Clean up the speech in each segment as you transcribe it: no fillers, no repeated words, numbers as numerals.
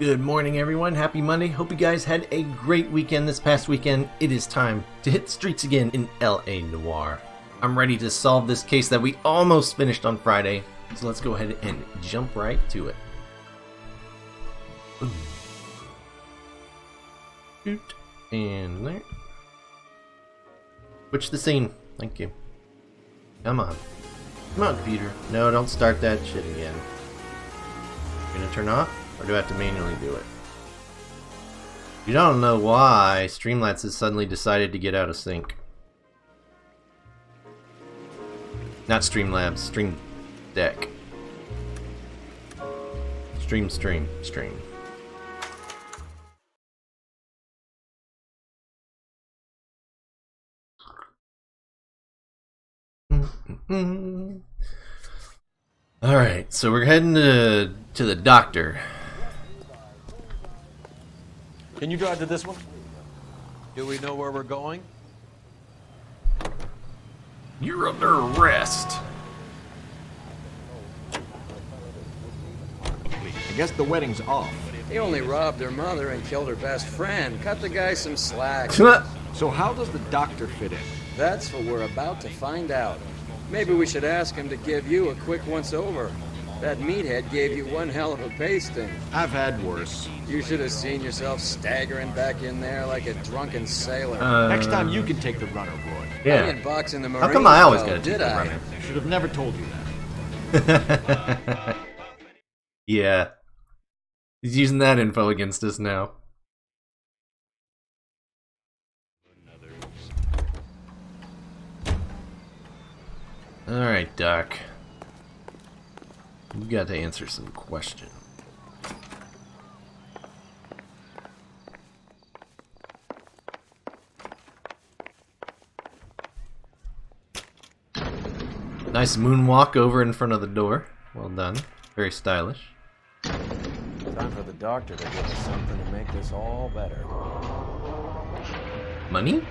Good morning, everyone. Happy Monday. Hope you guys had a great weekend this past weekend. It is time to hit the streets again in L.A. Noire. I'm ready to solve this case that we almost finished on Friday, so let's go ahead and jump right to it. Ooh. Shoot. And there. Switch the scene. Thank you. Come on. Come on, computer. No, don't start that shit again. You gonna turn off? Or do I have to manually do it? You don't know why Streamlabs has suddenly decided to get out of sync. Not Streamlabs, Stream Deck. Stream. Alright, so we're heading to the doctor. Can you drive to this one? Do we know where we're going? You're under arrest. I guess the wedding's off. He only robbed her mother and killed her best friend. Cut the guy some slack. So how does the doctor fit in? That's what we're about to find out. Maybe we should ask him to give you a quick once-over. That meathead gave you one hell of a pasting. I've had worse. You should have seen yourself staggering back in there like a drunken sailor. Next time you can take the runner, Roy. I Yeah. didn't box in the Marines. How come I always well, gotta take did the I? runner? I should have never told you that. Yeah. He's using that info against us now. Alright, Doc. You got to answer some questions. Nice moonwalk over in front of the door. Well done. Very stylish. Time for the doctor to give us something to make this all better. Money?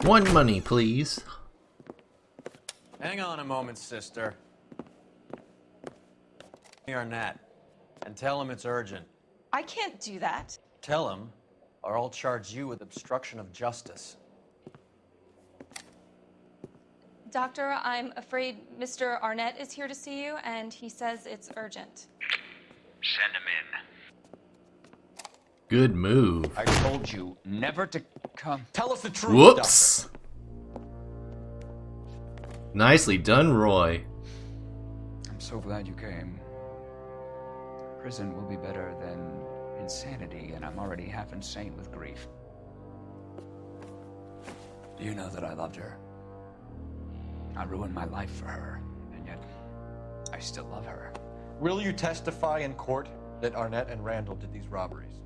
One money, please. Hang on a moment, sister. Arnett, and tell him it's urgent. I can't do that. Tell him, or I'll charge you with obstruction of justice. Doctor, I'm afraid Mr. Arnett is here to see you, and he says it's urgent. Send him in. Good move. I told you never to come. Tell us the truth, Whoops. Nicely done, Roy. I'm so glad you came. Prison will be better than insanity, and I'm already half insane with grief. Do you know that I loved her? I ruined my life for her, and yet I still love her. Will you testify in court that Arnett and Randall did these robberies?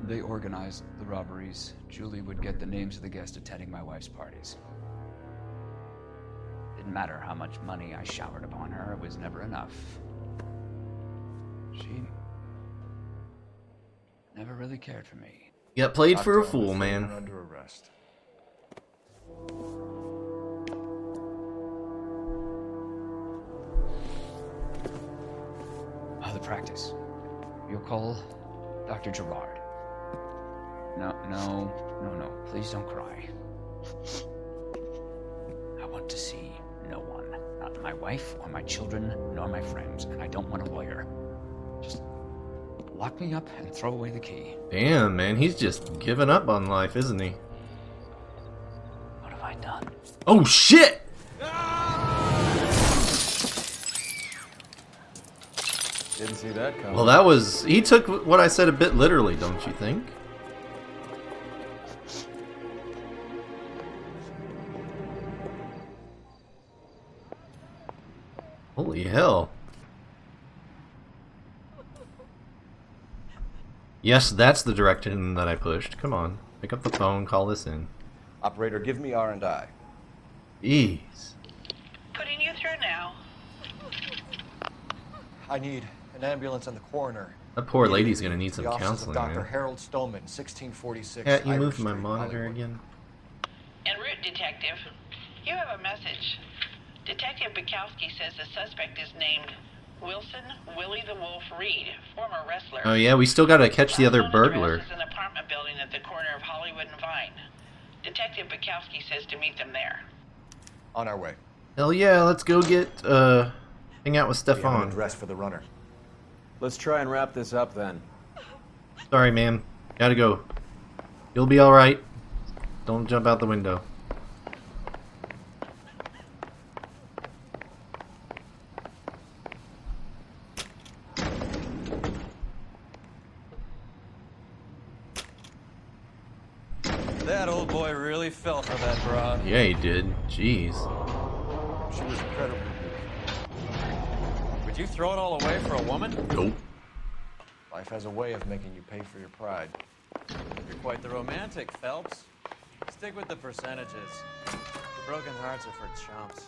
They organized the robberies. Julie would get the names of the guests attending my wife's parties. Didn't matter how much money I showered upon her, it was never enough. She never really cared for me. You got played for a fool, man. Under arrest. The practice. You'll call Dr. Gerard. No. Please don't cry. I want to see no one. Not my wife, or my children, nor my friends. And I don't want a lawyer. Just lock me up and throw away the key. Damn, man, he's just giving up on life, isn't he? What have I done? Oh, shit! Didn't see that coming. Well, that was... He took what I said a bit literally, don't you think? Holy hell. Yes, that's the direction that I pushed. Come on. Pick up the phone, call this in. Operator, give me R&I. Jeez. Putting you through now. I need an ambulance and the coroner. That poor lady's gonna need some The offices of counseling, Dr. man. Harold Stillman, 1646. Cat, you Irish moved my Street, monitor Hollywood. again. En route, Detective. You have a message. Detective Bukowski says the suspect is named Wilson Willie the Wolf Reed, former wrestler. Oh yeah, we still gotta catch the other Unknown burglar. address is an apartment building at the corner of Hollywood and Vine. Detective Bukowski says to meet them there. On our way. Hell yeah, let's go get, hang out with We have an Stefan. address for the runner. Let's try and wrap this up then. Sorry, ma'am. Gotta go. You'll be alright. Don't jump out the window. That old boy really fell for that broad. Yeah, he did. Jeez. She was incredibly Would you throw it all away for a woman? Nope. Life has a way of making you pay for your pride. You're quite the romantic, Phelps. Stick with the percentages. Broken hearts are for chumps.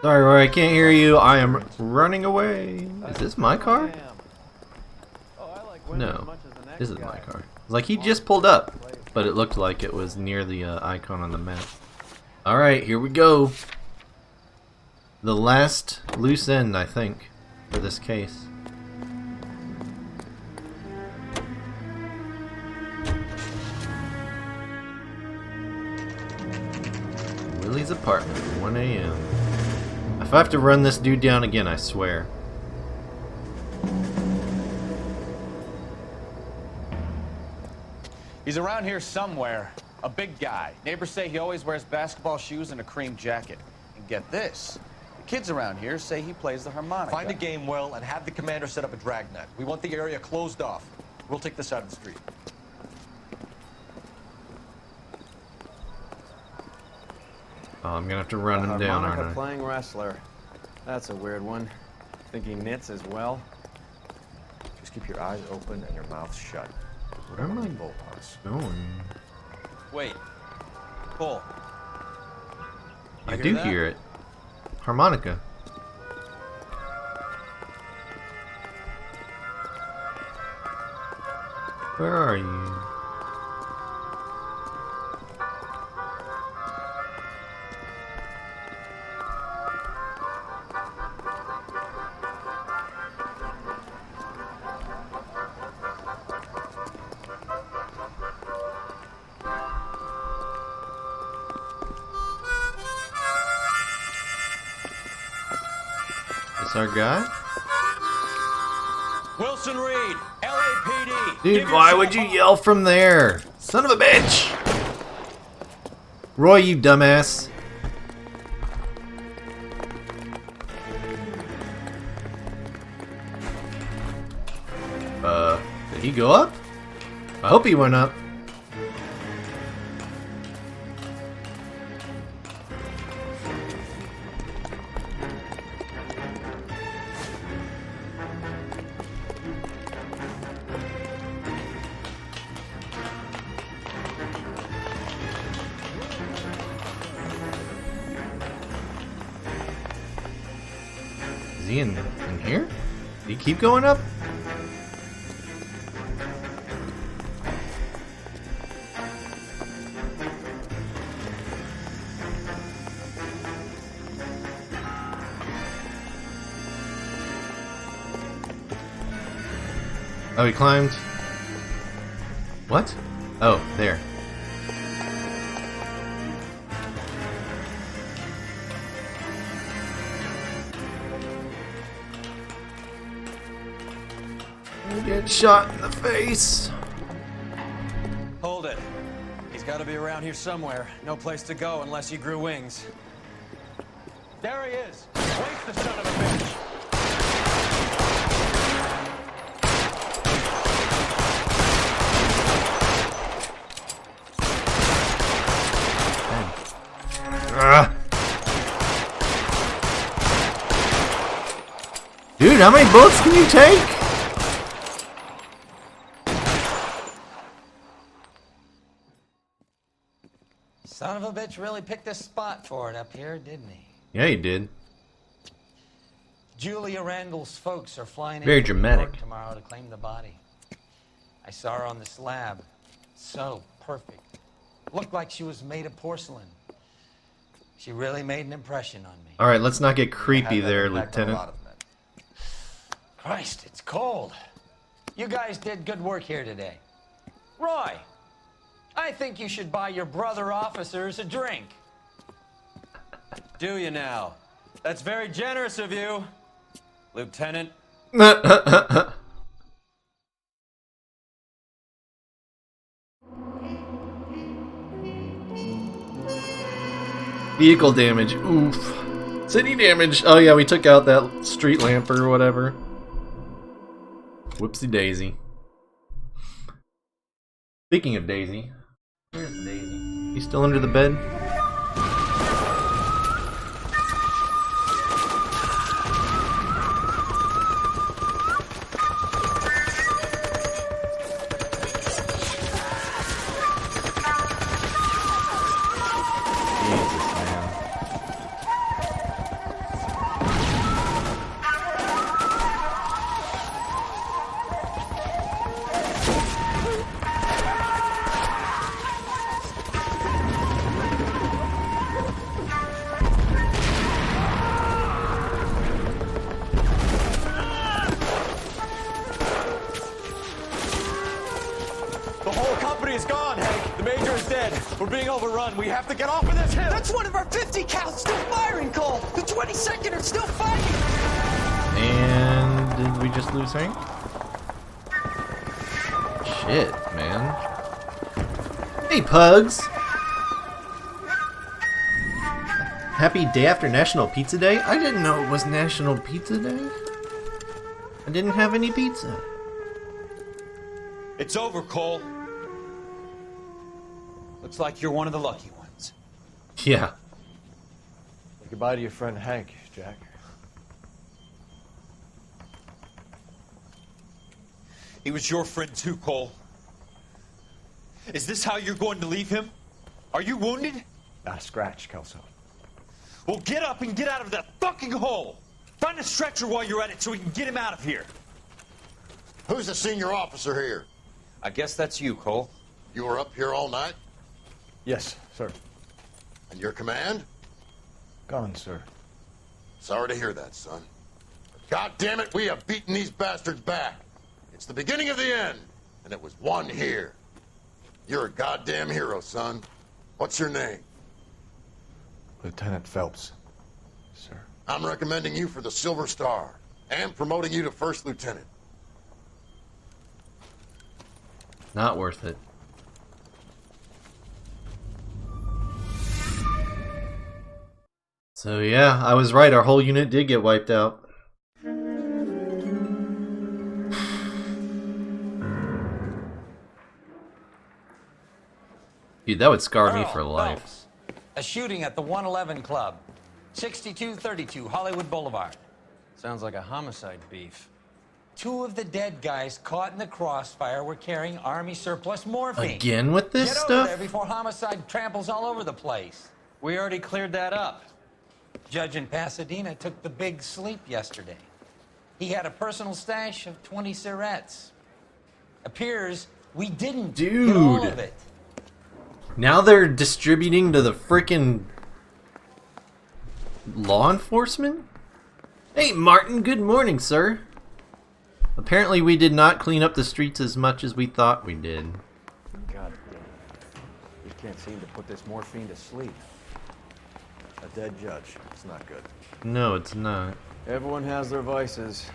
Sorry, Roy, I can't hear you. I am running away. Is this my car? No, this is my car. It's like he just pulled up, but it looked like it was near the icon on the map. Alright, here we go. The last loose end, I think, for this case. Willie's apartment, 1 a.m. If I have to run this dude down again, I swear. He's around here somewhere. A big guy. Neighbors say he always wears basketball shoes and a cream jacket. And get this. The kids around here say he plays the harmonica. Find a game well and have the commander set up a dragnet. We want the area closed off. We'll take this side of the street. Oh, I'm gonna have to run him down, Harmonica aren't I? playing wrestler. That's a weird one. Think he knits as well? Just keep your eyes open and your mouth shut. Where am I going? Wait. Pull. I hear do that? hear it. Harmonica. Where are you? This our guy? Wilson Reed, LAPD. Dude, why would you yell from there? Son of a bitch! Roy, you dumbass. Did he go up? I hope he went up. Is he in here? Did he keep going up? Oh, he climbed. What? Oh, there. Get shot in the face. Hold it. He's got to be around here somewhere. No place to go unless he grew wings. There he is. Waste the son of a bitch. Ugh. Dude, how many bullets can you take? Son of a bitch really picked a spot for it up here, didn't he? Yeah, he did. Julia Randall's folks are flying Very in from New dramatic. York tomorrow to claim the body. I saw her on the slab. So perfect. Looked like she was made of porcelain. She really made an impression on me. Alright, let's not get creepy Had that there, impact on a Lieutenant. lot of men. Christ, it's cold. You guys did good work here today. Roy, I think you should buy your brother officers a drink. Do you now? That's very generous of you, Lieutenant. Vehicle damage. Oof. City damage. Oh yeah, we took out that street lamp or whatever. Whoopsie daisy. Speaking of Daisy, where's Daisy? You still under the bed? Jesus, man. The whole company is gone, Hank. The major is dead. We're being overrun. We have to get off of this hill. That's one of our 50 cows still firing, Cole. The 22nd are still fighting. And did we just lose Hank? Shit, man. Hey, pugs! Happy day after National Pizza Day? I didn't know it was National Pizza Day. I didn't have any pizza. It's over, Cole. Looks like you're one of the lucky ones. Yeah. Say goodbye to your friend Hank, Jack. He was your friend too, Cole. Is this how you're going to leave him? Are you wounded? Not a scratch, Kelso. Well, get up and get out of that fucking hole. Find a stretcher while you're at it so we can get him out of here. Who's the senior officer here? I guess that's you, Cole. You were up here all night? Yes, sir. And your command? Gone, sir. Sorry to hear that, son. God damn it, we have beaten these bastards back. It's the beginning of the end, and it was one here. You're a goddamn hero, son. What's your name? Lieutenant Phelps, sir. I'm recommending you for the Silver Star and promoting you to First Lieutenant. Not worth it. So yeah, I was right. Our whole unit did get wiped out. Dude, that would scar me for life. Phelps. A shooting at the 111 Club, 6232 Hollywood Boulevard. Sounds like a homicide beef. 2 of the dead guys caught in the crossfire were carrying Army surplus morphine. Again with this Get stuff? over there before homicide tramples all over the place. We already cleared that up. Judge in Pasadena took the big sleep yesterday. He had a personal stash of 20 cigarettes. Appears we didn't get all Dude. of it. Now they're distributing to the frickin' law enforcement? Hey, Martin, good morning, sir. Apparently we did not clean up the streets as much as we thought we did. God damn it. You can't seem to put this morphine to sleep. A dead judge. It's not good. No, it's not. Everyone has their vices.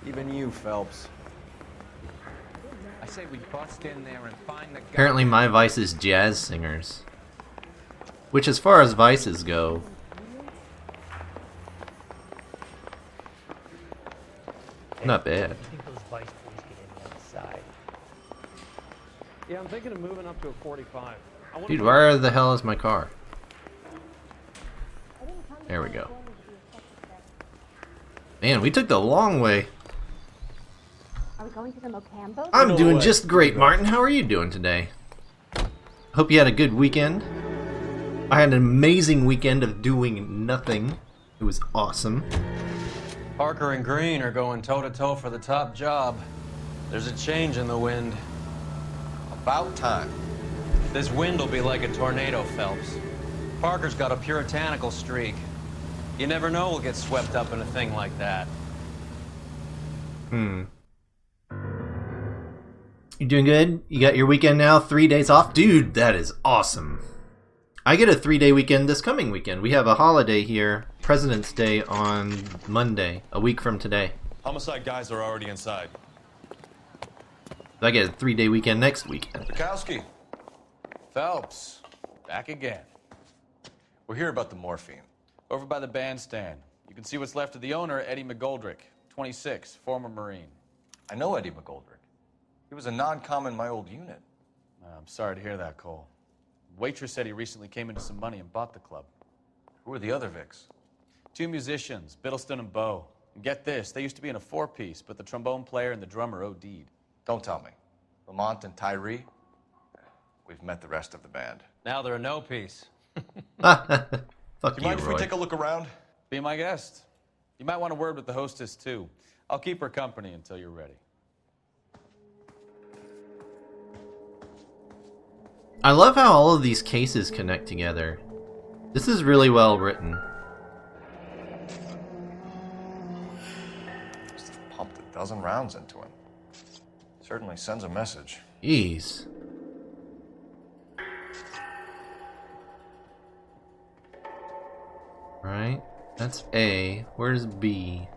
Even you, Phelps. I say we bust in there and find the guy. Apparently my vice is jazz singers. Which, as far as vices go, not bad. I think those vice boys get in on the side. Yeah, I'm thinking of moving up to a 45. Dude, where the hell is my car? There we go. Man, we took the long way. Are we going to the Mocambo? I'm doing just great, Martin. How are you doing today? Hope you had a good weekend. I had an amazing weekend of doing nothing. It was awesome. Parker and Green are going toe-to-toe for the top job. There's a change in the wind. About time. This wind will be like a tornado, Phelps. Parker's got a puritanical streak. You never know we'll get swept up in a thing like that. You doing good? You got your weekend now? 3 days off? Dude, that is awesome. I get a 3-day weekend this coming weekend. We have a holiday here, President's Day on Monday, a week from today. Homicide guys are already inside. I get a 3-day weekend next weekend. Bukowski. Phelps, back again. We're here about the morphine. Over by the bandstand. You can see what's left of the owner, Eddie McGoldrick, 26, former Marine. I know Eddie McGoldrick. He was a non-com in my old unit. I'm sorry to hear that, Cole. Waitress said he recently came into some money and bought the club. Who are the other Vics? 2 musicians, Biddleston and Bowe. And get this, they used to be in a 4-piece, but the trombone player and the drummer OD'd. Don't tell me. Lamont and Tyree? We've met the rest of the band. Now they're a no-piece. Fuck Do you you, mind if we Roy. take a look around? Be my guest. You might want a word with the hostess, too. I'll keep her company until you're ready. I love how all of these cases connect together. This is really well written. Must have pumped a dozen rounds into him. Certainly sends a message. Jeez. Right? That's A. Where's B?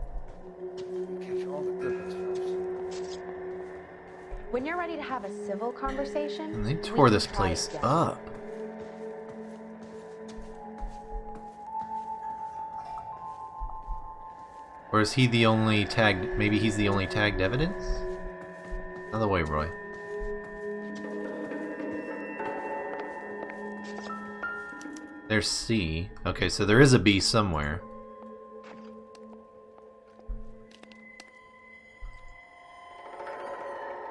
When you're ready to have a civil conversation, And they we tore can this try place again. up. Or is he the only tagged... Maybe he's the only tagged evidence? Other way, Roy. There's C. Okay, so there is a B somewhere.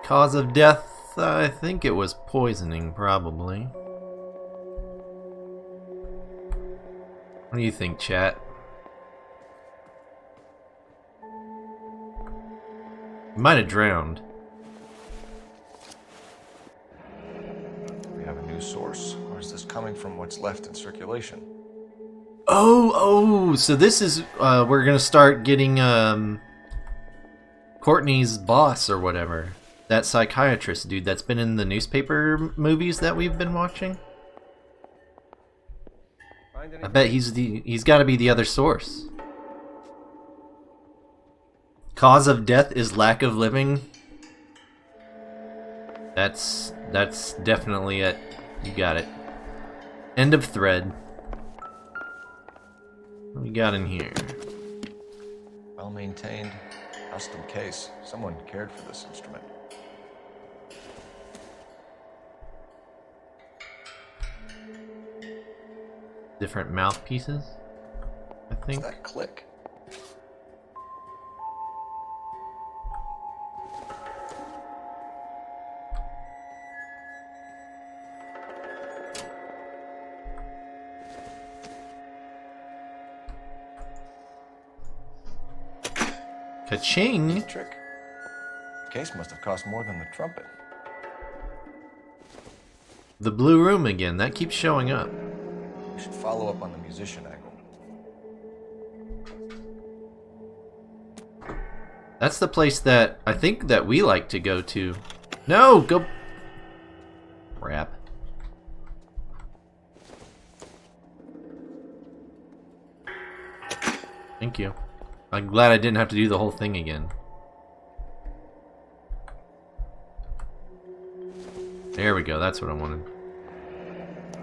Cause of death, I think it was poisoning, probably. What do you think, chat? He might have drowned. Do we have a new source? Or is this coming from what's left in circulation? Oh, so this is, we're gonna start getting, Courtney's boss or whatever. That psychiatrist dude that's been in the newspaper movies that we've been watching. I bet he's gotta be the other source. Cause of death is lack of living. That's definitely it. You got it. End of thread. What we got in here? Well maintained, custom case. Someone cared for this instrument. Different mouthpieces, I think. What's that click? Ka-ching! Trick. The case must have cost more than the trumpet. The blue room again. That keeps showing up. We should follow up on the musician angle. That's the place that I think that we like to go to. No, go. Crap. Thank you. I'm glad I didn't have to do the whole thing again. There we go. That's what I wanted.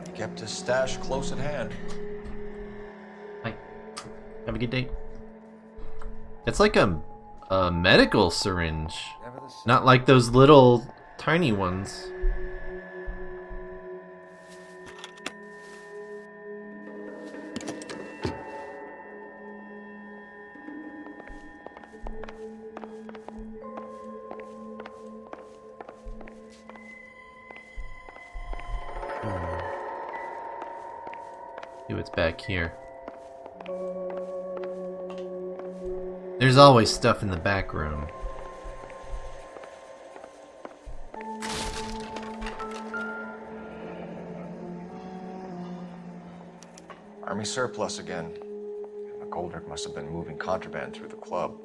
He kept his stash close at hand. Hi. Have a good day. It's like a medical syringe. Not like those little tiny ones. See what's back here. There's always stuff in the back room. Army surplus again. McGoldrick must have been moving contraband through the club.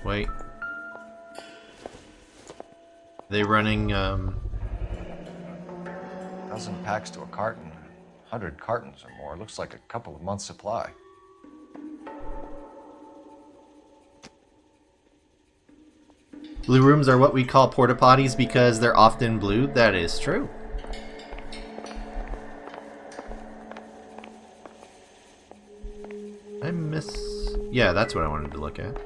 Wait. They running, Dozen packs to a carton. 100 cartons or more. Looks like a couple of months' supply. Blue rooms are what we call porta potties because they're often blue. That is true. I miss... Yeah, that's what I wanted to look at.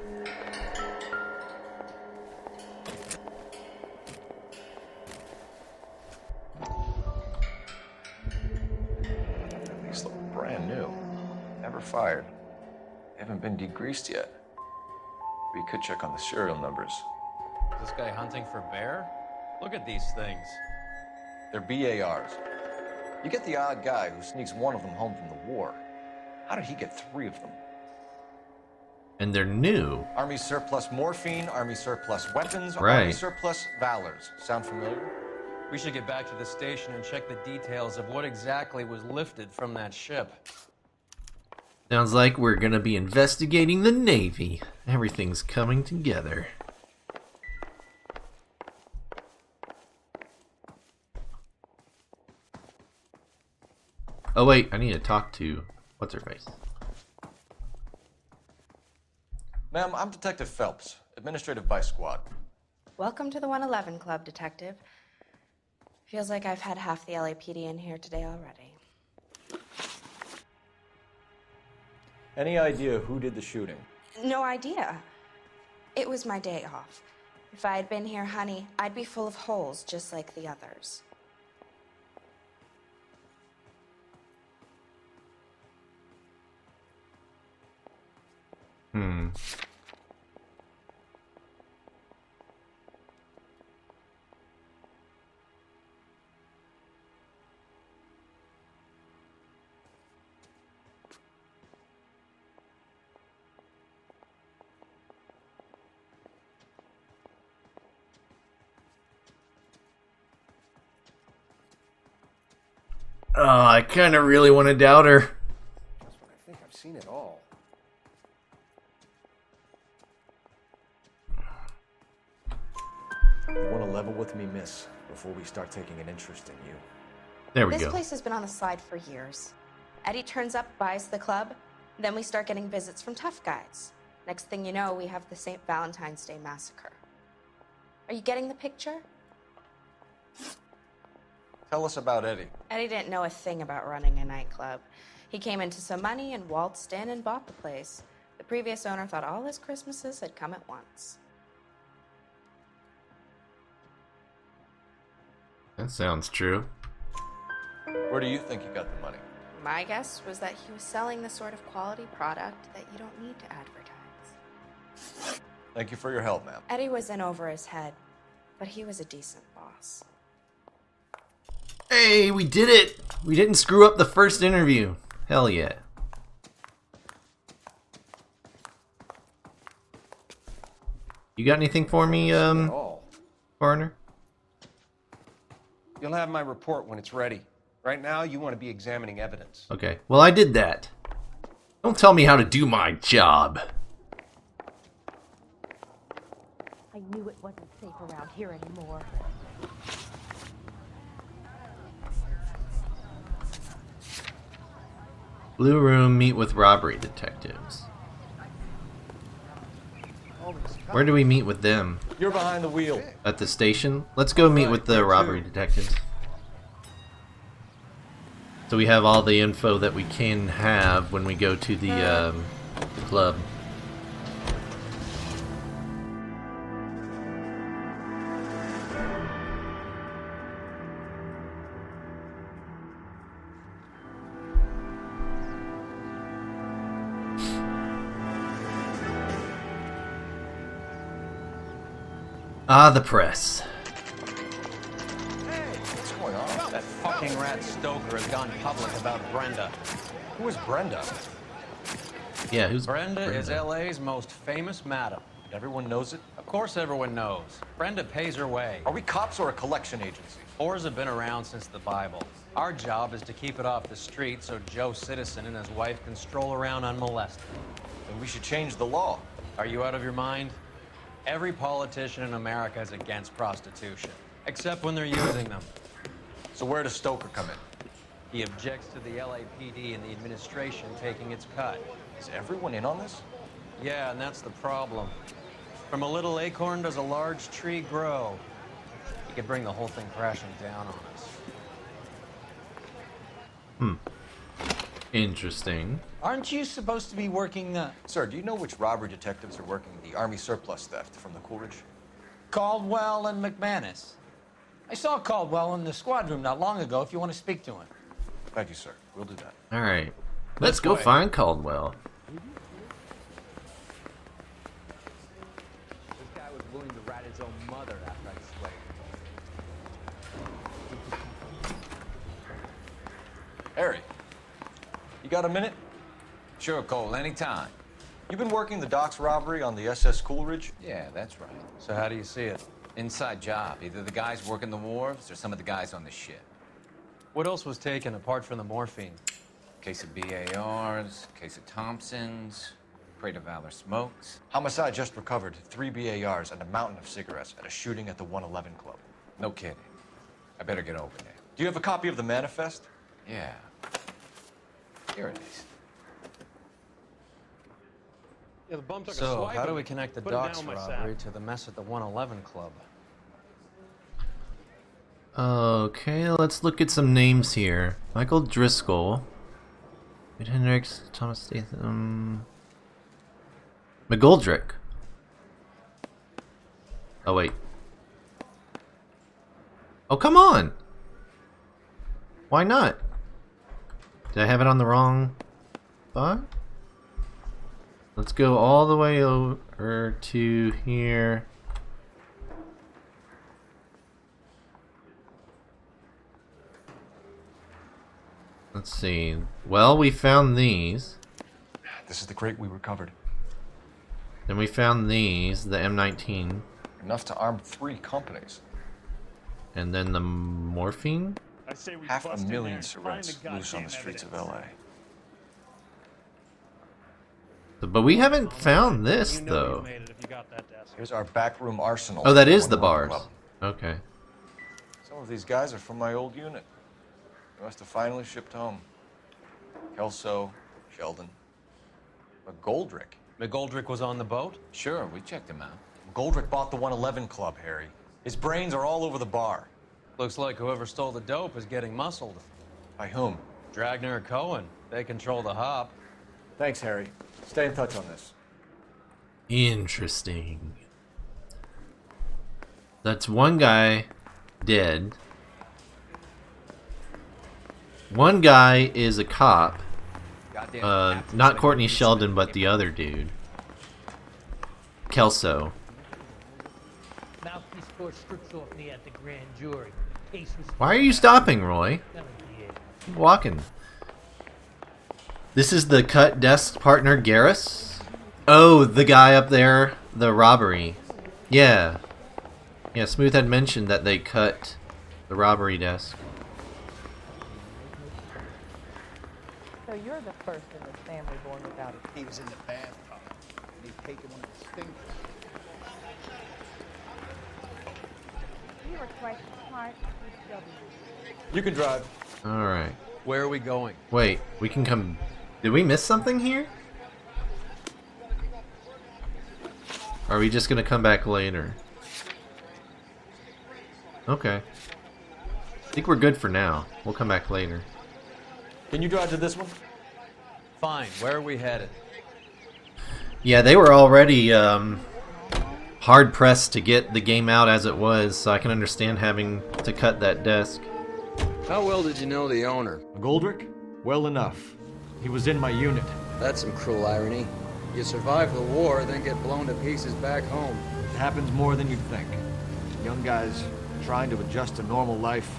These look brand new. Never fired. They haven't been degreased yet. We could check on the serial numbers. Is this guy hunting for bear? Look at these things. They're BARs. You get the odd guy who sneaks one of them home from the war. How did he get 3 of them? And they're new. Army surplus morphine, Army surplus weapons, Right. Army surplus valors. Sound familiar? We should get back to the station and check the details of what exactly was lifted from that ship. Sounds like we're gonna be investigating the Navy. Everything's coming together. Oh wait, I need to talk to... What's her face? Ma'am, I'm Detective Phelps, Administrative Vice Squad. Welcome to the 111 Club, Detective. Feels like I've had half the LAPD in here today already. Any idea who did the shooting? No idea. It was my day off. If I had been here, honey, I'd be full of holes just like the others. Oh, I kind of really want to doubt her. I think I've seen it all. You want to level with me, miss, before we start taking an interest in you. There we This go. place has been on the slide for years. Eddie turns up, buys the club, then we start getting visits from tough guys. Next thing you know, we have the St. Valentine's Day massacre. Are you getting the picture? Tell us about Eddie. Eddie didn't know a thing about running a nightclub. He came into some money and waltzed in and bought the place. The previous owner thought all his Christmases had come at once. That sounds true. Where do you think he got the money? My guess was that he was selling the sort of quality product that you don't need to advertise. Thank you for your help, ma'am. Eddie was in over his head, but he was a decent boss. Hey, we did it! We didn't screw up the first interview. Hell yeah. You got anything for me, foreigner? You'll have my report when it's ready. Right now, you want to be examining evidence. Okay, well I did that. Don't tell me how to do my job. I knew it wasn't safe around here anymore. Blue room, meet with robbery detectives. Where do we meet with them? You're behind the wheel. At the station? Let's go meet with the robbery detectives. So we have all the info that we can have when we go to the club. Ah, the press. What's going on? That fucking rat Stoker has gone public about Brenda. Who is Brenda? Yeah, who's Brenda is Brenda? LA's most famous madam. And everyone knows it? Of course everyone knows. Brenda pays her way. Are we cops or a collection agency? Whores have been around since the Bible. Our job is to keep it off the street so Joe Citizen and his wife can stroll around unmolested. Then we should change the law. Are you out of your mind? Every politician in America is against prostitution, except when they're using them. So where does Stoker come in? He objects to the LAPD and the administration taking its cut. Is everyone in on this? Yeah, and that's the problem. From a little acorn does a large tree grow. He could bring the whole thing crashing down on us. Interesting. Aren't you supposed to be working, Sir, do you know which robbery detectives are working the Army surplus theft from the Coolidge? Caldwell and McManus? I saw Caldwell in the squad room not long ago if you want to speak to him. Thank you, sir. We'll do that. All right. Let's go find Caldwell. This guy was willing to rat his own mother after I slayed. Harry, you got a minute? Sure, Cole, anytime. You've been working the docks robbery on the SS Coolidge? Yeah, that's right. So how do you see it? Inside job. Either the guys working the wharves or some of the guys on the ship. What else was taken apart from the morphine? Case of BARs, case of Thompsons, crate of Valor smokes. Homicide just recovered 3 BARs and a mountain of cigarettes at a shooting at the 111 Club. No kidding. I better get over there. Do you have a copy of the manifest? Yeah. Here it is. Yeah, the bum took a So, swipe how do at we me. connect the Put him docks down my robbery sack. to the mess at the 111 Club? Okay, let's look at some names here. Michael Driscoll. Ed Hendricks, Thomas Statham. McGoldrick. Oh, wait. Oh, come on! Why not? Did I have it on the wrong spot? Let's go all the way over to here. Let's see. Well, we found these. This is the crate we recovered. Then we found these, the M19. Enough to arm 3 companies. And then the morphine? I say we Half a bust in million there and find cigarettes the loose on the goddamn streets of evidence. LA. But we haven't found this, You know though. you made it if you got that desk. Here's our backroom arsenal. Oh, that is for the 111 bars. Club. Okay. Some of these guys are from my old unit. They must have finally shipped home. Kelso, Sheldon, McGoldrick. McGoldrick was on the boat? Sure, we checked him out. McGoldrick bought the 111 Club, Harry. His brains are all over the bar. Looks like whoever stole the dope is getting muscled. By whom? Dragner or Cohen. They control the hop. Thanks, Harry. Stay in touch on this. Interesting. That's one guy dead. One guy is a cop. Not Courtney Sheldon, but the other dude. Kelso. Mouthpiece scored strips off me at the grand jury. Case was Why are you stopping, Roy? Keep walking. This is the cut desk partner, Garrus? Oh, the guy up there, the robbery. Yeah. Yeah, Smooth had mentioned that they cut the robbery desk. So you're the first in this family born without a He was in the bathtub. He'd taken one of his fingers. You were twice as smart as W. You can drive. Alright. Where are we going? Wait, we can come... Did we miss something here? Or are we just gonna come back later? Okay. I think we're good for now. We'll come back later. Can you drive to this one? Fine. Where are we headed? Yeah, they were already hard pressed to get the game out as it was, so I can understand having to cut that desk. How well did you know the owner? McGoldrick? Well enough. He was in my unit. That's some cruel irony. You survive the war, then get blown to pieces back home. It happens more than you'd think. Young guys trying to adjust to normal life,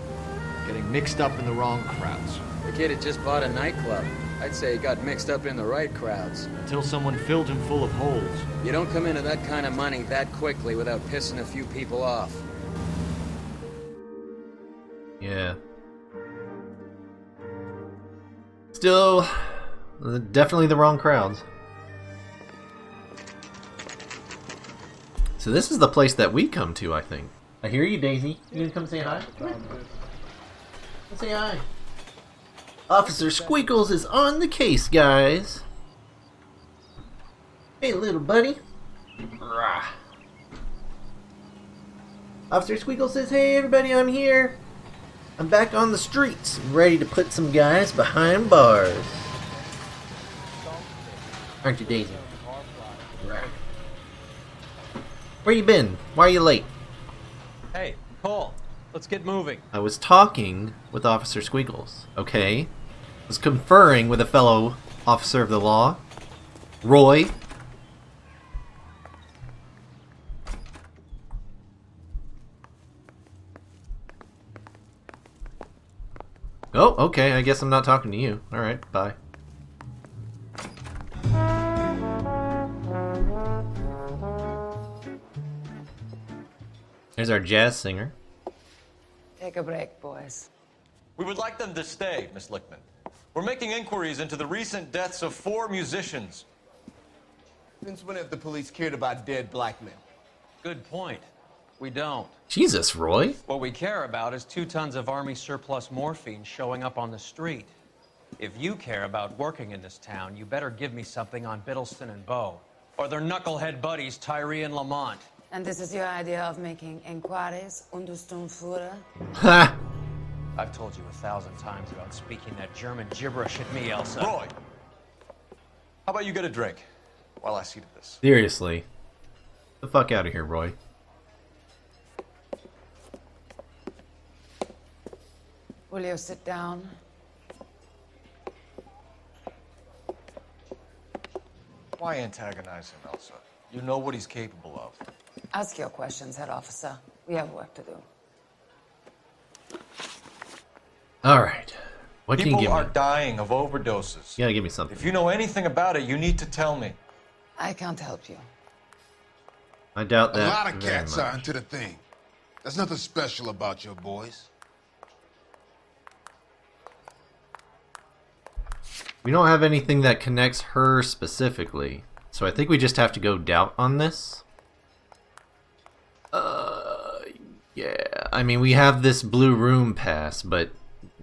getting mixed up in the wrong crowds. The kid had just bought a nightclub. I'd say he got mixed up in the right crowds. Until someone filled him full of holes. You don't come into that kind of money that quickly without pissing a few people off. Yeah. Still, definitely the wrong crowds. So this is the place that we come to, I think. I hear you, Daisy. You gonna come say hi? Come say hi. Officer Squeakles is on the case, guys. Hey, little buddy. Rah. Officer Squeakles says, hey, everybody, I'm here. I'm back on the streets, ready to put some guys behind bars. Aren't you, Daisy? Rah. Where you been? Why are you late? Hey, Cole, let's get moving. I was talking with Officer Squeakles, okay? I was conferring with a fellow officer of the law, Roy. Oh, okay, I guess I'm not talking to you. Alright, bye. There's our jazz singer. Take a break, boys. We would like them to stay, Miss Lickman. We're making inquiries into the recent deaths of 4 musicians. Since when have the police cared about dead black men? Good point. We don't. Jesus, Roy. What we care about is 2 tons of Army surplus morphine showing up on the street. If you care about working in this town, you better give me something on Biddleston and Bow, or their knucklehead buddies Tyree and Lamont. And this is your idea of making inquiries, Untersturmführer? Ha! I've told you 1,000 times about speaking that German gibberish at me, Elsa. Roy! How about you get a drink while I see to this? Seriously. Get the fuck out of here, Roy. Will you sit down? Why antagonize him, Elsa? You know what he's capable of. Ask your questions, head officer. We have work to do. Alright. What can you People give me? are dying of overdoses. You gotta give me something. If you know anything about it, you need to tell me. I can't help you. I doubt that. A lot of very cats much. are into the thing. There's nothing special about your boys. We don't have anything that connects her specifically. So I think we just have to go doubt on this. Yeah. I mean, we have this blue room pass, but,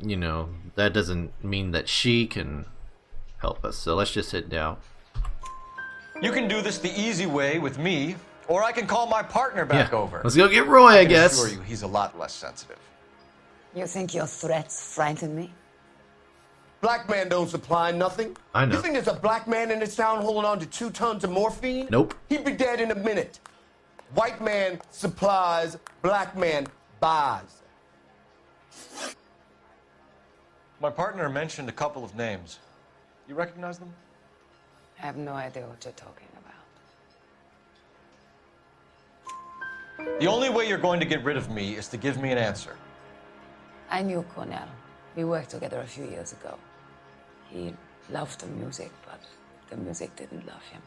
you know, that doesn't mean that she can help us. So let's just hit doubt. You can do this the easy way with me, or I can call my partner back over. Let's go get Roy, I guess. I can assure you, he's a lot less sensitive. You think your threats frighten me? Black man don't supply nothing. I know. You think there's a black man in this town holding on to 2 tons of morphine? Nope. He'd be dead in a minute. White man supplies, black man buys. My partner mentioned a couple of names. You recognize them? I have no idea what you're talking about. The only way you're going to get rid of me is to give me an answer. I knew Cornell. We worked together a few years ago. He loved the music, but the music didn't love him.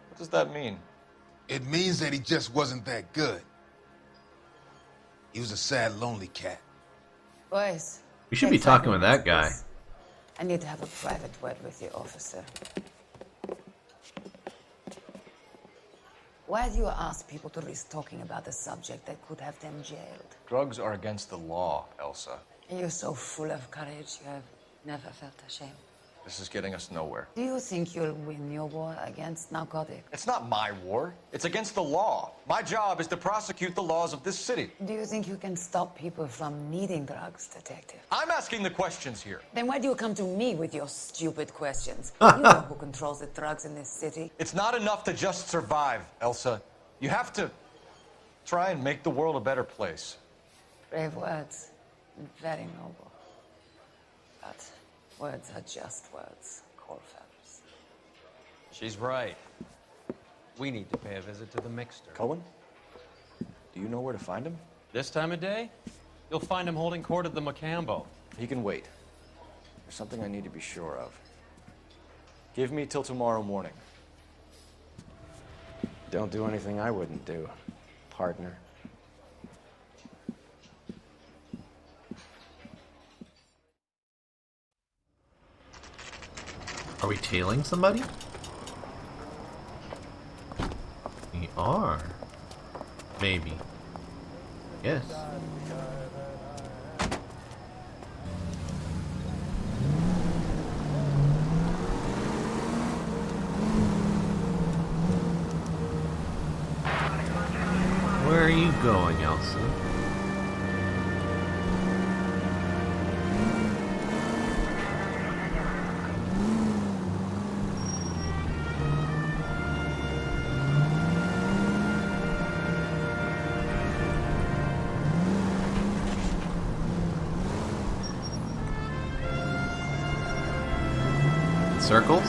What does that mean? It means that he just wasn't that good. He was a sad, lonely cat. Boys. We should be take talking 5 with that minutes, guy. please. I need to have a private word with the officer. Why do you ask people to risk talking about a subject that could have them jailed? Drugs are against the law, Elsa. You're so full of courage, you have never felt ashamed. This is getting us nowhere. Do you think you'll win your war against narcotics? It's not my war. It's against the law. My job is to prosecute the laws of this city. Do you think you can stop people from needing drugs, detective? I'm asking the questions here. Then why do you come to me with your stupid questions? You know who controls the drugs in this city. It's not enough to just survive, Elsa. You have to try and make the world a better place. Brave words, and very noble. But words are just words, Coalfellas. She's right. We need to pay a visit to the mixer. Cohen? Do you know where to find him? This time of day, you'll find him holding court at the Macambo. He can wait. There's something I need to be sure of. Give me till tomorrow morning. Don't do anything I wouldn't do, partner. Are we tailing somebody? We are. Maybe. Yes. Where are you going, Elsa? Circles?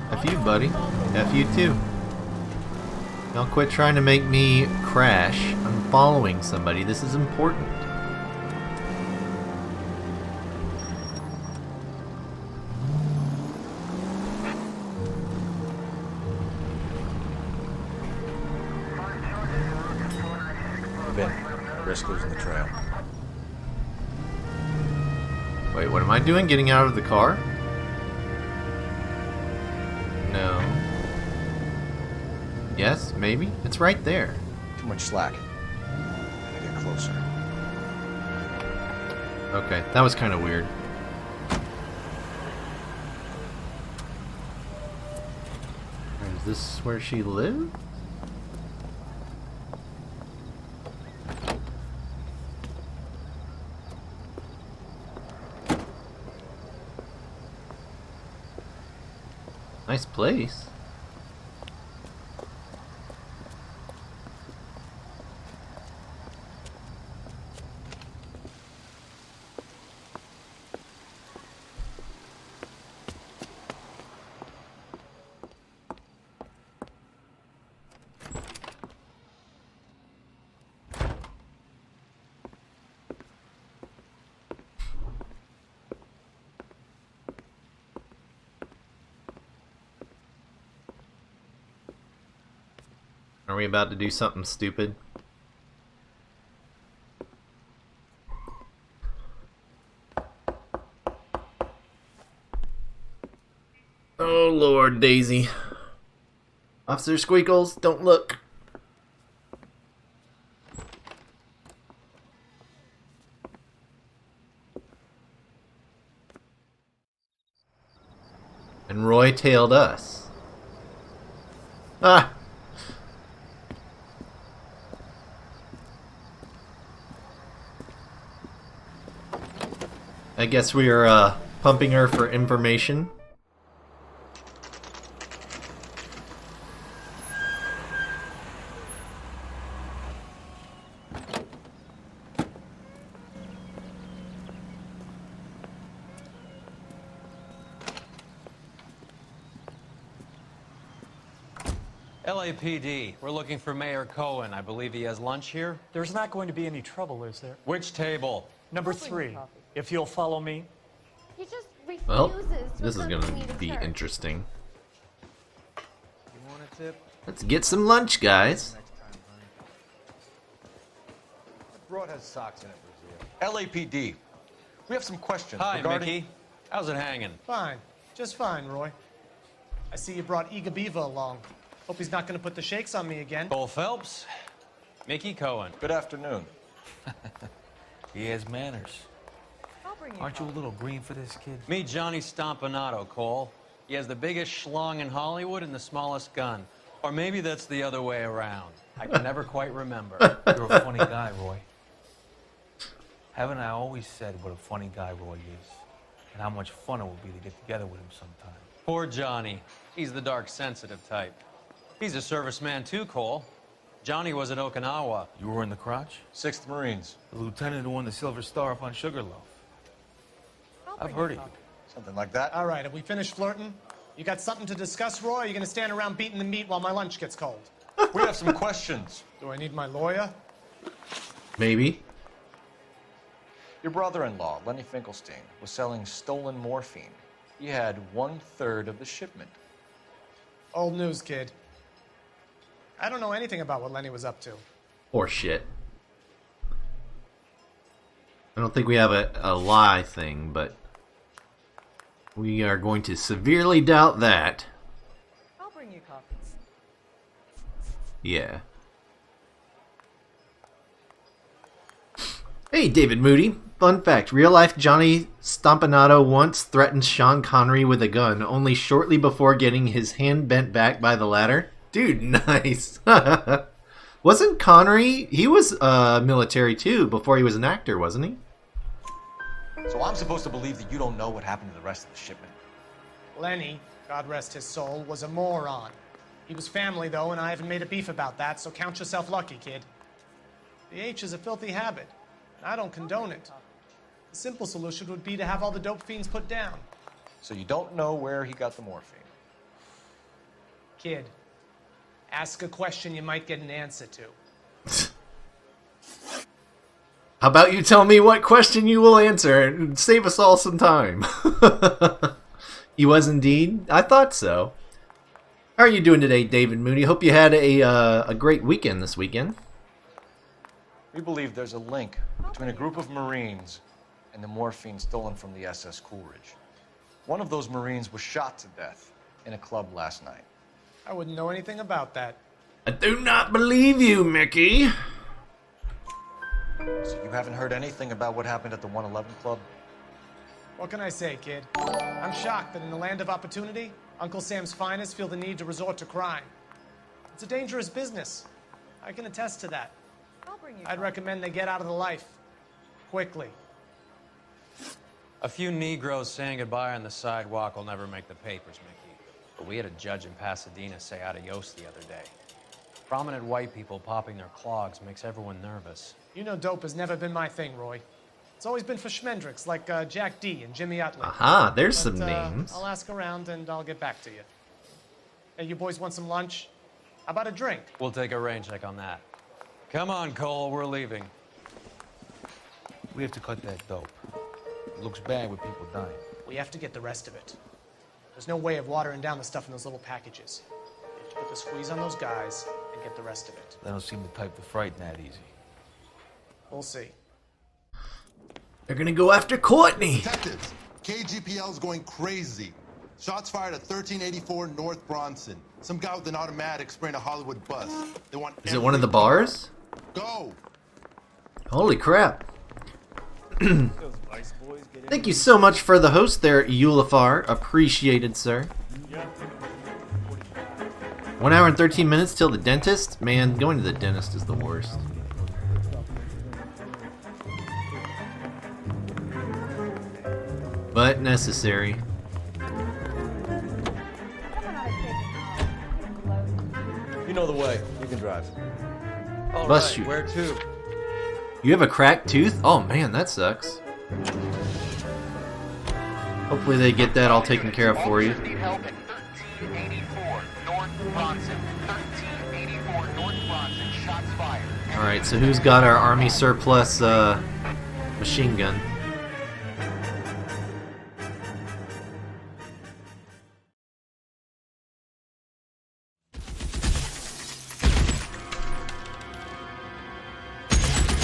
F you, buddy. F you too. Don't quit trying to make me crash. I'm following somebody. This is important. Ben, risk losing the trail. Wait, what am I doing? Getting out of the car? No. Yes, maybe? It's right there. Too much slack. Gotta get closer. Okay, that was kind of weird. Is this where she lived? Nice place. Are we about to do something stupid? Oh Lord, Daisy. Officer Squeakles, don't look. And Roy tailed us. Ah! I guess we are pumping her for information. LAPD, we're looking for Mayor Cohen. I believe he has lunch here. There's not going to be any trouble, is there? Which table? Number 3, if you'll follow me. He just Well, refuses to this is accompany gonna me to be church. interesting. You want a tip? Let's get some lunch, guys. The broad has socks in it, Brazil. LAPD. We have some questions Hi, regarding... Mickey. How's it hanging? Fine. Just fine, Roy. I see you brought Igabiva along. Hope he's not going to put the shakes on me again. Cole Phelps. Mickey Cohen. Good afternoon. He has manners. Aren't you a little green for this kid? Meet Johnny Stompanato, Cole. He has the biggest schlong in Hollywood and the smallest gun. Or maybe that's the other way around. I can never quite remember. You're a funny guy, Roy. Haven't I always said what a funny guy Roy is? And how much fun it would be to get together with him sometime. Poor Johnny. He's the dark, sensitive type. He's a serviceman too, Cole. Johnny was at Okinawa. You were in the crotch? 6th Marines. The lieutenant who won the Silver Star up on Sugarloaf. I've heard of you. Something like that. All right, have we finished flirting? You got something to discuss, Roy? Or are you gonna stand around beating the meat while my lunch gets cold? We have some questions. Do I need my lawyer? Maybe. Your brother-in-law, Lenny Finkelstein, was selling stolen morphine. He had 1/3 of the shipment. Old news, kid. I don't know anything about what Lenny was up to. Or shit. I don't think we have a lie thing, but we are going to severely doubt that. I'll bring you coffee. Yeah. Hey, David Moody. Fun fact, real-life Johnny Stompanato once threatened Sean Connery with a gun, only shortly before getting his hand bent back by the latter. Dude, nice. Wasn't Connery... He was military, too, before he was an actor, wasn't he? So I'm supposed to believe that you don't know what happened to the rest of the shipment? Lenny, God rest his soul, was a moron. He was family, though, and I haven't made a beef about that, so count yourself lucky, kid. The H is a filthy habit, and I don't condone it. The simple solution would be to have all the dope fiends put down. So you don't know where he got the morphine? Kid, ask a question you might get an answer to. How about you tell me what question you will answer and save us all some time? He was indeed? I thought so. How are you doing today, David Mooney? Hope you had a great weekend this weekend. We believe there's a link between a group of Marines and the morphine stolen from the SS Coolidge. One of those Marines was shot to death in a club last night. I wouldn't know anything about that. I do not believe you, Mickey. So you haven't heard anything about what happened at the 111 Club? What can I say, kid? I'm shocked that in the land of opportunity, Uncle Sam's finest feel the need to resort to crime. It's a dangerous business. I can attest to that. I'd recommend they get out of the life. Quickly. A few Negroes saying goodbye on the sidewalk will never make the papers, Mickey. But we had a judge in Pasadena say adios the other day. Prominent white people popping their clogs makes everyone nervous. You know dope has never been my thing, Roy. It's always been for schmendricks like Jack D. and Jimmy Utley. Aha, there's some names. I'll ask around and I'll get back to you. Hey, you boys want some lunch? How about a drink? We'll take a rain check on that. Come on, Cole, we're leaving. We have to cut that dope. It looks bad with people dying. We have to get the rest of it. There's no way of watering down the stuff in those little packages. You have to put the squeeze on those guys and get the rest of it. They don't seem the type to frighten that easy. We'll see. They're gonna go after Courtney. Detectives, KGPL's going crazy. Shots fired at 1384 North Bronson. Some guy with an automatic spraying a Hollywood bus. They want. Is it one of the bars? Go. Holy crap. Thank you so much for the host there, Eulifar. Appreciated, sir. 1 hour and 13 minutes till the dentist? Man, going to the dentist is the worst. But necessary. You know the way. You can drive. All Bust right, you. where to? You have a cracked tooth? Oh man, that sucks. Hopefully they get that all taken care of for you. Need help at 1384 North Bronson. 1384 North Bronson. Shots fired. Alright, so who's got our army surplus machine gun?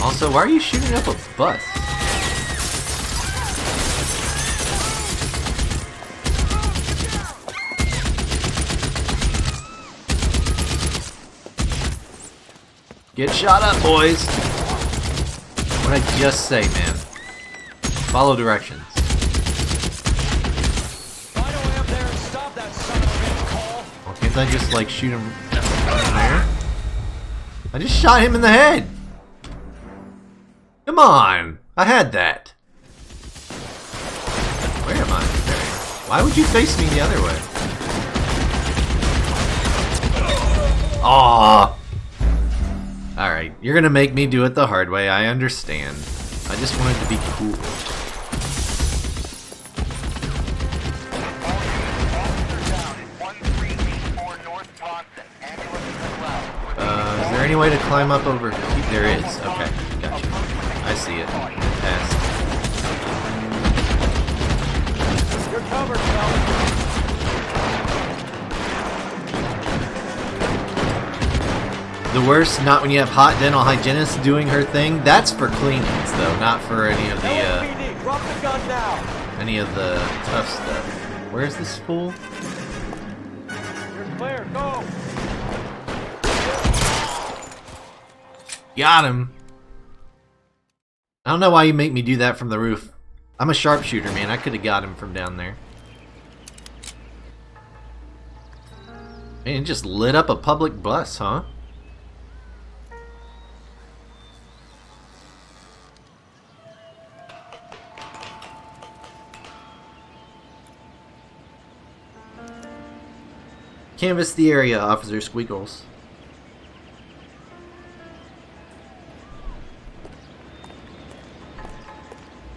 Also, why are you shooting up a bus? Get shot up, boys! What'd I just say, man? Follow directions. Find a way up there and stop that son of a bitch, Cole. Well, can't I just, like, shoot him in there? I just shot him in the head! Come on! I had that! Where am I? Why would you face me the other way? Aww! Alright, you're gonna make me do it the hard way, I understand. I just wanted to be cool. Is there any way to climb up over here? There is. Okay, gotcha. I see it. Passed. You're covered, Phil. The worst, not when you have hot dental hygienist doing her thing. That's for cleanings, though, not for any of the Drop the gun now. any of the tough stuff. Where's this fool? You're clear. Go. Got him. I don't know why you make me do that from the roof. I'm a sharpshooter, man. I could have got him from down there. Man, it just lit up a public bus, huh? Canvass the area, Officer Squiggles.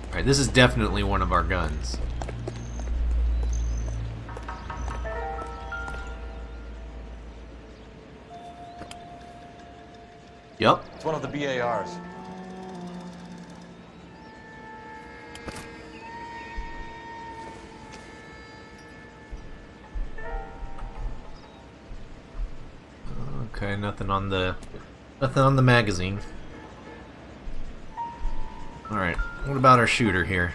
Alright, this is definitely one of our guns. Yup. It's one of the BARs. Okay, nothing on the magazine. Alright, what about our shooter here?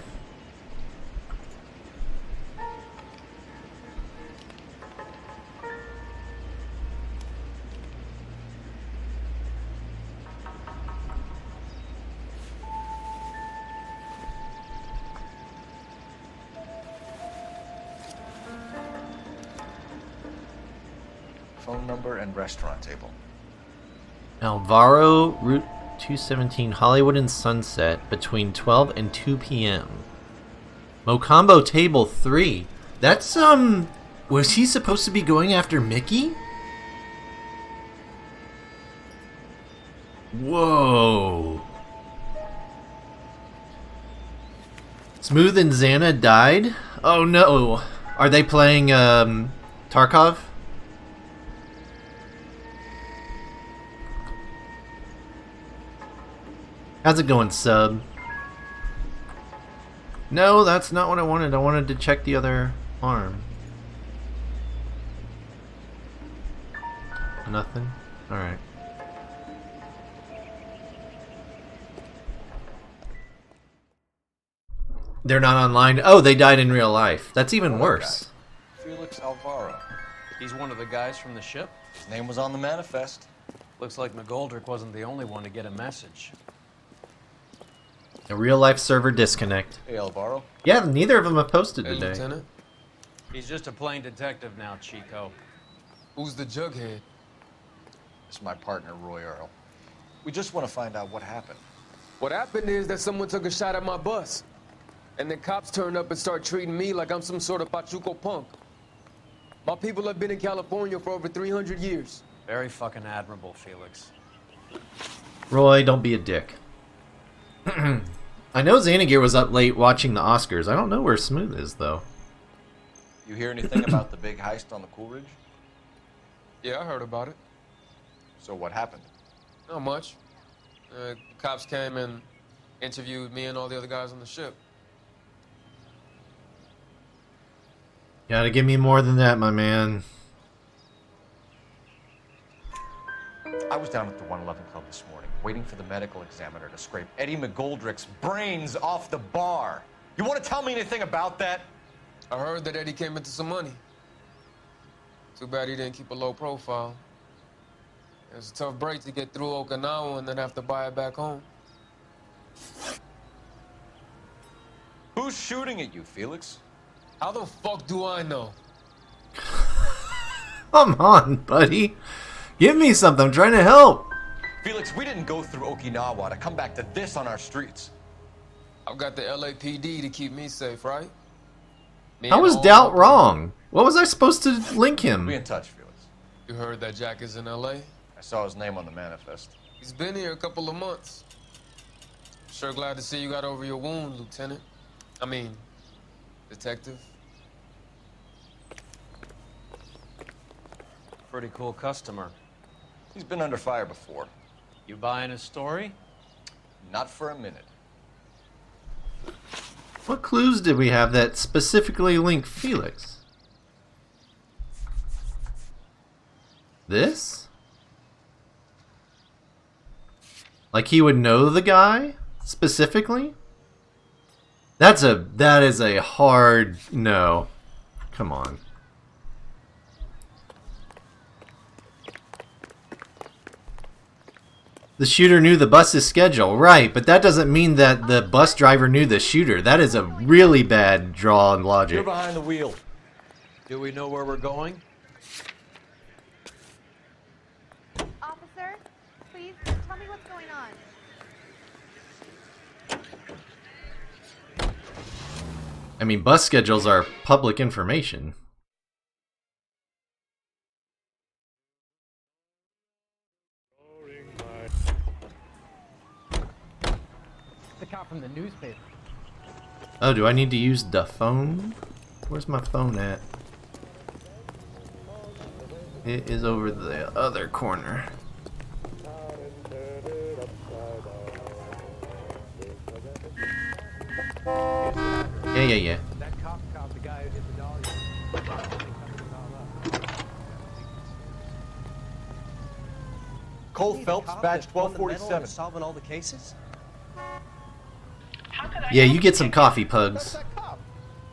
Phone number and restaurant table. Alvaro, Route 217, Hollywood and Sunset, between 12 and 2 p.m. Mocambo Table 3. That's, was he supposed to be going after Mickey? Whoa. Smooth and Xana died? Oh no. Are they playing, Tarkov? How's it going, sub? No, that's not what I wanted. I wanted to check the other arm. Nothing? Alright. They're not online. Oh, they died in real life. That's even worse. Felix Alvaro. He's one of the guys from the ship? His name was on the manifest. Looks like McGoldrick wasn't the only one to get a message. A real life server disconnect. Hey, Alvaro. Yeah, neither of them have posted Hey, today. Lieutenant. He's just a plain detective now, Chico. Who's the jughead? This is my partner, Roy Earl. We just want to find out what happened. What happened is that someone took a shot at my bus. And then cops turned up and started treating me like I'm some sort of Pachuco punk. My people have been in California for over 300 years. Very fucking admirable, Felix. Roy, don't be a dick. I know Xanagear was up late watching the Oscars. I don't know where Smooth is, though. You hear anything about the big heist on the Coolidge? Yeah, I heard about it. So what happened? Not much. Cops came and interviewed me and all the other guys on the ship. Gotta give me more than that, my man. I was down at the 111 Club this morning, waiting for the medical examiner to scrape Eddie McGoldrick's brains off the bar. You want to tell me anything about that? I heard that Eddie came into some money. Too bad he didn't keep a low profile. It was a tough break to get through Okinawa and then have to buy it back home. Who's shooting at you, Felix? How the fuck do I know? Come on, buddy. Give me something. I'm trying to help. Felix, we didn't go through Okinawa to come back to this on our streets. I've got the LAPD to keep me safe, right? How was Doubt wrong? What was I supposed to link him? Be in touch, Felix. You heard that Jack is in LA? I saw his name on the manifest. He's been here a couple of months. Sure glad to see you got over your wound, Lieutenant. I mean, Detective. Pretty cool customer. He's been under fire before. You buying his story? Not for a minute. What clues did we have that specifically link Felix? This? Like he would know the guy specifically? That is a hard no. Come on. The shooter knew the bus's schedule, right, but that doesn't mean that the bus driver knew the shooter. That is a really bad draw on logic. You're behind the wheel. Do we know where we're going? Officer, please tell me what's going on. I mean, bus schedules are public information. The cop from the newspaper. Oh, do I need to use the phone? Where's my phone at? It is over the other corner. Yeah. That cop caught the guy who hit the dog. Cole Phelps, badge 1247. Solving all the cases? Yeah, you get some coffee, Pugs.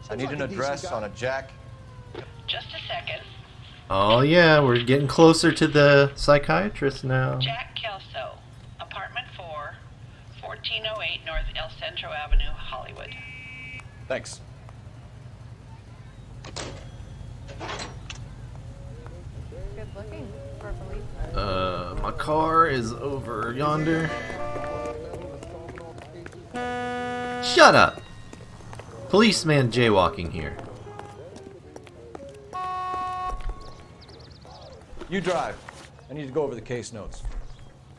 I need an address on a Jack. Just a second. Oh yeah, we're getting closer to the psychiatrist now. Jack Kelso, apartment 4, 1408 North El Centro Avenue, Hollywood. Thanks. Good looking for a policeman. My car is over yonder. Shut up! Policeman jaywalking here. You drive. I need to go over the case notes.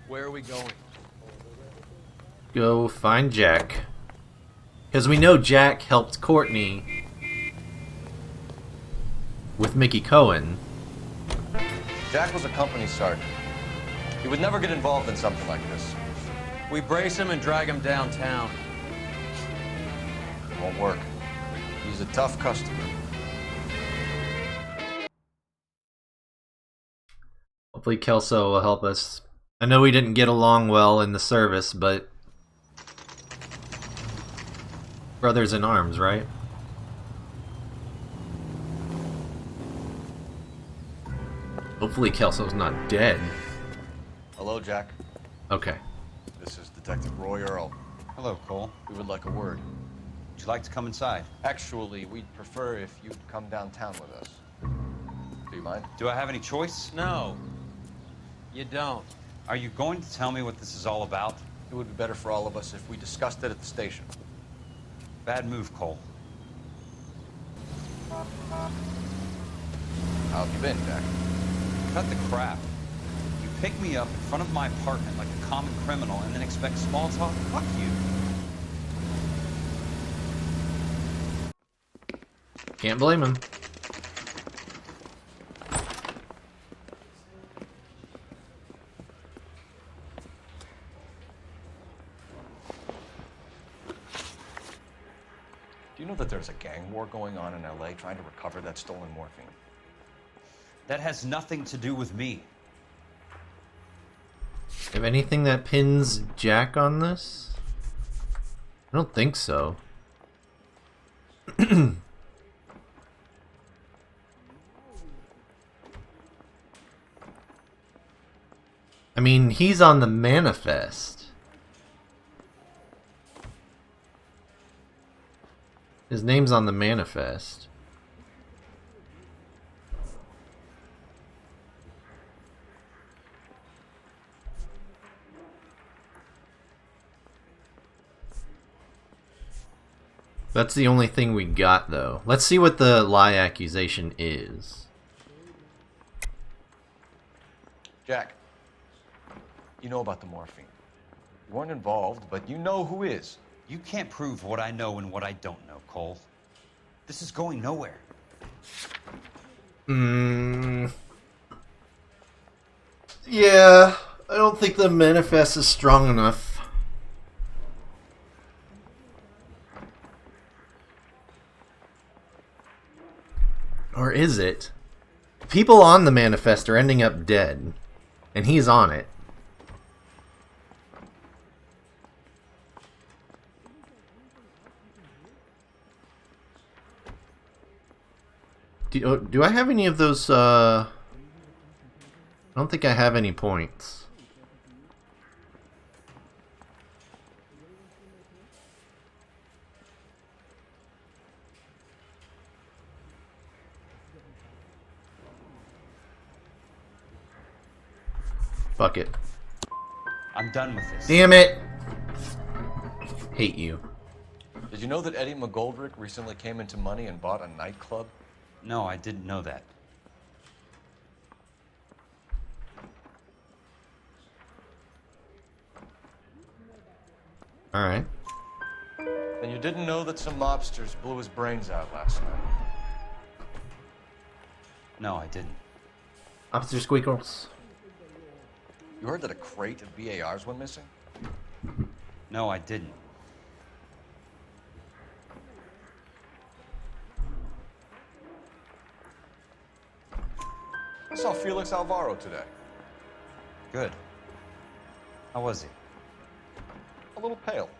Where are we going? Go find Jack. Because we know Jack helped Courtney with Mickey Cohen. Jack was a company sergeant. He would never get involved in something like this. We brace him and drag him downtown. It won't work. He's a tough customer. Hopefully Kelso will help us. I know we didn't get along well in the service, but brothers in arms, right? Hopefully Kelso's not dead. Hello, Jack. Okay. This is Detective Roy Earl. Hello, Cole. We would like a word. Would you like to come inside? Actually, we'd prefer if you'd come downtown with us. Do you mind? Do I have any choice? No. You don't. Are you going to tell me what this is all about? It would be better for all of us if we discussed it at the station. Bad move, Cole. How have you been, Jack? Cut the crap. You pick me up in front of my apartment like a common criminal and then expect small talk? Fuck you. Can't blame him. Do you know that there's a gang war going on in LA trying to recover that stolen morphine? That has nothing to do with me. Have anything that pins Jack on this? I don't think so. I mean, he's on the manifest. His name's on the manifest. That's the only thing we got, though. Let's see what the lie accusation is. Jack, You know about the morphine. You weren't involved, but you know who is. You can't prove what I know and what I don't know, Cole. This is going nowhere. Yeah, I don't think the manifest is strong enough. Or is it? People on the manifest are ending up dead, and he's on it. Do I have any of those, I don't think I have any points. Fuck it. I'm done with this. Damn it! Hate you. Did you know that Eddie McGoldrick recently came into money and bought a nightclub? No, I didn't know that. Alright. And you didn't know that some mobsters blew his brains out last night? No, I didn't. Officer Squeakles. You heard that a crate of BARs went missing? No, I didn't. I saw Felix Alvaro today. Good. How was he? A little pale.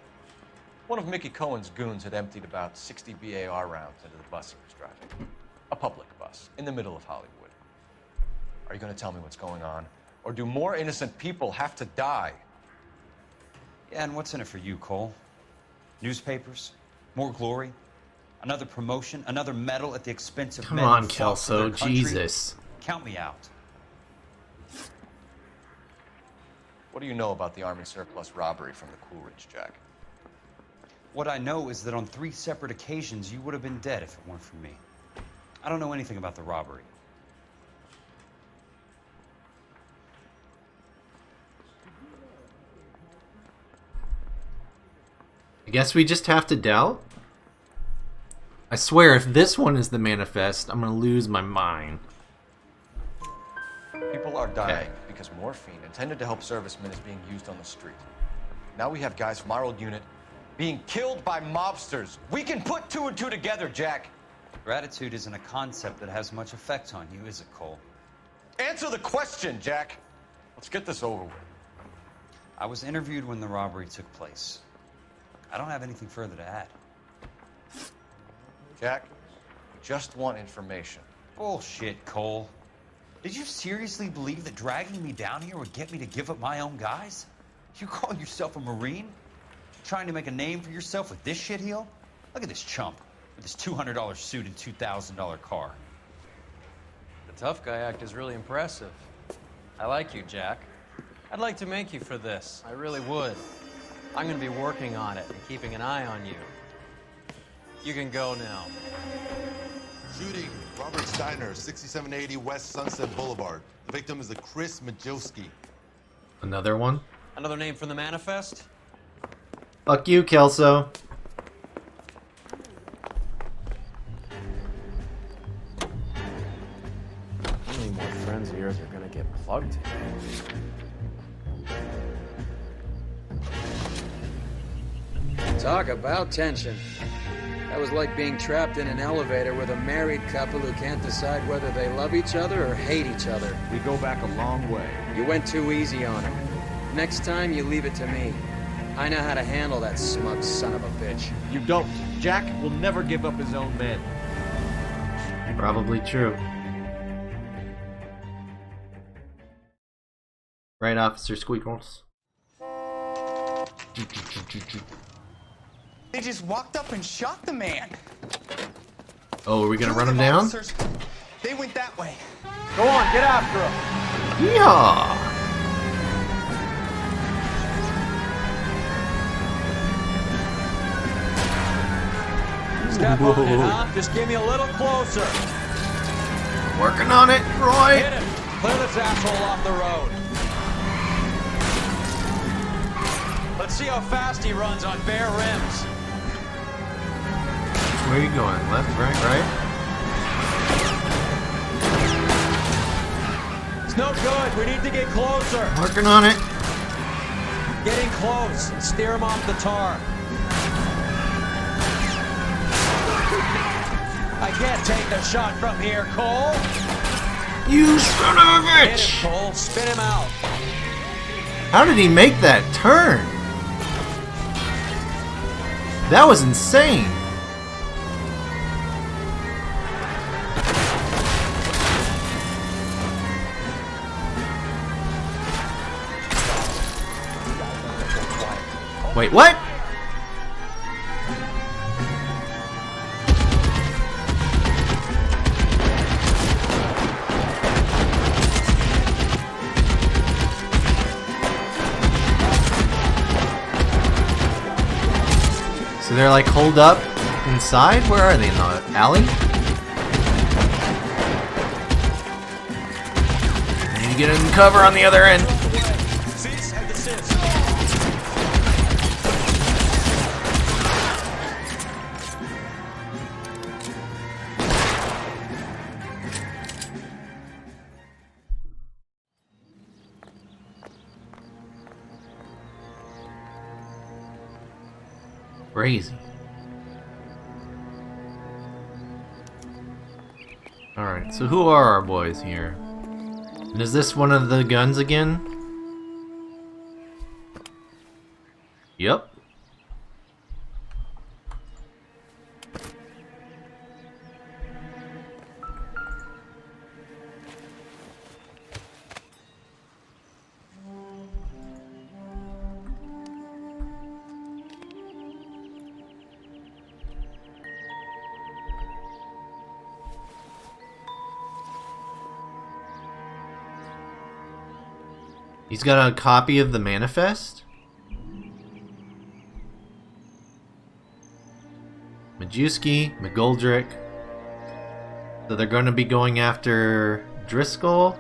One of Mickey Cohen's goons had emptied about 60 BAR rounds into the bus he was driving. A public bus, in the middle of Hollywood. Are you going to tell me what's going on? Or do more innocent people have to die? Yeah, and what's in it for you, Cole? Newspapers? More glory? Another promotion? Another medal at the expense of Come men on, who fought for their Kelso. country? Jesus. Count me out. What do you know about the Army surplus robbery from the Coolidge, Jack? What I know is that on 3 separate occasions, you would have been dead if it weren't for me. I don't know anything about the robbery. I guess we just have to doubt? I swear, if this one is the manifest, I'm gonna lose my mind. People are dying because morphine intended to help servicemen is being used on the street. Now we have guys from our old unit being killed by mobsters. We can put 2 and 2 together, Jack. Gratitude isn't a concept that has much effect on you, is it, Cole? Answer the question, Jack. Let's get this over with. I was interviewed when the robbery took place. I don't have anything further to add. Jack, we just want information. Bullshit, Cole. Did you seriously believe that dragging me down here would get me to give up my own guys? You call yourself a Marine? Trying to make a name for yourself with this shitheel? Look at this chump with his $200 suit and $2,000 car. The tough guy act is really impressive. I like you, Jack. I'd like to make you for this. I really would. I'm going to be working on it and keeping an eye on you. You can go now. Shooting, Robert Steiner, 6780 West Sunset Boulevard. The victim is a Chris Majowski. Another one? Another name from the manifest? Fuck you, Kelso. How many more friends of yours are gonna get plugged? Talk about tension. That was like being trapped in an elevator with a married couple who can't decide whether they love each other or hate each other. We go back a long way. You went too easy on him. Next time, you leave it to me. I know how to handle that smug son of a bitch. You don't. Jack will never give up his own men. Probably true. Right, Officer Squeakles? They just walked up and shot the man. Oh, are we gonna run him down? Officers, they went that way. Go on, get after him. Yeehaw! Step on it, huh? Just get me a little closer. Working on it, Roy. Hit him. Clear this asshole off the road. Let's see how fast he runs on bare rims. Where are you going? Left, right? It's no good. We need to get closer. Working on it. Getting close. Steer him off the tar. I can't take the shot from here, Cole. You son of a Hit bitch! him, Cole. Spin him out. How did he make that turn? That was insane. Wait, what? So they're like holed up inside? Where are they? In the alley? I need to get in cover on the other end. Cease and desist. Crazy. Alright, so who are our boys here? And is this one of the guns again? Yep. He's got a copy of the manifest? Majewski, McGoldrick. So they're going to be going after Driscoll,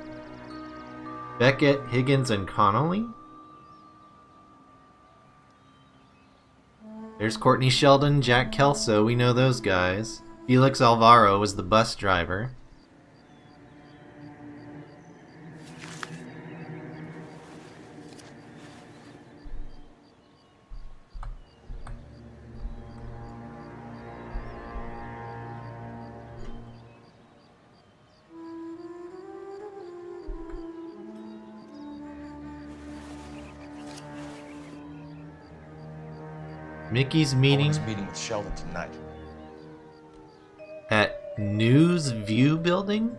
Beckett, Higgins, and Connolly? There's Courtney Sheldon, Jack Kelso, we know those guys. Felix Alvaro was the bus driver. Mickey's meeting with Sheldon tonight. at News View Building?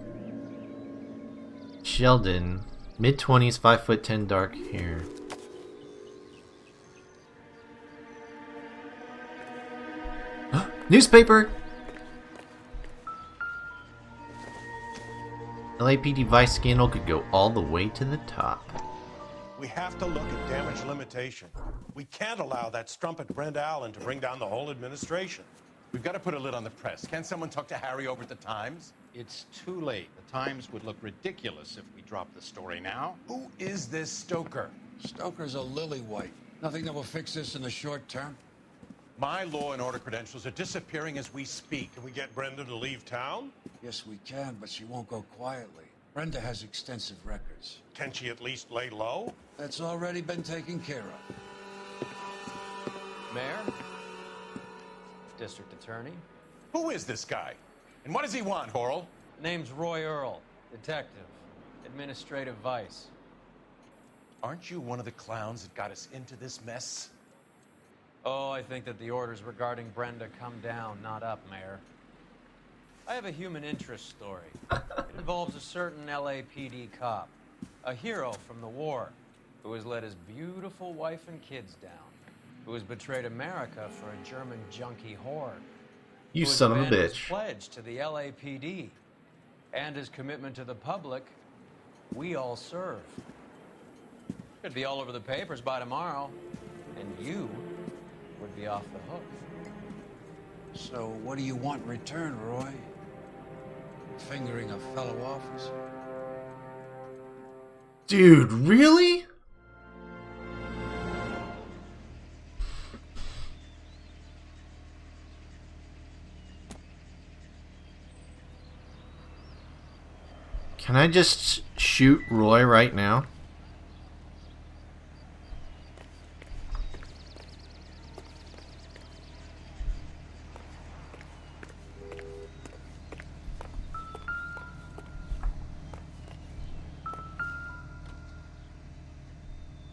Sheldon, mid-20s, 5'10", dark hair. Newspaper! LAPD vice scandal could go all the way to the top. We have to look at damage limitation. We can't allow that strumpet Brenda Allen to bring down the whole administration. We've got to put a lid on the press. Can someone talk to Harry over at the Times? It's too late. The Times would look ridiculous if we dropped the story now. Who is this Stoker? Stoker's a lily-white. Nothing that will fix this in the short term. My law and order credentials are disappearing as we speak. Can we get Brenda to leave town? Yes, we can, but she won't go quietly. Brenda has extensive records. Can she at least lay low? That's already been taken care of. Mayor? District Attorney? Who is this guy? And what does he want, Horrell? Name's Roy Earl, detective, administrative vice. Aren't you one of the clowns that got us into this mess? Oh, I think that the orders regarding Brenda come down, not up, Mayor. I have a human interest story. It involves a certain LAPD cop, a hero from the war, who has let his beautiful wife and kids down, who has betrayed America for a German junkie horde. You who has son of a abandoned his bitch. pledge to the LAPD and his commitment to the public. We all serve. Could be all over the papers by tomorrow, and you would be off the hook. So what do you want in return, Roy? Fingering a fellow officer? Dude, really? Can I just shoot Roy right now?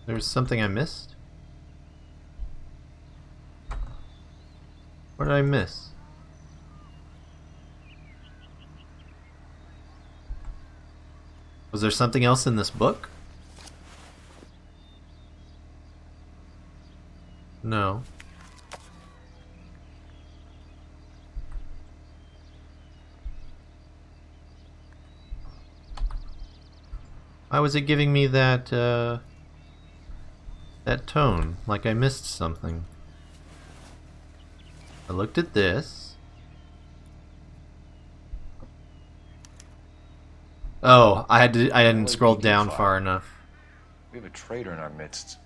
There's something I missed? What did I miss? Was there something else in this book? No. Why was it giving me that, that tone? Like I missed something. I looked at this. Oh, I hadn't scrolled down far enough. We have a traitor in our midst.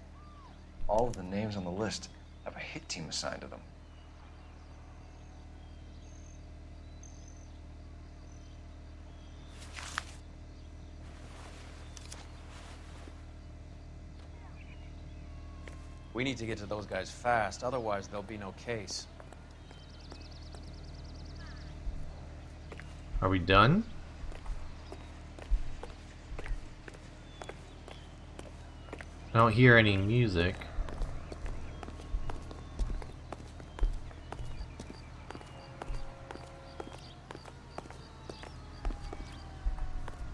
All of the names on the list have a hit team assigned to them. We need to get to those guys fast, otherwise there'll be no case. Are we done? I don't hear any music.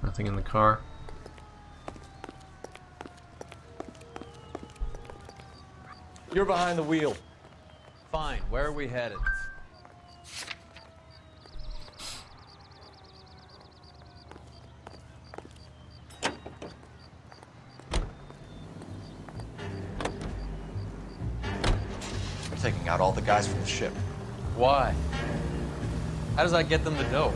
Nothing in the car. You're behind the wheel. Fine, where are we headed? We're taking out all the guys from the ship. Why? How does that get them the dope?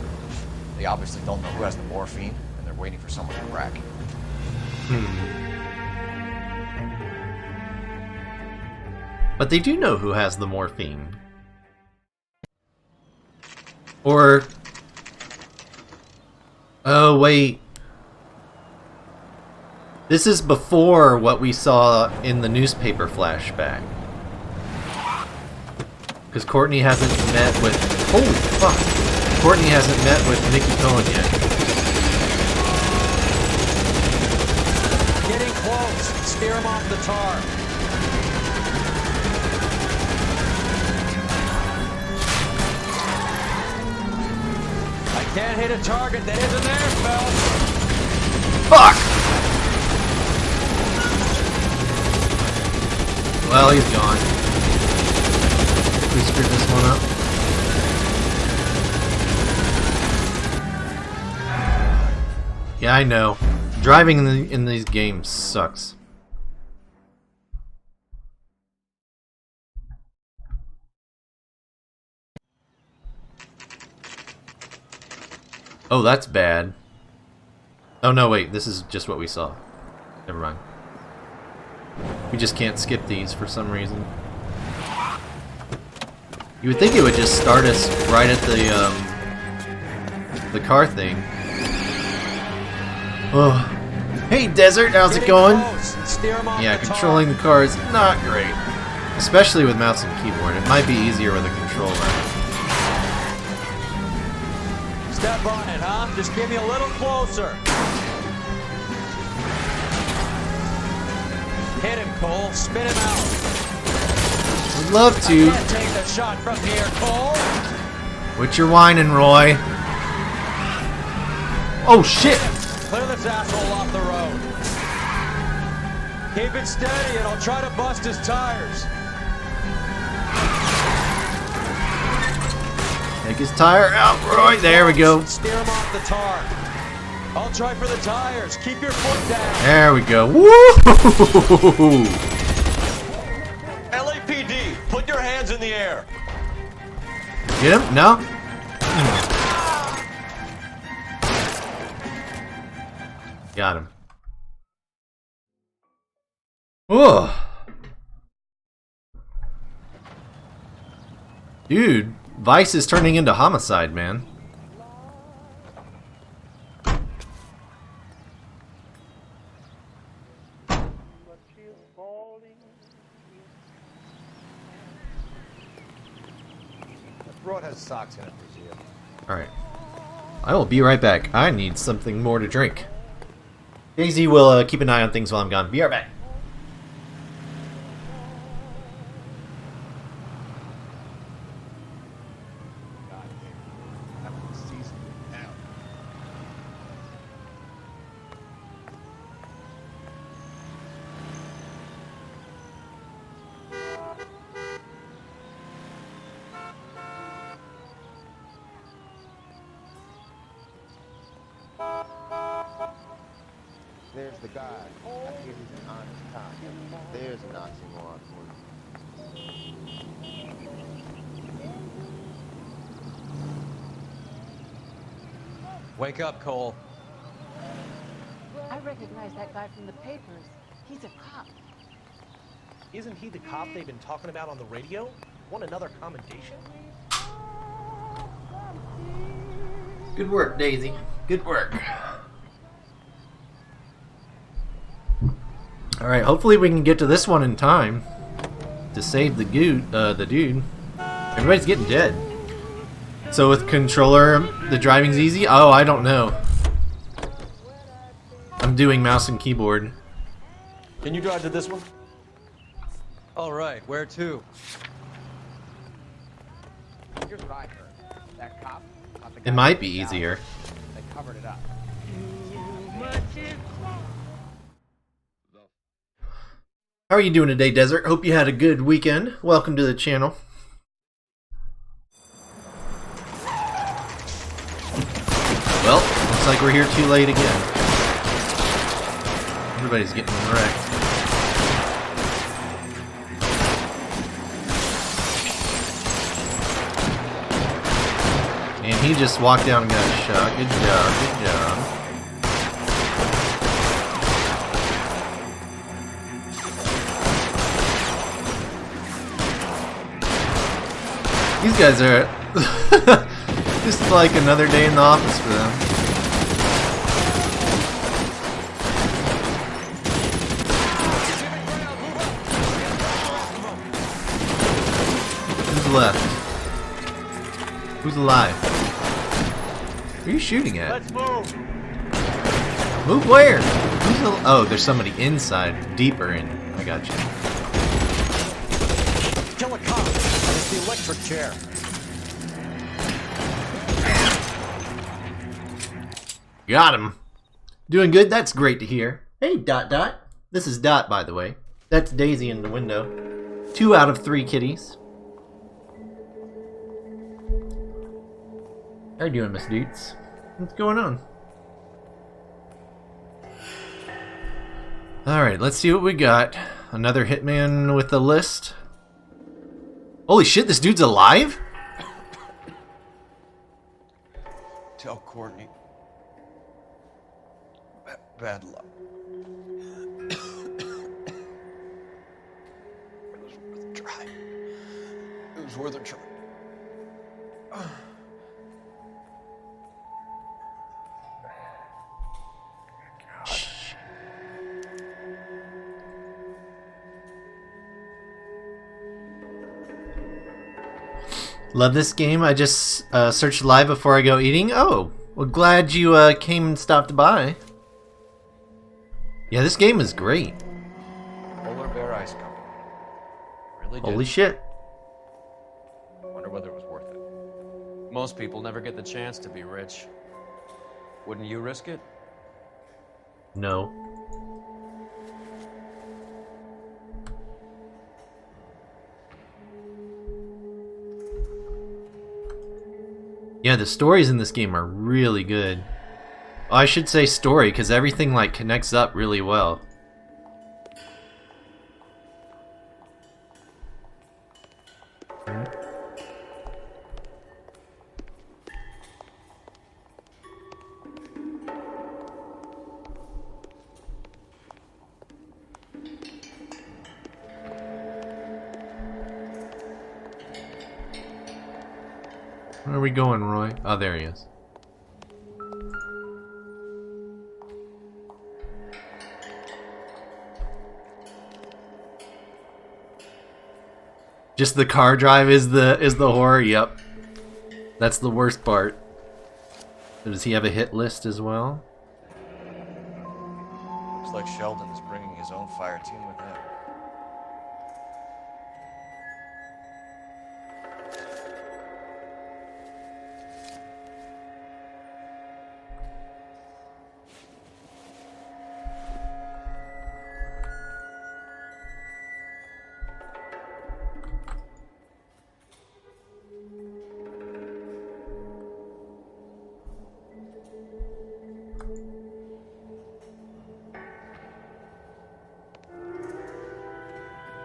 They obviously don't know who has the morphine, and they're waiting for someone to crack. But they do know who has the morphine. Or... Oh, wait. This is before what we saw in the newspaper flashback. Because Courtney hasn't met with... Holy fuck! Courtney hasn't met with Mickey Cohen yet. Getting close. Steer him off the tar. I can't hit a target that isn't there, Phelps. Fuck! Well, he's gone. We screwed this one up. Yeah, I know. Driving in these games sucks. Oh, that's bad. Oh no, wait, this is just what we saw. Never mind. We just can't skip these for some reason. You would think it would just start us right at the car thing. Oh. Hey Desert, how's it going? Yeah, controlling the car is not great. Especially with mouse and keyboard. It might be easier with a controller. Step on it, huh? Just give me a little closer. Hit him, Cole. Spin him out. I'd love to. I can't take the shot from here, Cole. What you whining, Roy? Oh shit! Clear this asshole off the road. Keep it steady and I'll try to bust his tires. Take his tire out, Roy. There we go. Steer him off the tar. I'll try for the tires. Keep your foot down. There we go. Woo! LAPD, put your hands in the air. Get him? No? Got him. Oh. Dude, Vice is turning into homicide, man. That broad has socks in it, Brazil. Alright. I will be right back. I need something more to drink. Daisy will keep an eye on things while I'm gone. Be right back. There's the guy. I hear he's an honest cop. There's an oxymoron for you. Wake up, Cole. I recognize that guy from the papers. He's a cop. Isn't he the cop they've been talking about on the radio? Want another commendation? Good work, Daisy. Good work. Alright, hopefully we can get to this one in time to save the dude. Everybody's getting dead. So with controller, the driving's easy? Oh, I don't know. I'm doing mouse and keyboard. Can you drive to this one? All right, where to? Here's what I heard. That cop caught the guy It might be down. easier. They covered it up. How are you doing today, Desert? Hope you had a good weekend. Welcome to the channel. Well, looks like we're here too late again. Everybody's getting wrecked. And he just walked down and got a shot. Good job, good job. These guys are just like another day in the office for them. Who's left? Who's alive? Who are you shooting at? Let's move. Move where? Oh, there's somebody inside, deeper in. I got you. Kill a cop. It's the electric chair. Got him. Doing good? That's great to hear. Hey, Dot Dot. This is Dot, by the way. That's Daisy in the window. 2 out of 3 kitties. How you doing, Miss Deets? What's going on? Alright, let's see what we got. Another hitman with the list. Holy shit, this dude's alive? Tell Courtney. Bad luck. It was worth a try. It was worth a try. Love this game. I just searched live before I go eating. Oh, well, glad you came and stopped by. Yeah, this game is great. Polar Bear Ice Company. Really did. Holy shit. Wonder whether it was worth it. Most people never get the chance to be rich. Wouldn't you risk it? No. Yeah, the stories in this game are really good. Oh, I should say story, because everything like connects up really well. Where are we going, Roy? Oh, there he is. Just the car drive is the horror. Yep, that's the worst part. Does he have a hit list as well? Looks like Sheldon's bringing his own fire team with him.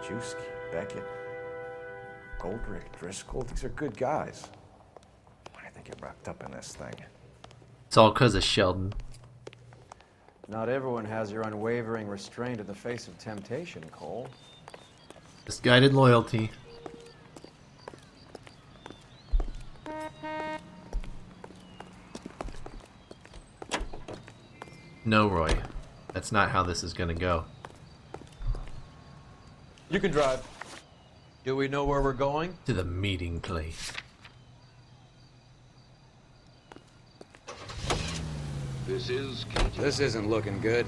Juski, Beckett, Goldrick, Driscoll, these are good guys. Why did they get wrapped up in this thing? It's all because of Sheldon. Not everyone has your unwavering restraint in the face of temptation, Cole. Misguided loyalty. No, Roy. That's not how this is gonna go. You can drive. Do we know where we're going? To the meeting place. This isn't looking good.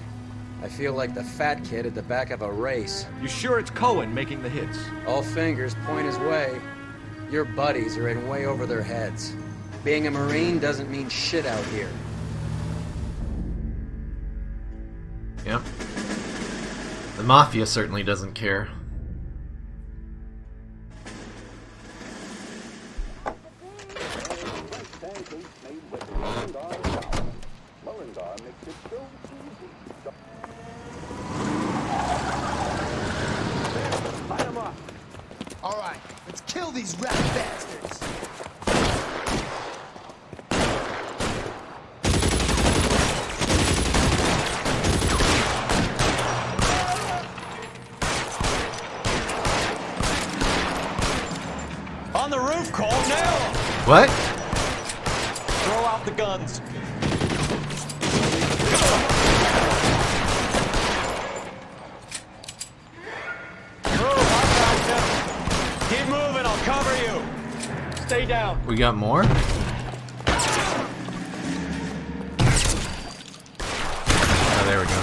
I feel like the fat kid at the back of a race. You sure it's Cohen making the hits? All fingers point his way. Your buddies are in way over their heads. Being a Marine doesn't mean shit out here. Yep. The Mafia certainly doesn't care. Alright, let's kill these rat bastards! On the roof, Cole, now! What? Throw out the guns. Keep moving, I'll cover you. Stay down. We got more? Oh, there we go.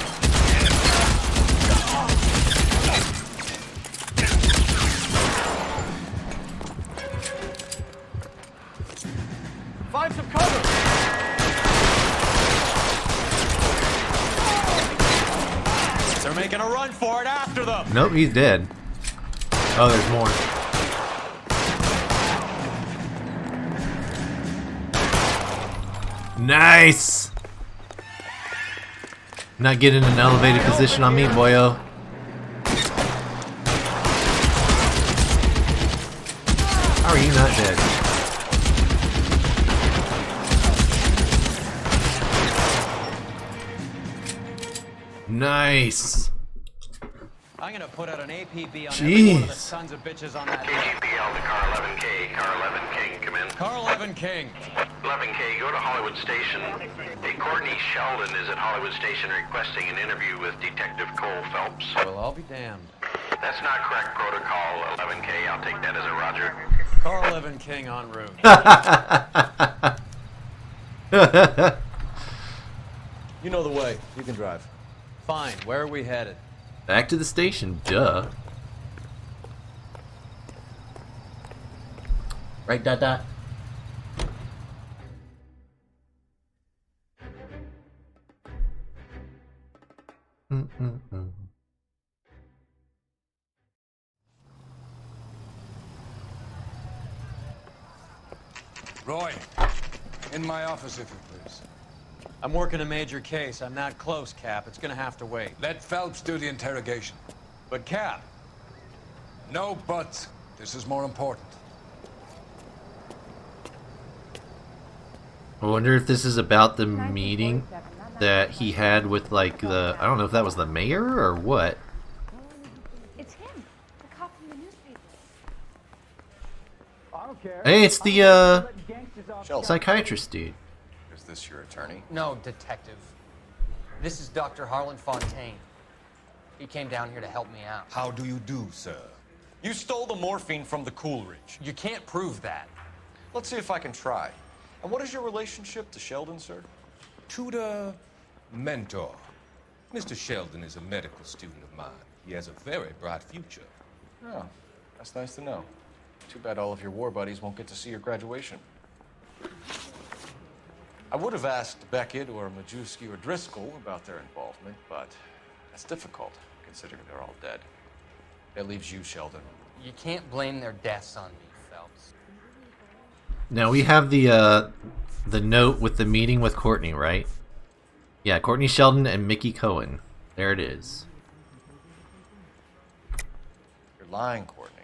Find some cover. They're making a run for it after them. Nope, he's dead. Oh, there's more. Nice! Not getting an elevated position on me, boyo. How are you not dead? Nice! I'm gonna put out an APB on every one of the Jeez. sons of bitches on that list. KGPL to car 11K. Car 11 King, come in. Car 11 King. 11K, go to Hollywood Station. Hey, Courtney Sheldon is at Hollywood Station requesting an interview with Detective Cole Phelps. Well, I'll be damned. That's not correct protocol, 11K. I'll take that as a roger. Car 11 King en route. You know the way. You can drive. Fine, where are we headed? Back to the station, duh. Right, dot dot. Roy, in my office, if you please. I'm working a major case. I'm not close, Cap. It's gonna have to wait. Let Phelps do the interrogation. But, Cap. No buts. This is more important. I wonder if this is about the meeting that he had with, like, the... I don't know if that was the mayor or what. It's him, the cop from the newspaper. I don't care. Hey, it's the, Sheldon. psychiatrist dude. Is this your attorney? No, detective. This is Dr. Harlan Fontaine. He came down here to help me out. How do you do, sir? You stole the morphine from the Coolidge. You can't prove that. Let's see if I can try. And what is your relationship to Sheldon, sir? Tutor, mentor. Mr. Sheldon is a medical student of mine. He has a very bright future. Oh, that's nice to know. Too bad all of your war buddies won't get to see your graduation. I would have asked Beckett or Majewski or Driscoll about their involvement, but that's difficult, considering they're all dead. That leaves you, Sheldon. You can't blame their deaths on me, Phelps. Now we have the note with the meeting with Courtney, right? Yeah, Courtney Sheldon and Mickey Cohen. There it is. You're lying, Courtney.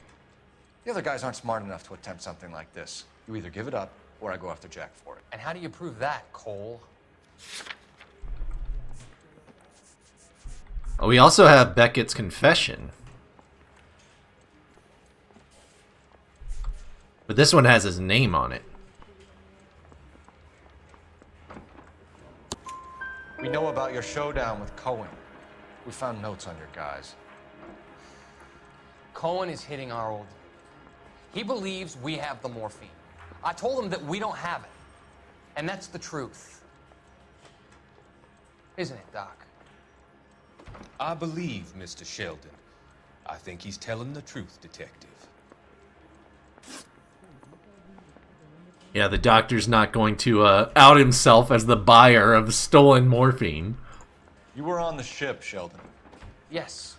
The other guys aren't smart enough to attempt something like this. You either give it up, or I go after Jack for it. And how do you prove that, Cole? Oh, we also have Beckett's confession. But this one has his name on it. We know about your showdown with Cohen. We found notes on your guys. Cohen is hitting our old... He believes we have the morphine. I told him that we don't have it. And that's the truth. Isn't it, Doc? I believe Mr. Sheldon. I think he's telling the truth, Detective. Yeah, the doctor's not going to out himself as the buyer of stolen morphine. You were on the ship, Sheldon. Yes,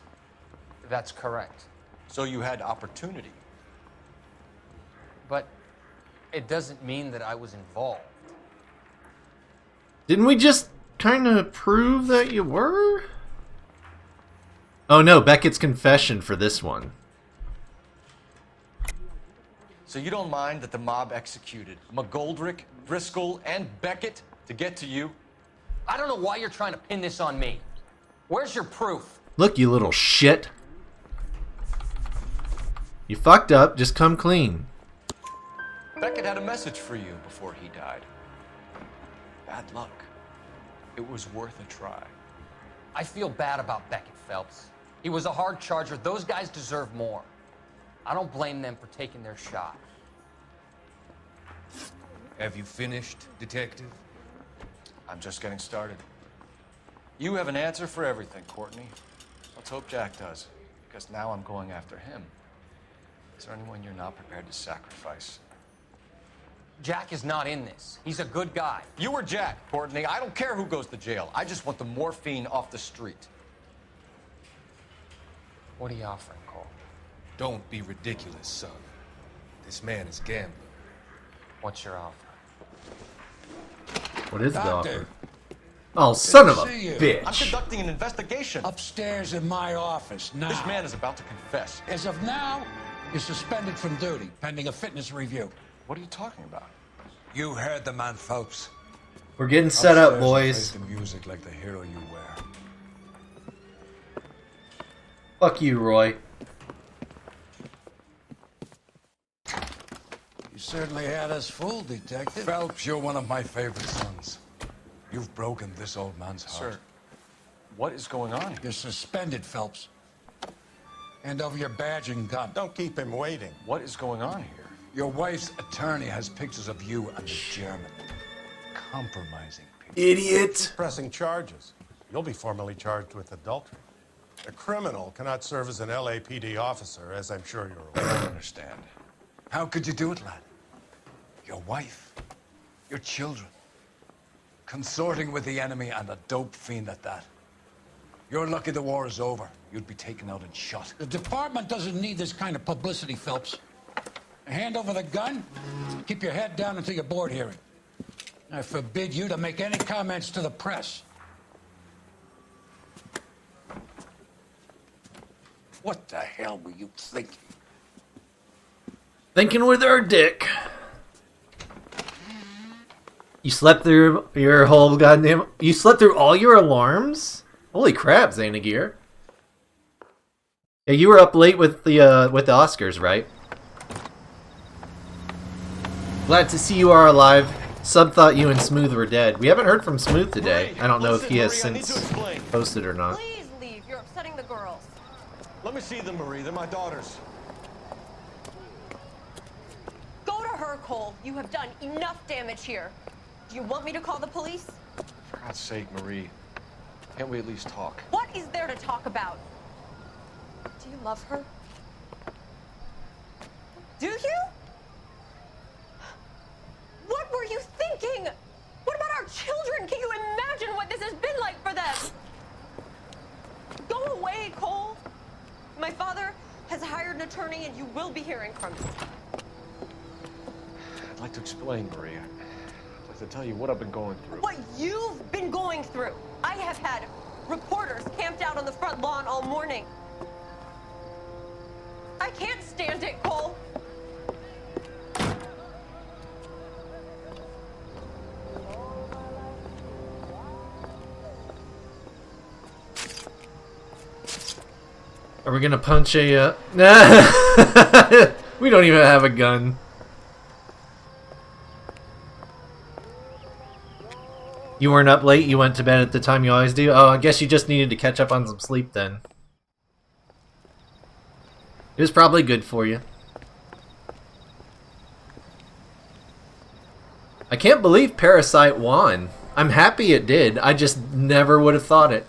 that's correct. So you had opportunity. But it doesn't mean that I was involved. Didn't we just kind of prove that you were? Oh no, Beckett's confession for this one. So you don't mind that the mob executed McGoldrick, Driscoll, and Beckett to get to you? I don't know why you're trying to pin this on me. Where's your proof? Look, you little shit. You fucked up, just come clean. Beckett had a message for you before he died. Bad luck. It was worth a try. I feel bad about Beckett, Phelps. He was a hard charger. Those guys deserve more. I don't blame them for taking their shot. Have you finished, Detective? I'm just getting started. You have an answer for everything, Courtney. Let's hope Jack does, because now I'm going after him. Is there anyone you're not prepared to sacrifice? Jack is not in this. He's a good guy. You or Jack, Courtney. I don't care who goes to jail. I just want the morphine off the street. What are you offering, Cole? Don't be ridiculous, son. This man is gambling. What's your offer? What is the Doctor. offer? Oh, son of a See you. bitch. I'm conducting an investigation. Upstairs in my office, now. This man is about to confess. As of now, you're suspended from duty, pending a fitness review. What are you talking about? You heard the man, Phelps. We're getting set up, Upstairs, boys. play the music like the hero you wear. Fuck you, Roy. You certainly had us fooled, Detective. Phelps, you're one of my favorite sons. You've broken this old man's heart. Sir, what is going on here? You're suspended, Phelps. Hand over your badge and gun. Don't keep him waiting. What is going on here? Your wife's attorney has pictures of you and the German. Compromising people. Idiot. Pressing charges. You'll be formally charged with adultery. A criminal cannot serve as an LAPD officer, as I'm sure you're aware. I don't understand. How could you do it, lad? Your wife, your children, consorting with the enemy and a dope fiend at that. You're lucky the war is over. You'd be taken out and shot. The department doesn't need this kind of publicity, Phelps. Hand over the gun, keep your head down until your board hearing. I forbid you to make any comments to the press. What the hell were you thinking? Thinking with our dick. You slept through your whole goddamn... You slept through all your alarms? Holy crap, Xanagir. Yeah, you were up late with the Oscars, right? Glad to see you are alive. Sub thought you and Smooth were dead. We haven't heard from Smooth today. I don't know if he has since posted or not. Please leave. You're upsetting the girls. Let me see them, Marie. They're my daughters. her, Cole. You have done enough damage here. Do you want me to call the police? For God's sake, Marie. Can't we at least talk? What is there to talk about? Do you love her? Do you? What were you thinking? What about our children? Can you imagine what this has been like for them? Go away, Cole. My father has hired an attorney and you will be hearing from him. I'd like to explain, Marie. I'd like to tell you what I've been going through. What you've been going through. I have had reporters camped out on the front lawn all morning. I can't stand it, Cole. Are we gonna punch a, we don't even have a gun. You weren't up late? You went to bed at the time you always do? Oh, I guess you just needed to catch up on some sleep then. It was probably good for you. I can't believe Parasite won. I'm happy it did. I just never would have thought it.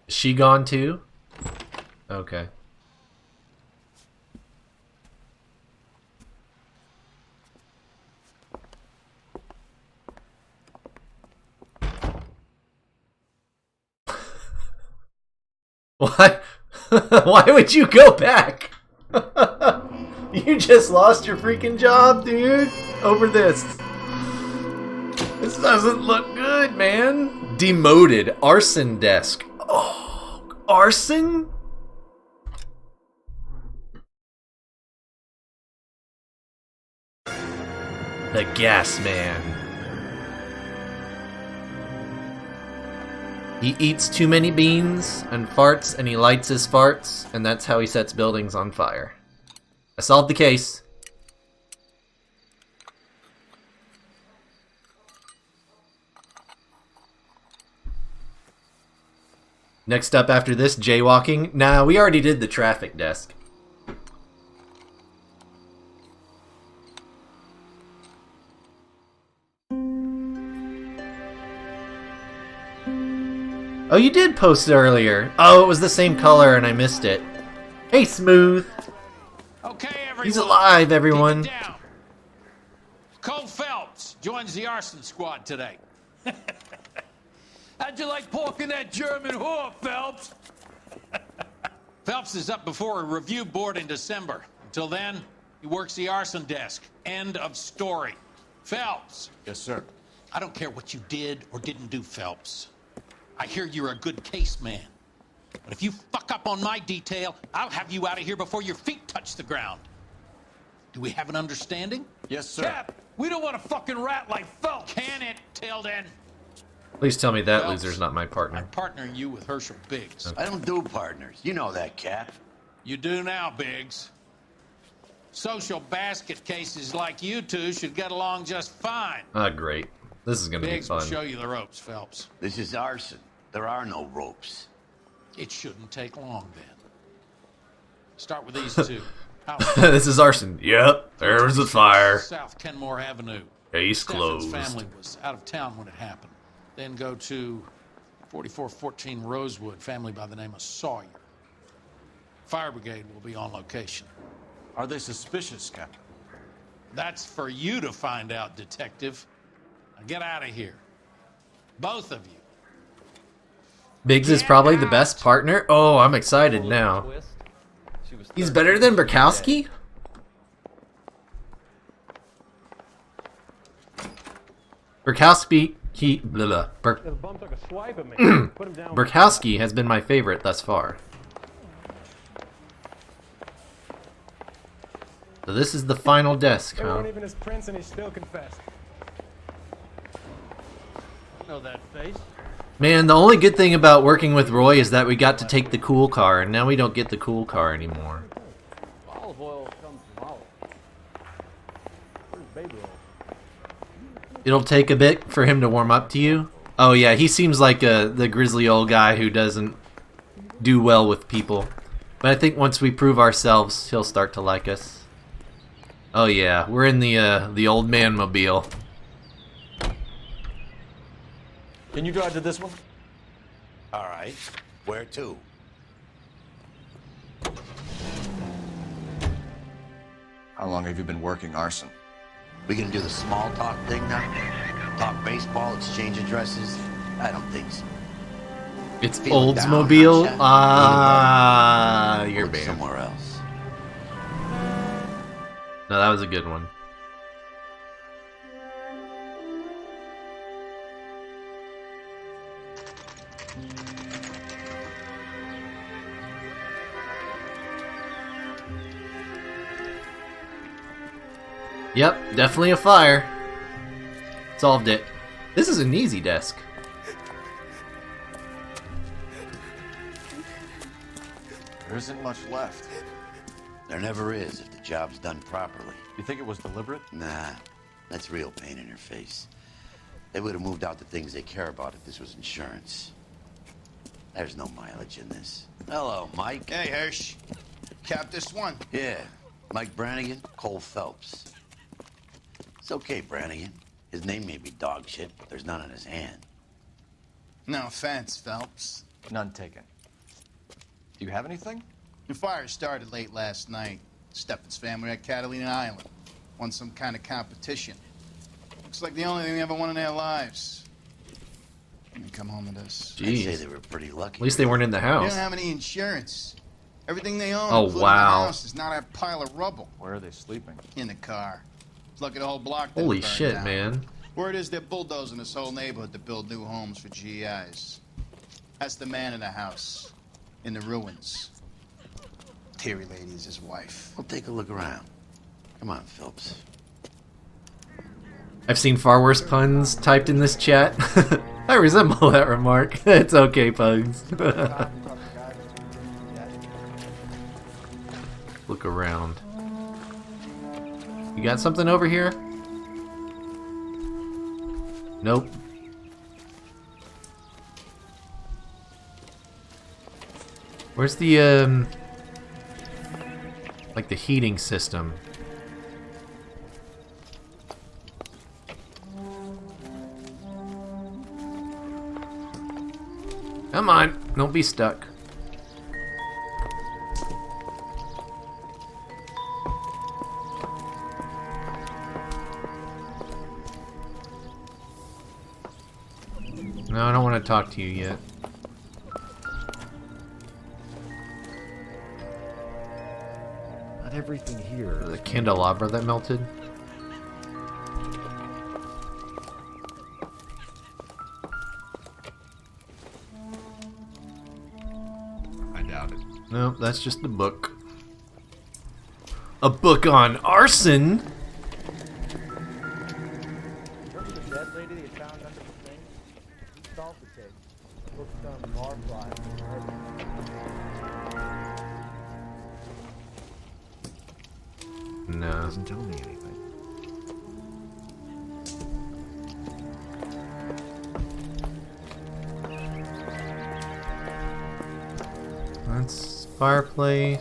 Is she gone too? Okay. Why? Why would you go back? You just lost your freaking job, dude, over this. This doesn't look good, man. Demoted. Arson desk. Oh, arson? The gas man. He eats too many beans and farts, and he lights his farts, and that's how he sets buildings on fire. I solved the case. Next up after this, jaywalking. Nah, we already did the traffic desk. Oh, you did post it earlier. Oh, it was the same color and I missed it. Hey, Smooth. Okay, everyone. He's alive, everyone. Keep it down. Cole Phelps joins the arson squad today. How'd you like pork in that German whore, Phelps? Phelps is up before a review board in December. Until then, he works the arson desk. End of story. Phelps. Yes, sir. I don't care what you did or didn't do, Phelps. I hear you're a good case man. But if you fuck up on my detail, I'll have you out of here before your feet touch the ground. Do we have an understanding? Yes, sir. Cap, we don't want a fucking rat like Phelps. Can it, Tilden? Please tell me that Phelps, loser's not my partner. I'm partnering you with Herschel Biggs. Okay. I don't do partners. You know that, Cap. You do now, Biggs. Social basket cases like you two should get along just fine. Ah, great. This is gonna Biggs be will fun. show you the ropes, Phelps. This is arson. There are no ropes. It shouldn't take long, then. Start with these two. This is arson. Yep, there's a fire. South Kenmore Avenue. Case Stefan's closed. family was out of town when it happened. Then go to 4414 Rosewood, family by the name of Sawyer. Fire brigade will be on location. Are they suspicious, Captain? That's for you to find out, detective. Now get out of here. Both of you. Biggs is probably the best partner. Oh, I'm excited now. He's better than Burkowski? Burkowski, Burkowski has been my favorite thus far. So this is the final desk, huh? Even his prince and he still confessed. Know that face? Man, the only good thing about working with Roy is that we got to take the cool car, and now we don't get the cool car anymore. Olive oil comes from olive. Where's baby oil? It'll take a bit for him to warm up to you. Oh yeah, he seems like the grizzly old guy who doesn't do well with people. But I think once we prove ourselves, he'll start to like us. Oh yeah, we're in the old man mobile. Can you drive to this one? All right. Where to? How long have you been working arson? We gonna do the small talk thing now? Talk baseball, exchange addresses? I don't think so. It's Feeling down, Oldsmobile. huh, Ah, Chef? you're Look banned. somewhere else. No, that was a good one. Yep, definitely a fire. Solved it. This is an easy desk. There isn't much left. There never is if the job's done properly. You think it was deliberate? Nah, that's real pain in your face. They would have moved out the things they care about if this was insurance. There's no mileage in this. Hello, Mike. Hey, Hirsch. Cap this one. Yeah, Mike Brannigan, Cole Phelps. It's okay, Brannigan. His name may be dog shit, but there's none in his hand. No offense, Phelps. None taken. Do you have anything? The fire started late last night. Steffen's family at Catalina Island. Won some kind of competition. Looks like the only thing they ever won in their lives. And they come home to this. I'd say they were pretty lucky. At least they weren't in the They house. don't have any insurance. Everything they own, Oh, including wow. the house, is now that pile of rubble. Where are they sleeping? In the car. It's lucky the whole block didn't Holy burn shit, down. man. Word is they're bulldozing this whole neighborhood to build new homes for GIs. That's the man in the house. In the ruins. Terry lady is his wife. We'll take a look around. Come on, Phelps. I've seen far worse puns typed in this chat. I resemble that remark. It's okay, Pugs. Look around. You got something over here? Nope. Where's the, like the heating system? Come on, don't be stuck. No, I don't want to talk to you yet. Not everything here. The candelabra that melted. I doubt it. Nope, that's just a book. A book on arson? Remember the dead lady they found under the thing? We solved the case. Looked on Marfly. No. Doesn't tell me anything. That's fireplace.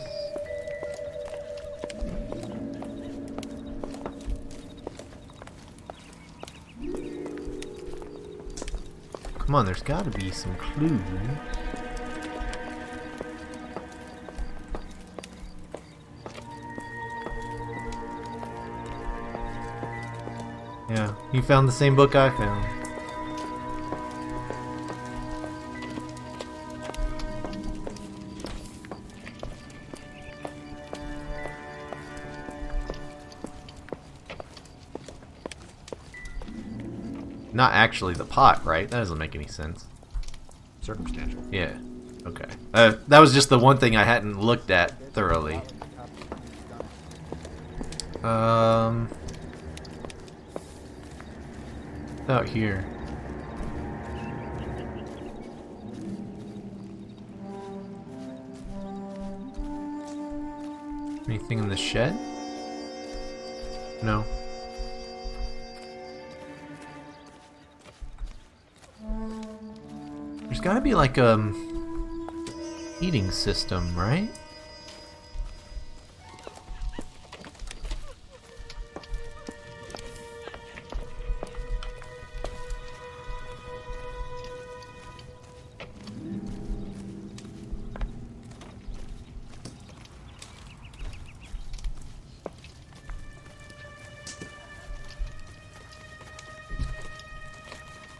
Come on, there's got to be some clue. Yeah, you found the same book I found. Not actually the pot, right? That doesn't make any sense. Circumstantial. Yeah. Okay. That was just the one thing I hadn't looked at thoroughly. Out here. Anything in the shed? No. gotta be like a heating system, right?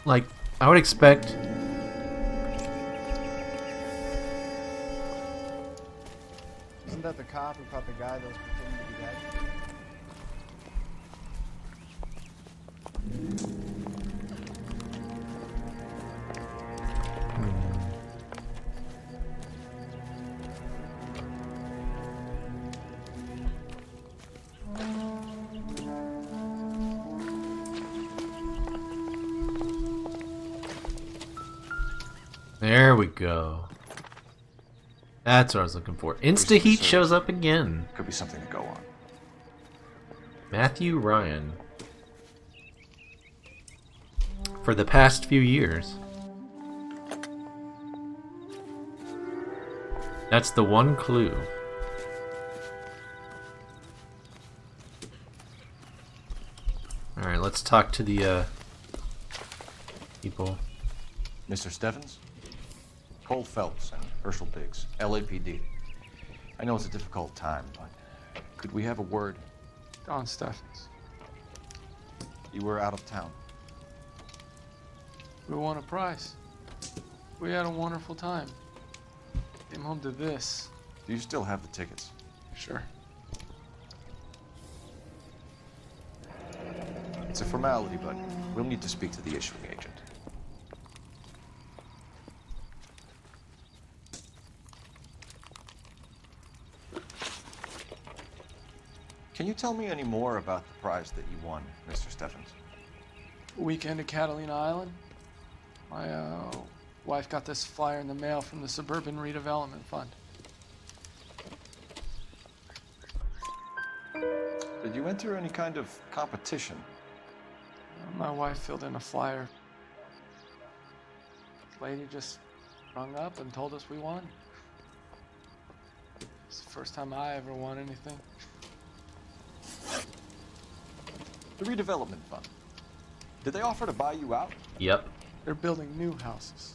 Like, I would expect... Isn't that the cop who caught the guy that was pretending to be dead? There we go. That's what I was looking for. Insta-heat shows up again. Could be something to go on. Matthew Ryan. For the past few years. That's the one clue. Alright, let's talk to the people. Mr. Stevens? Cole Phelps and Herschel Biggs, LAPD. I know it's a difficult time, but could we have a word? Don Stevens. You were out of town. We won a prize. We had a wonderful time. Came home to this. Do you still have the tickets? Sure. It's a formality, but we'll need to speak to the issuing agent. Can you tell me any more about the prize that you won, Mr. Stevens? Weekend at Catalina Island. My wife got this flyer in the mail from the Suburban Redevelopment Fund. Did you enter any kind of competition? My wife filled in a flyer. Lady just rung up and told us we won. It's the first time I ever won anything. The redevelopment fund. Did they offer to buy you out? Yep. They're building new houses.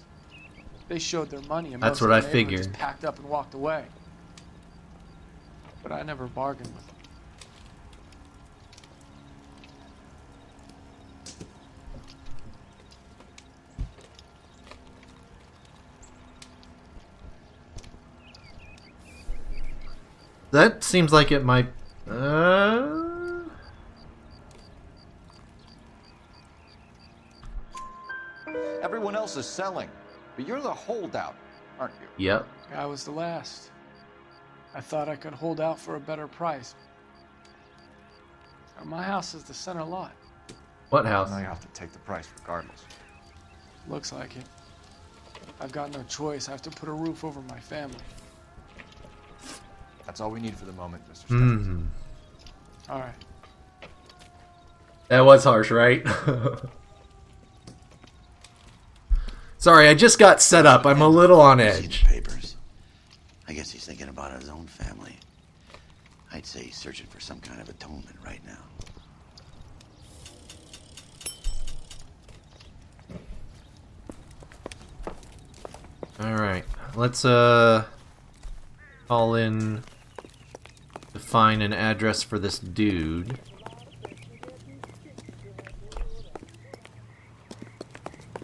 They showed their money and That's most what of I the neighborhood figured. just packed up and walked away. But I never bargained with them. That seems like it might... Everyone else is selling, but you're the holdout, aren't you? Yep. I was the last. I thought I could hold out for a better price. My house is the center lot. What house? Now you have to take the price regardless. Looks like it. I've got no choice. I have to put a roof over my family. That's all we need for the moment, Mr. Stevens. All right. That was harsh, right? Sorry, I just got set up. I'm a little on edge. Papers. I guess he's thinking about his own family. I'd say he's searching for some kind of atonement right now. Alright, let's call in to find an address for this dude.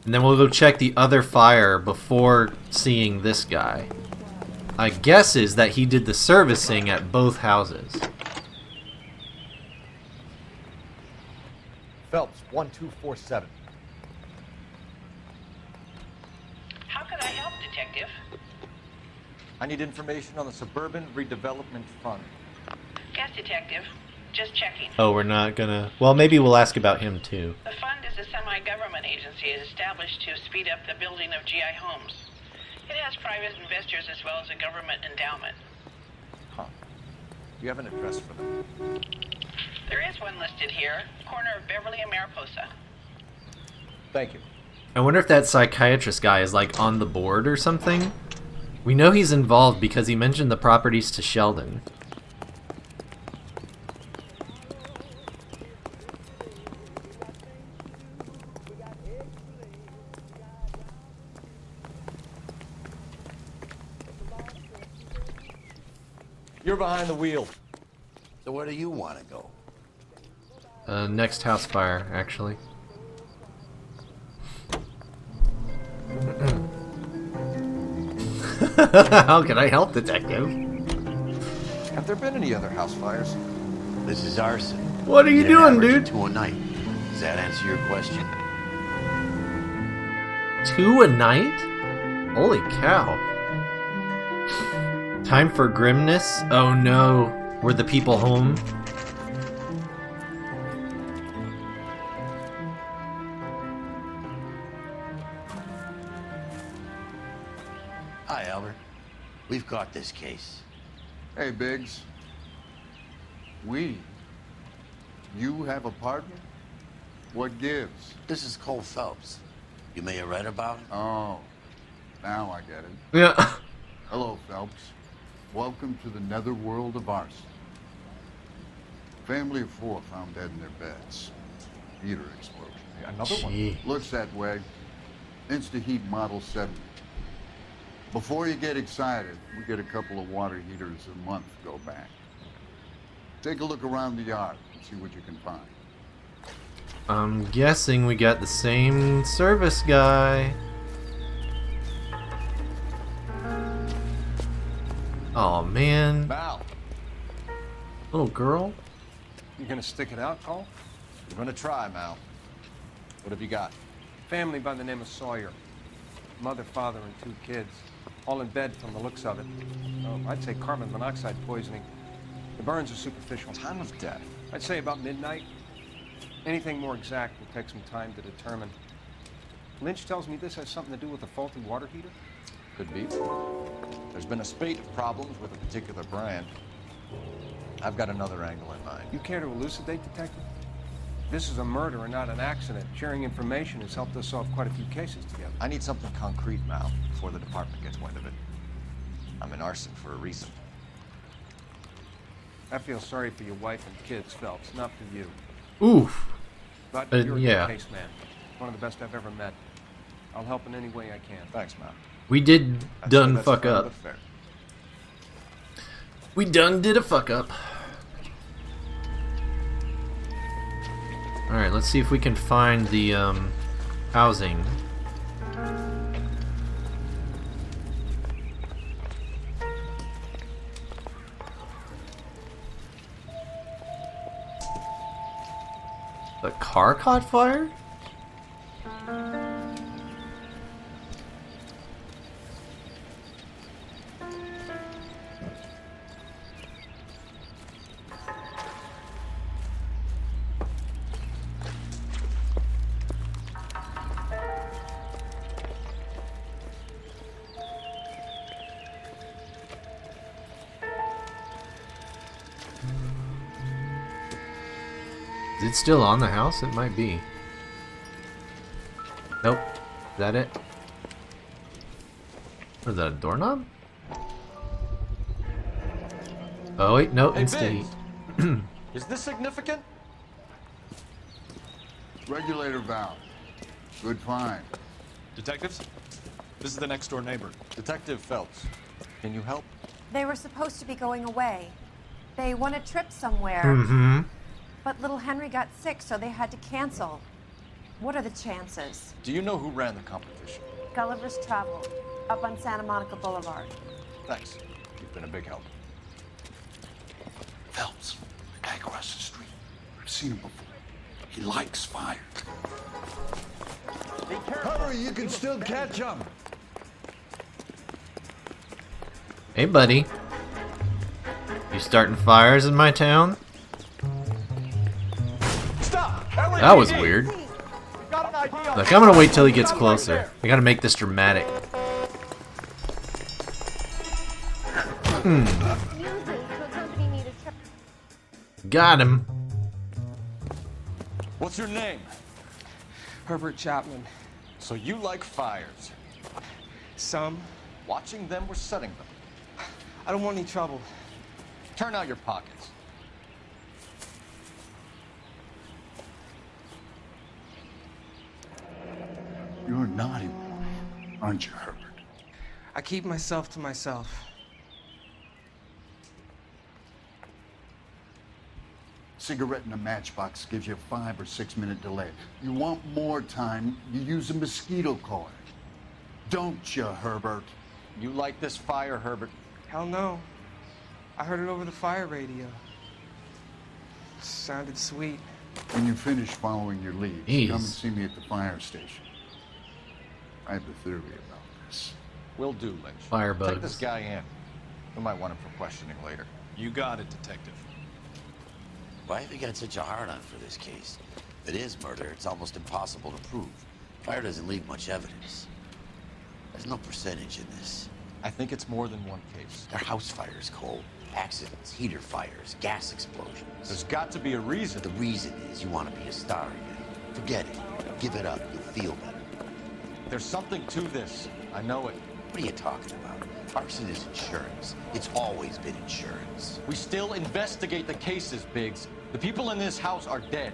And then we'll go check the other fire before seeing this guy. My guess is that he did the servicing at both houses. Phelps, 1247. How can I help, Detective? I need information on the Suburban Redevelopment Fund. Yes, Detective. Just checking. Oh, we're not gonna... Well, maybe we'll ask about him too. The fund is a semi-government agency established to speed up the building of GI homes. It has private investors as well as a government endowment. Huh. You have an address for them? There is one listed here, corner of Beverly and Mariposa. Thank you. I wonder if that psychiatrist guy is like on the board or something. We know he's involved because he mentioned the properties to Sheldon. You're behind the wheel. So where do you want to go? Next house fire, actually. How can I help, detective? Have there been any other house fires? This is arson. What are you Get an doing, average dude? of 2 a night. Does that answer your question? 2 a night? Holy cow. Time for grimness? Oh no. Were the people home? Hi, Albert. We've got this case. Hey, Biggs. We? You have a partner? What gives? This is Cole Phelps. You may have read about him. Oh, now I get it. Yeah. Hello, Phelps. Welcome to the netherworld of arson. Family of 4 found dead in their beds. Heater explosion. Hey, another one? Looks that way. Insta-heat Model 7. Before you get excited, we get a couple of water heaters a month go back. Take a look around the yard and see what you can find. I'm guessing we got the same service guy. Oh man. Mal, Little girl? You gonna stick it out, Cole? I'm gonna try, Mal. What have you got? Family by the name of Sawyer. Mother, father, and 2 kids. All in bed from the looks of it. Oh, I'd say carbon monoxide poisoning. The burns are superficial. Time of death? I'd say about midnight. Anything more exact will take some time to determine. Lynch tells me this has something to do with a faulty water heater. Could be. There's been a spate of problems with a particular brand. I've got another angle in mind. You care to elucidate, Detective? This is a murder and not an accident. Sharing information has helped us solve quite a few cases together. I need something concrete, Mal, before the department gets wind of it. I'm in arson for a reason. I feel sorry for your wife and kids, Phelps, not for you. Oof. But you're a yeah. good case man. One of the best I've ever met. I'll help in any way I can. Thanks, Mal. We did done That's fuck fair, up. but fair. We done did a fuck up. Alright, let's see if we can find the housing. The car caught fire? Is it still on the house? It might be. Nope. Is that it? Or is that a doorknob? Oh wait, no, Hey, insta-heat. Biggs. Is this significant? Regulator valve. Good find. Detectives? This is the next door neighbor, Detective Phelps. Can you help? They were supposed to be going away. They won a trip somewhere. Mm-hmm. But little Henry got sick, so they had to cancel. What are the chances? Do you know who ran the competition? Gulliver's Travel, up on Santa Monica Boulevard. Thanks. You've been a big help. Phelps, the guy across the street. I've seen him before. He likes fire. Hurry, you can still catch him. Hey, buddy. You starting fires in my town? Stop! That was weird. Look, I'm gonna wait till he gets closer. I gotta make this dramatic. Got him. What's your name? Herbert Chapman. So you like fires? Some. Watching them or setting them? I don't want any trouble. Turn out your pockets. You're a naughty boy, aren't you, Herbert? I keep myself to myself. Cigarette in a matchbox gives you a 5 or 6 minute delay. You want more time, you use a mosquito coil. Don't you, Herbert? You like this fire, Herbert? Hell no. I heard it over the fire radio. Sounded sweet. When you finish following your lead, Jeez. come and see me at the fire station. I have a theory about this. Will do, Lynch. Firebugs. Take this guy in. We might want him for questioning later. You got it, Detective. Why have you got such a hard-on for this case? If it is murder, it's almost impossible to prove. Fire doesn't leave much evidence. There's no percentage in this. I think it's more than one case. They're house fires, Cole. Accidents, heater fires, gas explosions. There's got to be a reason. The reason is you want to be a star again. Forget it. Give it up. You'll feel better. There's something to this. I know it. What are you talking about? Arson is insurance. It's always been insurance. We still investigate the cases, Biggs. The people in this house are dead.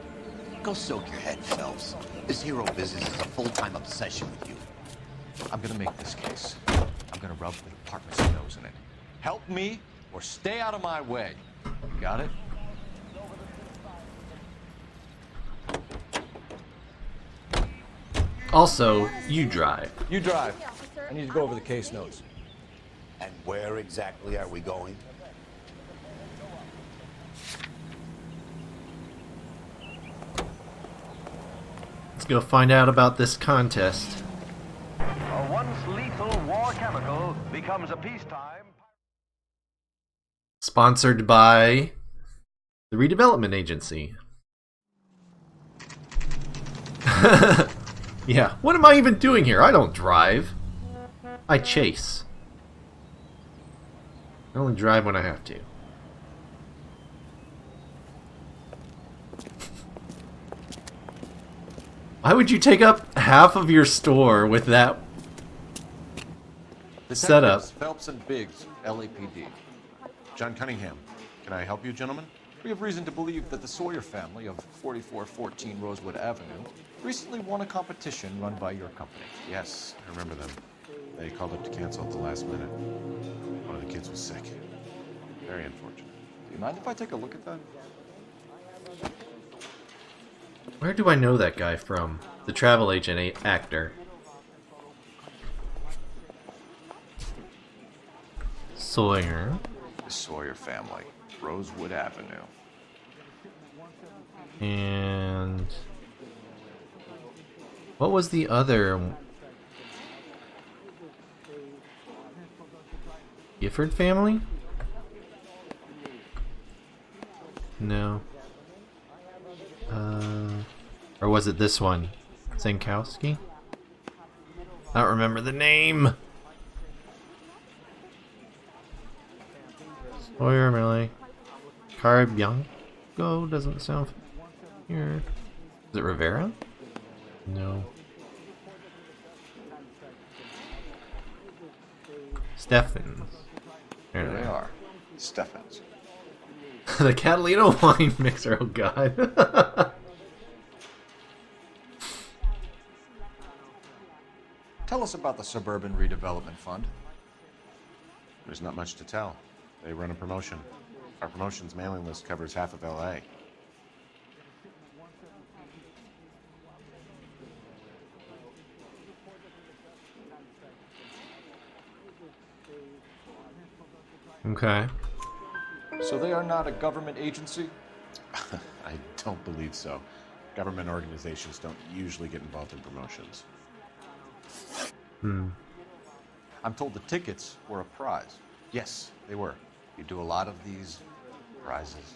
Go soak your head, Phelps. This hero business is a full-time obsession with you. I'm gonna make this case. I'm gonna rub the department's nose in it. Help me or stay out of my way. You got it? Also, you drive. You drive. I need to go over the case notes. And where exactly are we going? Let's go find out about this contest. A once lethal war chemical becomes a peacetime. Sponsored by the Redevelopment Agency. Yeah, what am I even doing here? I don't drive. I chase. I only drive when I have to. Why would you take up half of your store with that setup? Detectives Phelps and Biggs, LAPD. John Cunningham. Can I help you, gentlemen? We have reason to believe that the Sawyer family of 4414 Rosewood Avenue recently won a competition run by your company. Yes, I remember them. They called up to cancel at the last minute. One of the kids was sick. Very unfortunate. Do you mind if I take a look at that? Where do I know that guy from? The travel agent actor. Sawyer. The Sawyer family, Rosewood Avenue. And what was the other? Gifford family? No. Or was it this one? Zankowski? I don't remember the name. Sawyer, really? Carabianco doesn't sound familiar. Is it Rivera? No. Steffens. There they are. Steffens. The Catalina wine mixer, oh god. Tell us about the Suburban Redevelopment Fund. There's not much to tell. They run a promotion. Our promotion's mailing list covers half of LA. Okay. So they are not a government agency? I don't believe so. Government organizations don't usually get involved in promotions. I'm told the tickets were a prize. Yes, they were. You do a lot of these prizes.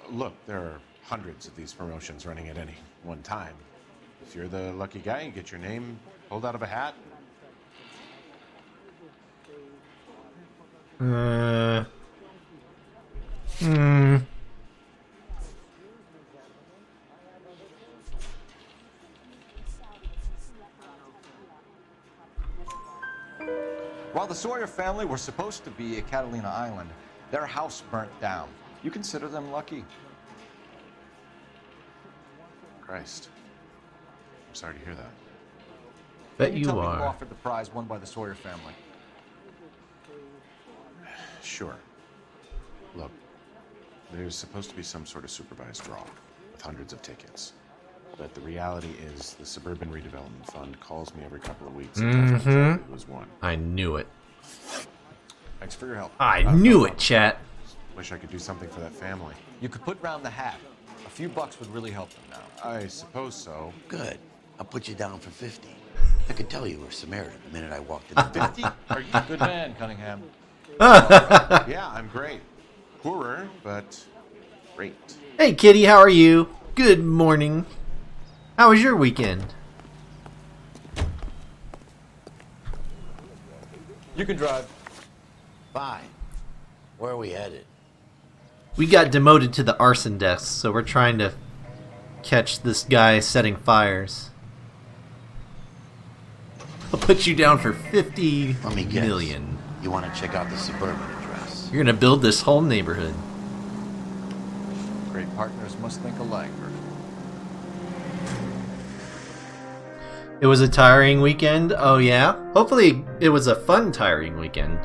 Look, there are hundreds of these promotions running at any one time. If you're the lucky guy, you get your name pulled out of a hat. While the Sawyer family were supposed to be at Catalina Island, their house burnt down. You consider them lucky? Christ. I'm sorry to hear that. Bet Can you tell me who are. offered the prize won by the Sawyer family? Sure. Look, there's supposed to be some sort of supervised draw with hundreds of tickets. But the reality is the Suburban Redevelopment Fund calls me every couple of weeks and tells me exactly who's won. I knew it. Thanks for your help. I knew it, chat. Wish I could do something for that family. You could put round the hat. A few bucks would really help them now. I suppose so. Good. I'll put you down for 50. I could tell you were Samaritan the minute I walked in the door. 50? Are you a good man, Cunningham? Yeah, I'm great. Poorer, but great. Hey, Kitty, how are you? Good morning. How was your weekend? You can drive. Fine. Where are we headed? We got demoted to the arson desk, so we're trying to catch this guy setting fires. I'll put you down for 50 Let me guess. million. You want to check out the Suburban address? You're gonna build this whole neighborhood. Great partners must think alike, Bert. It was a tiring weekend. Oh yeah? Hopefully it was a fun tiring weekend.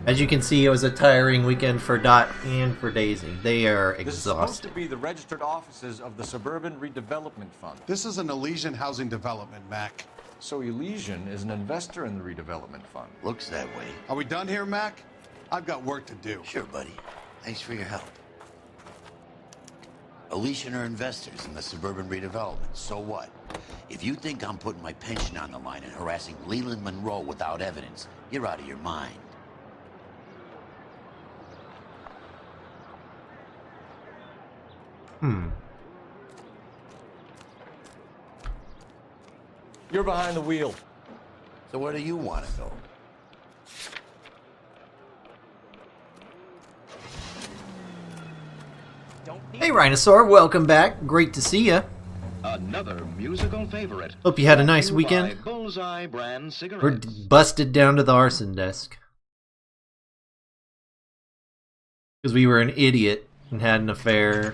As you can see, it was a tiring weekend for Dot and for Daisy. They are This is supposed exhausted. to be the registered offices of the Suburban Redevelopment Fund. This is an Elysian housing development, Mac. So Elysian is an investor in the redevelopment fund. Looks that way. Are we done here, Mac? I've got work to do. Sure, buddy. Thanks for your help. Elysian are investors in the Suburban Redevelopment. So what? If you think I'm putting my pension on the line and harassing Leland Monroe without evidence, you're out of your mind. You're behind the wheel. So where do you want to go? Hey Rhinosaur, welcome back. Great to see you. Another musical favorite. Hope you had a nice Brought to you weekend. by Bullseye brand We're cigarettes. busted down to the arson desk. Because we were an idiot and had an affair.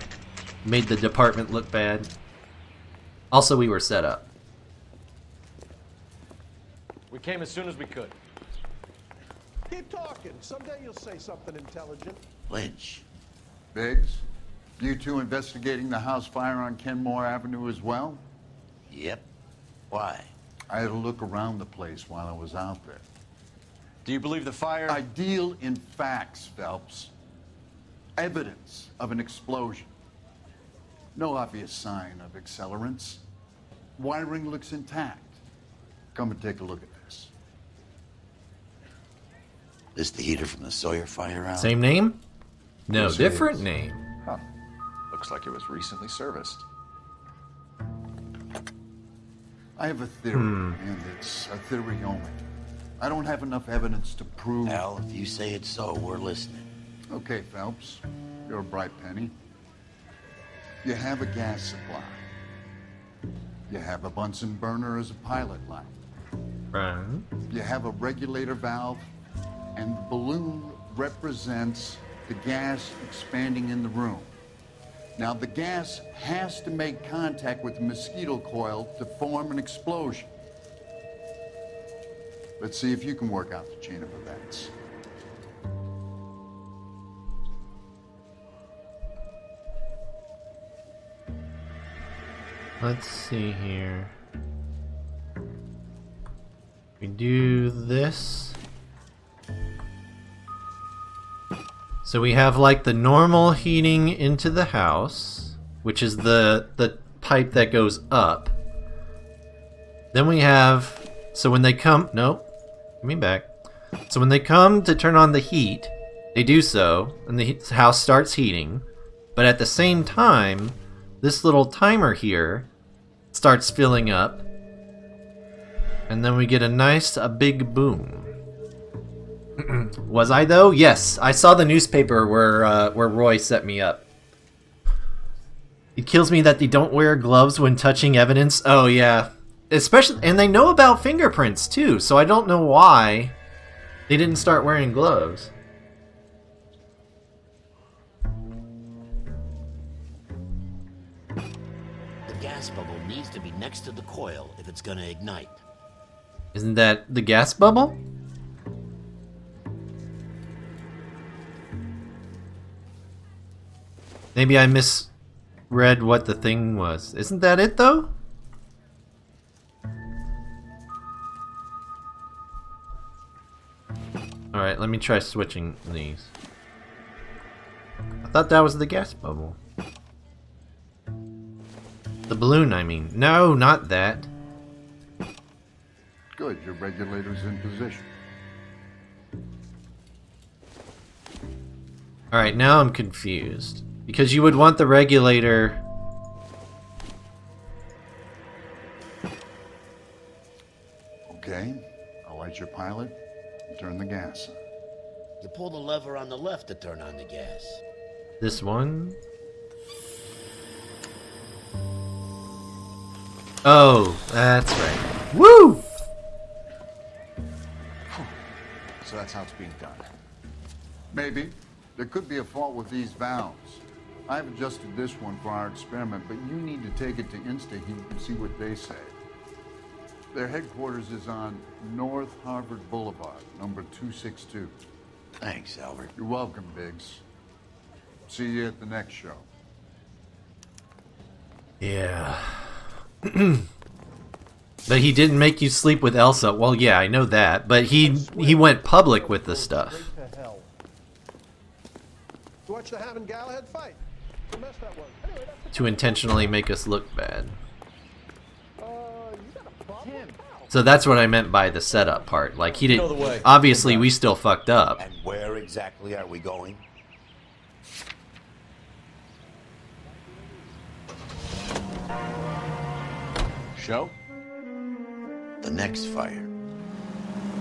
Made the department look bad. Also, we were set up. We came as soon as we could. Keep talking. Someday you'll say something intelligent. Lynch. Biggs, you two investigating the house fire on Kenmore Avenue as well? Yep. Why? I had a look around the place while I was out there. Do you believe the fire? I deal in facts, Phelps. Evidence of an explosion. No obvious sign of accelerants. Wiring looks intact. Come and take a look at this. This the heater from the Sawyer fire out? Same name? No, Yes, it different is. name. Huh. Looks like it was recently serviced. I have a theory, and it's a theory only. I don't have enough evidence to prove... Al, if you say it's so, we're listening. Okay, Phelps. You're a bright penny. You have a gas supply. You have a Bunsen burner as a pilot light. Right. You have a regulator valve, and the balloon represents the gas expanding in the room. Now, the gas has to make contact with the mosquito coil to form an explosion. Let's see if you can work out the chain of events. Let's see here. We do this. So we have like the normal heating into the house, which is the pipe that goes up. Then we have, so when they come, nope, give me back. So when they come to turn on the heat, they do so, and the house starts heating. But at the same time, this little timer here starts filling up, and then we get a big boom. Was I though? Yes, I saw the newspaper where Roy set me up. It kills me that they don't wear gloves when touching evidence. Oh, yeah. Especially, and they know about fingerprints, too, so I don't know why they didn't start wearing gloves. The gas bubble needs to be next to the coil if it's gonna ignite. Isn't that the gas bubble? Maybe I misread what the thing was. Isn't that it, though? Alright, let me try switching these. I thought that was the gas bubble. The balloon, I mean. No, not that. Good, your regulator's in position. Alright, now I'm confused. Because you would want the regulator... Okay, I'll light your pilot and turn the gas on. You pull the lever on the left to turn on the gas. This one? Oh, that's right. Woo! So that's how it's being done. Maybe. There could be a fault with these valves. I've adjusted this one for our experiment, but you need to take it to InstaHeat and see what they say. Their headquarters is on North Harvard Boulevard, number 262. Thanks, Albert. You're welcome, Biggs. See you at the next show. Yeah. But he didn't make you sleep with Elsa. Well, yeah, I know that. But he went public with the stuff. You watch the Hammond Galahad fight. The mess that was. Anyway, that's To intentionally make us look bad. you got a problem? So that's what I meant by the setup part. Like, he didn't... Obviously, we still fucked up. And where exactly are we going? Show? The next fire.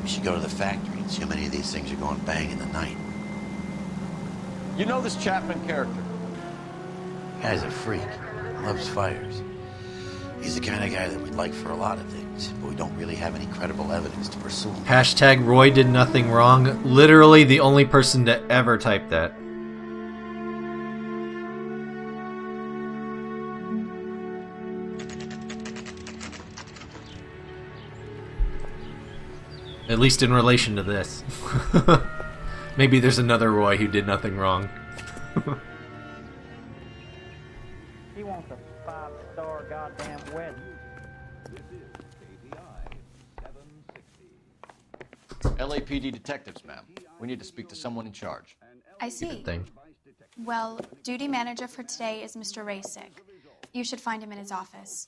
We should go to the factory and see how many of these things are going bang in the night. You know this Chapman character? Guy's a freak. Loves fires. He's the kind of guy that we'd like for a lot of things, but we don't really have any credible evidence to pursue him. Hashtag Roy did nothing wrong. Literally the only person to ever type that. At least in relation to this. Maybe there's another Roy who did nothing wrong. He wants a 5-star goddamn wedding. LAPD detectives, ma'am. We need to speak to someone in charge. I see. Good thing. Well, duty manager for today is Mr. Rasick. You should find him in his office.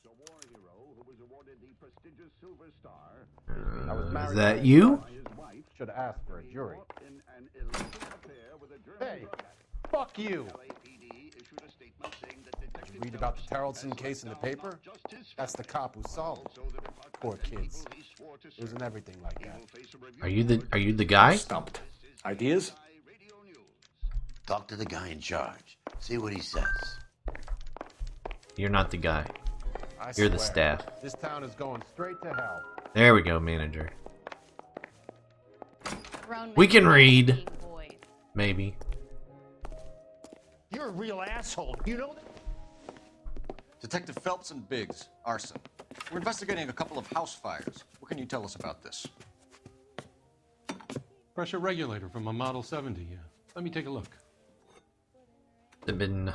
Is that you? Should ask for a jury. Hey, fuck you. Did you read about the Tarleton case in the paper? That's the cop who solved it. Poor kids. Losing everything like that. Are you the guy? Stumped. Ideas? Talk to the guy in charge. See what he says. You're not the guy. I You're the swear, staff. This town is going straight to hell. There we go, manager. Grown We men can read. being boys. Maybe. You're a real asshole. You know that? Detective Phelps and Biggs, arson. We're investigating a couple of house fires. What can you tell us about this? Pressure regulator from a Model 70. Let me take a look. They've been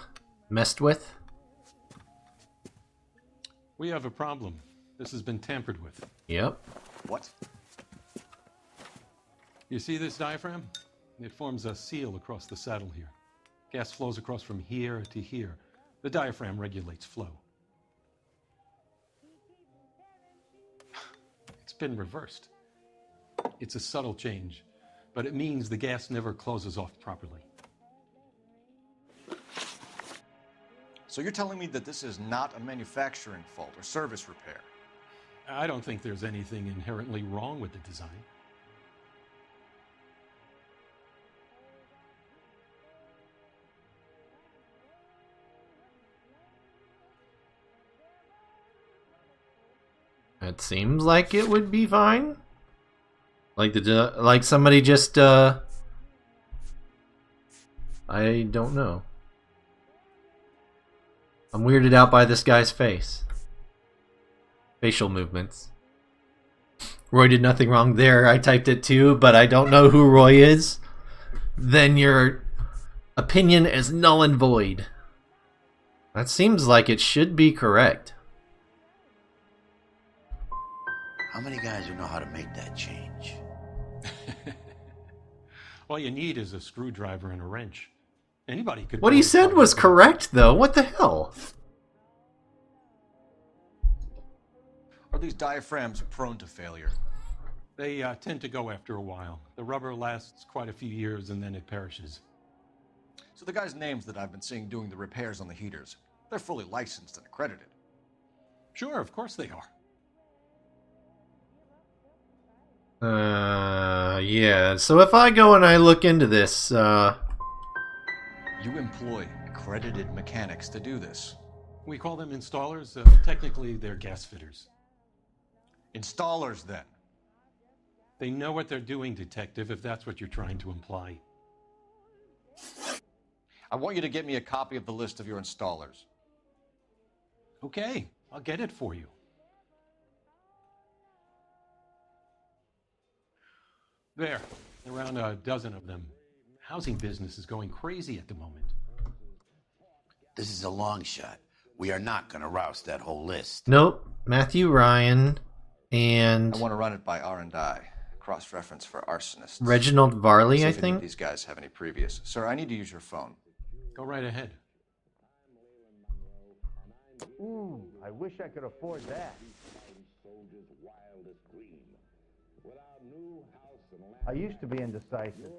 messed with? We have a problem. This has been tampered with. Yep. What? You see this diaphragm? It forms a seal across the saddle here. Gas flows across from here to here. The diaphragm regulates flow. It's been reversed. It's a subtle change, but it means the gas never closes off properly. So you're telling me that this is not a manufacturing fault or service repair? I don't think there's anything inherently wrong with the design. It seems like it would be fine. Like somebody just I don't know. I'm weirded out by this guy's face. Facial movements. Roy did nothing wrong there. I typed it too, but I don't know who Roy is. Then your opinion is null and void. That seems like it should be correct. How many guys who know how to make that change? All you need is a screwdriver and a wrench. Anybody could. What he said was correct, though. What the hell? Are these diaphragms prone to failure? They tend to go after a while. The rubber lasts quite a few years and then it perishes. So the guys' names that I've been seeing doing the repairs on the heaters, they're fully licensed and accredited. Sure, of course they are. Yeah. So if I go and I look into this, You employ accredited mechanics to do this. We call them installers. Technically, they're gas fitters. Installers, then. They know what they're doing, Detective, if that's what you're trying to imply. I want you to get me a copy of the list of your installers. Okay, I'll get it for you. There, around a dozen of them. Housing business is going crazy at the moment. This is a long shot. We are not going to roust that whole list. Nope. Matthew Ryan and I want to run it by R&I. Cross-reference for arsonists. Reginald Varley, See I if any of think. these guys have any previous. Sir, I need to use your phone. Go right ahead. Ooh, I wish I could afford that. I used to be indecisive.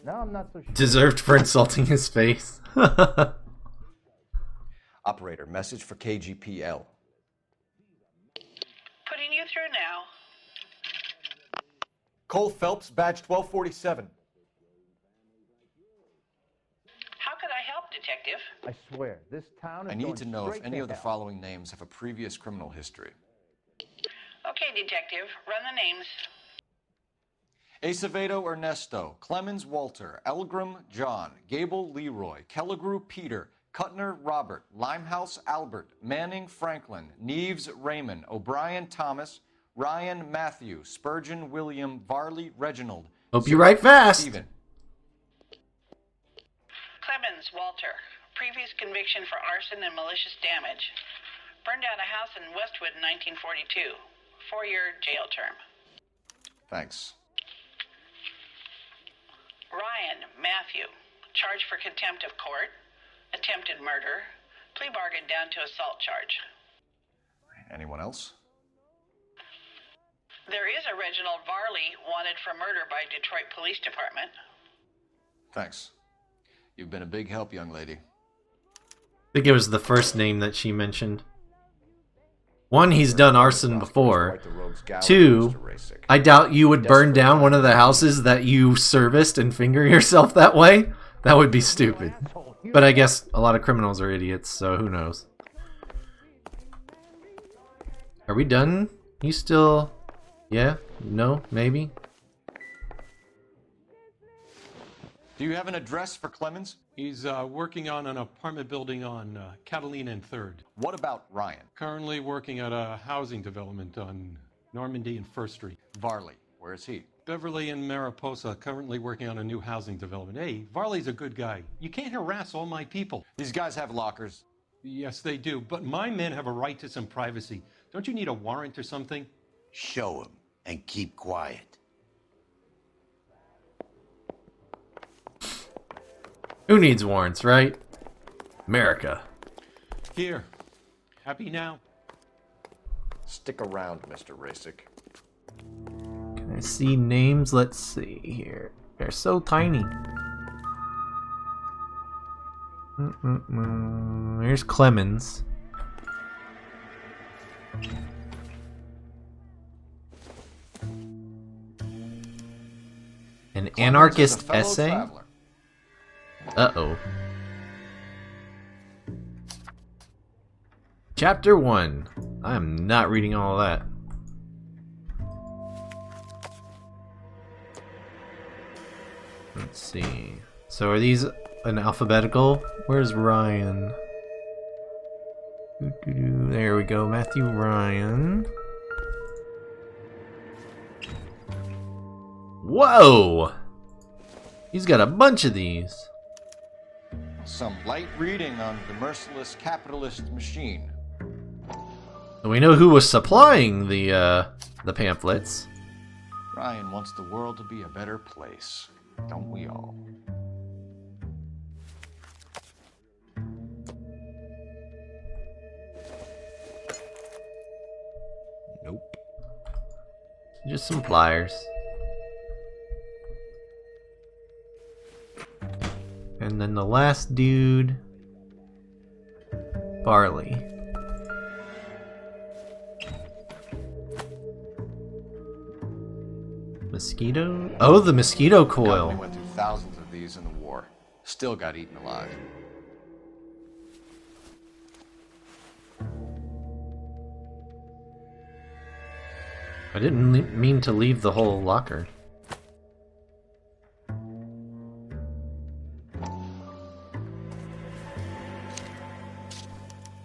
Now I'm not so sure. Deserved for insulting his face. Operator, message for KGPL. Putting you through now. Cole Phelps, badge 1247. How could I help, Detective? I swear, this town is I need going to know if straight any to of the hell. following names have a previous criminal history. Okay, Detective, run the names. Acevedo Ernesto, Clemens Walter, Elgram John, Gable Leroy, Kelligrew Peter, Cutner Robert, Limehouse Albert, Manning Franklin, Neves Raymond, O'Brien Thomas, Ryan Matthew, Spurgeon William, Varley Reginald. Hope you write fast. Stephen. Clemens Walter, previous conviction for arson and malicious damage. Burned down a house in Westwood in 1942. 4-year jail term. Thanks. Ryan Matthew, charged for contempt of court, attempted murder, plea bargain down to assault charge. Anyone else? There is a Reginald Varley wanted for murder by Detroit Police Department. Thanks. You've been a big help, young lady. I think it was the first name that she mentioned. One, he's done arson before. Two, I doubt you would burn down one of the houses that you serviced and finger yourself that way. That would be stupid. But I guess a lot of criminals are idiots, so who knows. Are we done? You still... Yeah? No? Maybe? Do you have an address for Clemens? He's working on an apartment building on Catalina and 3rd. What about Ryan? Currently working at a housing development on Normandy and 1st Street. Varley, where is he? Beverly and Mariposa, currently working on a new housing development. Hey, Varley's a good guy. You can't harass all my people. These guys have lockers. Yes, they do, but my men have a right to some privacy. Don't you need a warrant or something? Show him and keep quiet. Who needs warrants, right? America. Here. Happy now? Stick around, Mr. Rasick. Can I see names? Let's see here. They're so tiny. Here's Clemens. An anarchist essay? Traveler. Uh-oh. Chapter 1. I'm not reading all of that. Let's see. So are these in alphabetical? Where's Ryan? There we go, Matthew Ryan. Whoa! He's got a bunch of these. Some light reading on the merciless capitalist machine. So we know who was supplying the pamphlets. Ryan wants the world to be a better place, don't we all? Nope. Just some flyers. And then the last dude, Barley. Mosquito? Oh, the mosquito The coil. company went through thousands of these in the war. Still got eaten alive. I didn't mean to leave the whole locker.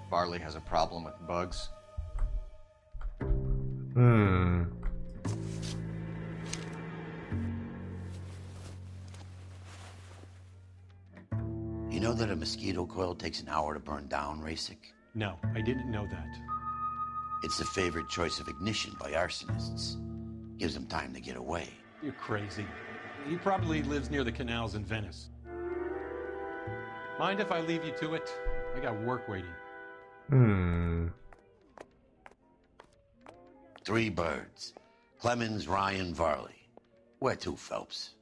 Barley has a problem with bugs. You know that a mosquito coil takes an hour to burn down, Rasic? No, I didn't know that. It's the favorite choice of ignition by arsonists. Gives them time to get away. You're crazy. He probably lives near the canals in Venice. Mind if I leave you to it? I got work waiting. 3 birds. Clemens, Ryan, Varley. Where to, Phelps?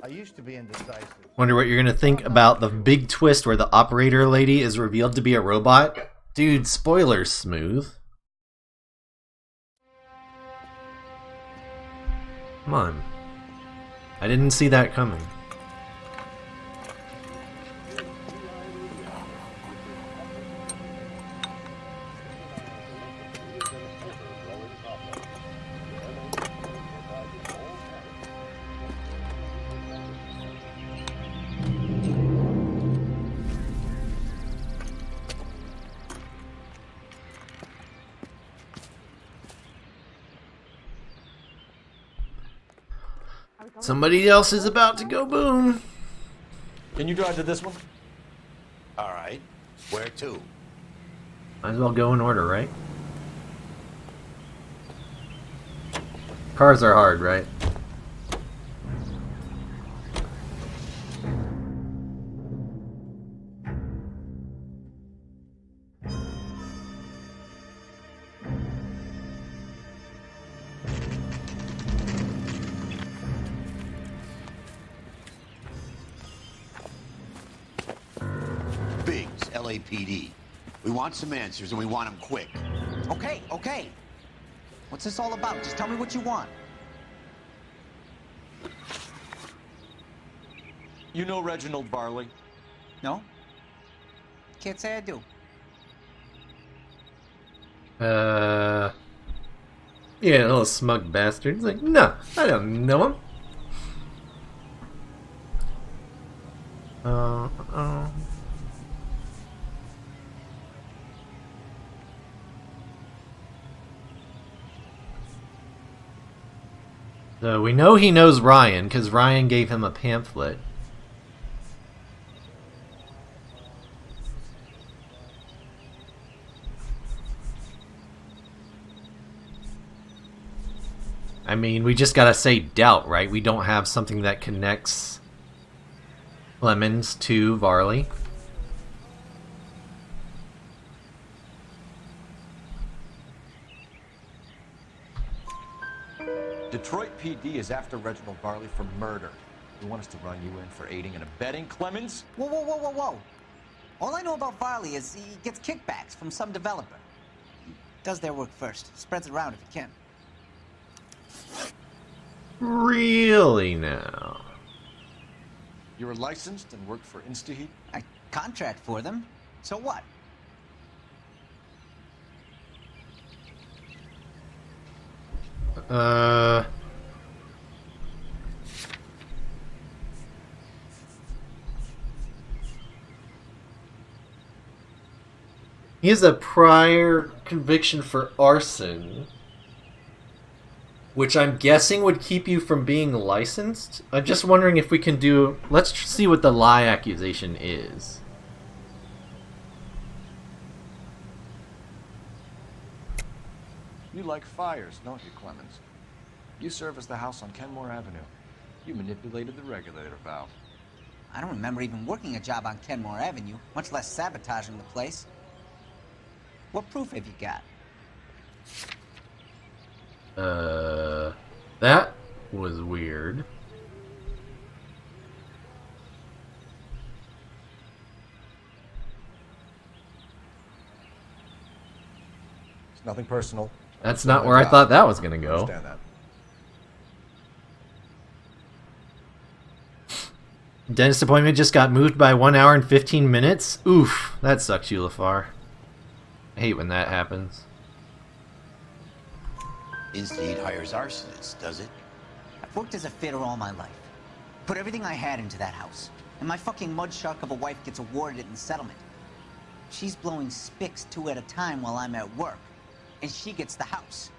I used to be indecisive. Wonder what you're gonna think about the big twist where the operator lady is revealed to be a robot? Dude, spoilers, Smooth. Come on. I didn't see that coming. Somebody else is about to go boom. Can you drive to this one? All right. Where to? Might as well go in order, right? Cars are hard, right? Biggs, LAPD. We want some answers and we want them quick. Okay, okay. What's this all about? Just tell me what you want. You know Reginald Barley? No? Can't say I do. Yeah, little smug bastard. He's like, no, I don't know him. So we know he knows Ryan because Ryan gave him a pamphlet. I mean, we just gotta say doubt, right? We don't have something that connects Clemens to Varley. Detroit PD is after Reginald Barley for murder. You want us to run you in for aiding and abetting Clemens? Whoa, whoa, whoa, whoa, whoa. All I know about Varley is he gets kickbacks from some developer. He does their work first, spreads it around if he can. Really now? You're licensed and work for InstaHeat? I contract for them. So what? He has a prior conviction for arson, which I'm guessing would keep you from being licensed. I'm just wondering if we can do... Let's see what the lie accusation is. You like fires, don't you, Clemens? You serviced the house on Kenmore Avenue. You manipulated the regulator valve. I don't remember even working a job on Kenmore Avenue, much less sabotaging the place. What proof have you got? That was weird. It's nothing personal. That's not where I thought that was gonna go. Understand that. Dentist appointment just got moved by 1 hour and 15 minutes? Oof, that sucks, Ulafar. I hate when that happens. Instead hires arsonists, does it? I've worked as a fitter all my life. Put everything I had into that house. And my fucking mudshark of a wife gets awarded it in settlement. She's blowing spics 2 at a time while I'm at work. And she gets the house.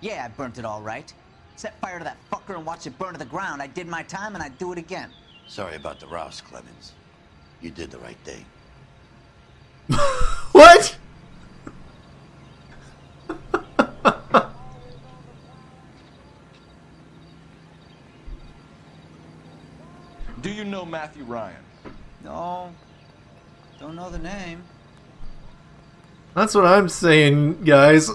Yeah, I burnt it all right. Set fire to that fucker and watch it burn to the ground. I did my time and I'd do it again. Sorry about the rouse, Clemens. You did the right thing. What? Do you know Matthew Ryan? No. Don't know the name. That's what I'm saying, guys.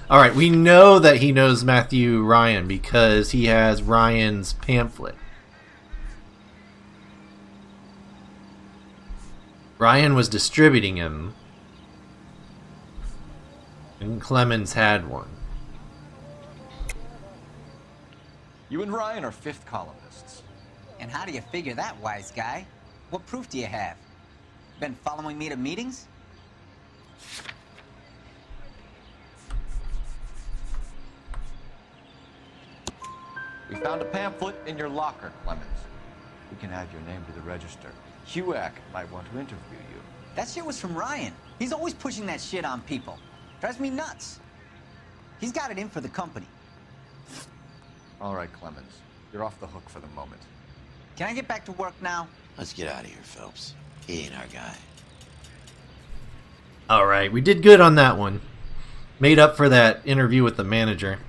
Alright, we know that he knows Matthew Ryan because he has Ryan's pamphlet. Ryan was distributing him, and Clemens had one. You and Ryan are fifth columnists. And how do you figure that, wise guy? What proof do you have? Been following me to meetings? We found a pamphlet in your locker, Clemens. We can add your name to the register. HUAC might want to interview you. That shit was from Ryan. He's always pushing that shit on people. Drives me nuts. He's got it in for the company. All right, Clemens. You're off the hook for the moment. Can I get back to work now? Let's get out of here, Phelps. He ain't our guy. Alright, we did good on that one. Made up for that interview with the manager.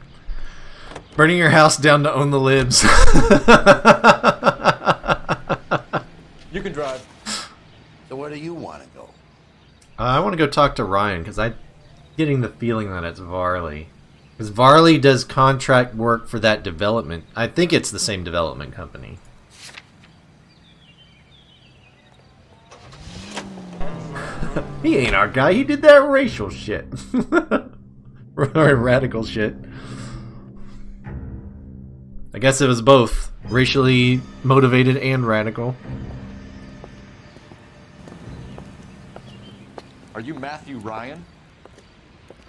Burning your house down to own the libs. You can drive. So where do you want to go? I want to go talk to Ryan because I'm getting the feeling that it's Varley. Because Varley does contract work for that development. I think it's the same development company. He ain't our guy. He did that racial shit. Or radical shit. I guess it was both. Racially motivated and radical. Are you Matthew Ryan?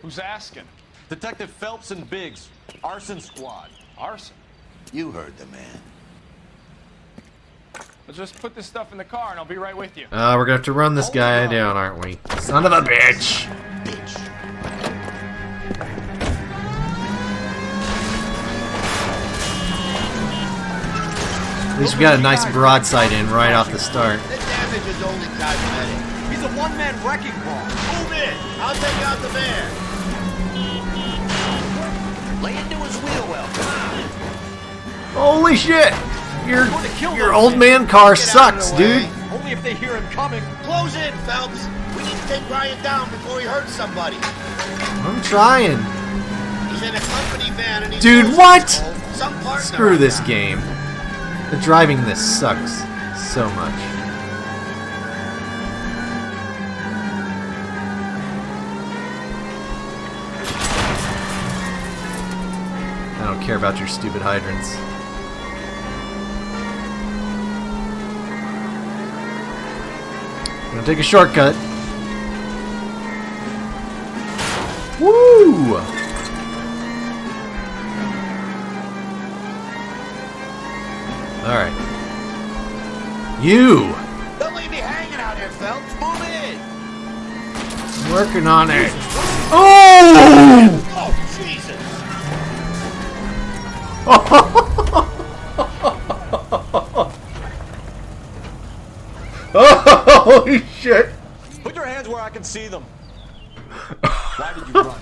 Who's asking? Detective Phelps and Biggs. Arson Squad. Arson? You heard the man. Let's just put this stuff in the car and I'll be right with you. We're gonna have to run this guy down, aren't we? Son of a bitch! At least we got a nice broadside in right off the start. The damage is only cosmetic. He's a one-man wrecking ball. Move in. I'll take out the van. Lay into his wheel well. Come on. Holy shit! Your old man car sucks, dude. Only if they hear him coming. Close in, Phelps. We need to take Ryan down before he hurts somebody. I'm trying. He's in a company van and he's Dude, what? Some partner. Screw this game. The driving in this sucks so much. I don't care about your stupid hydrants. I'm gonna take a shortcut. Woo! Alright. You! Don't leave me hanging out here, Phelps. Move in. Working on it. Oh! Oh, Jesus. Oh, holy shit! Put your hands where I can see them. Why did you run, Ryan?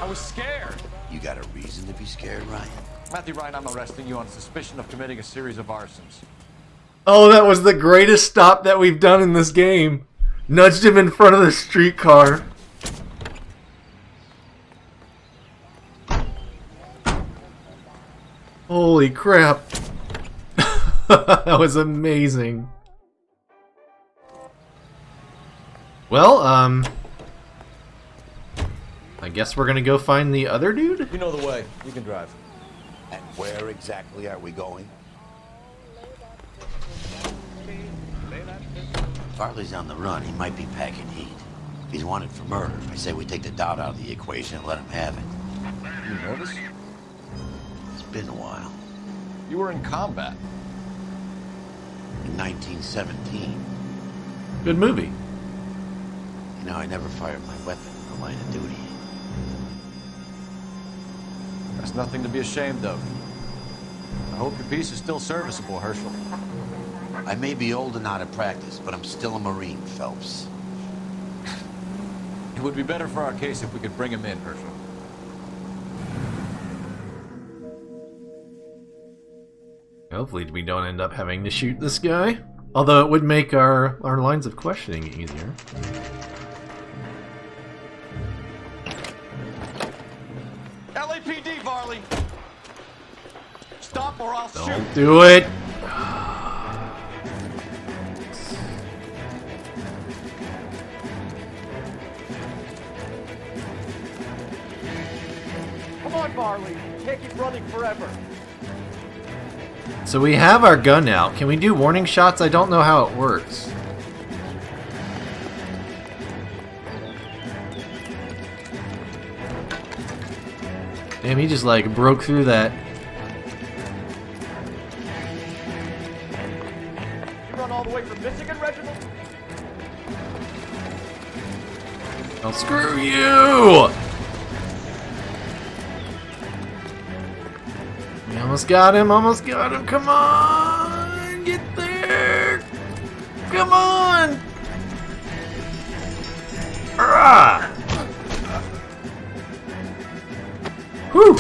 I was scared. You got a reason to be scared, Ryan? Matthew Ryan, I'm arresting you on suspicion of committing a series of arsons. Oh, that was the greatest stop that we've done in this game. Nudged him in front of the streetcar. Holy crap. That was amazing. Well, I guess we're gonna go find the other dude? You know the way. You can drive. And where exactly are we going? Farley's on the run. He might be packing heat. If he's wanted for murder, I say we take the doubt out of the equation and let him have it. You nervous? It's been a while. You were in combat. In 1917. Good movie. You know, I never fired my weapon in the line of duty. That's nothing to be ashamed of. I hope your piece is still serviceable, Herschel. I may be old and out of practice, but I'm still a Marine, Phelps. It would be better for our case if we could bring him in, Herschel. Hopefully we don't end up having to shoot this guy. Although it would make our lines of questioning easier. LAPD, Varley! Stop or I'll shoot! Don't do it! Come on, Varley. You can't keep running forever. So we have our gun out. Can we do warning shots? I don't know how it works. Damn, he just like broke through that. You run all the way from Michigan, Reginald? Oh, screw you! We almost got him, come on! Get there! Come on! Hurrah! Whew!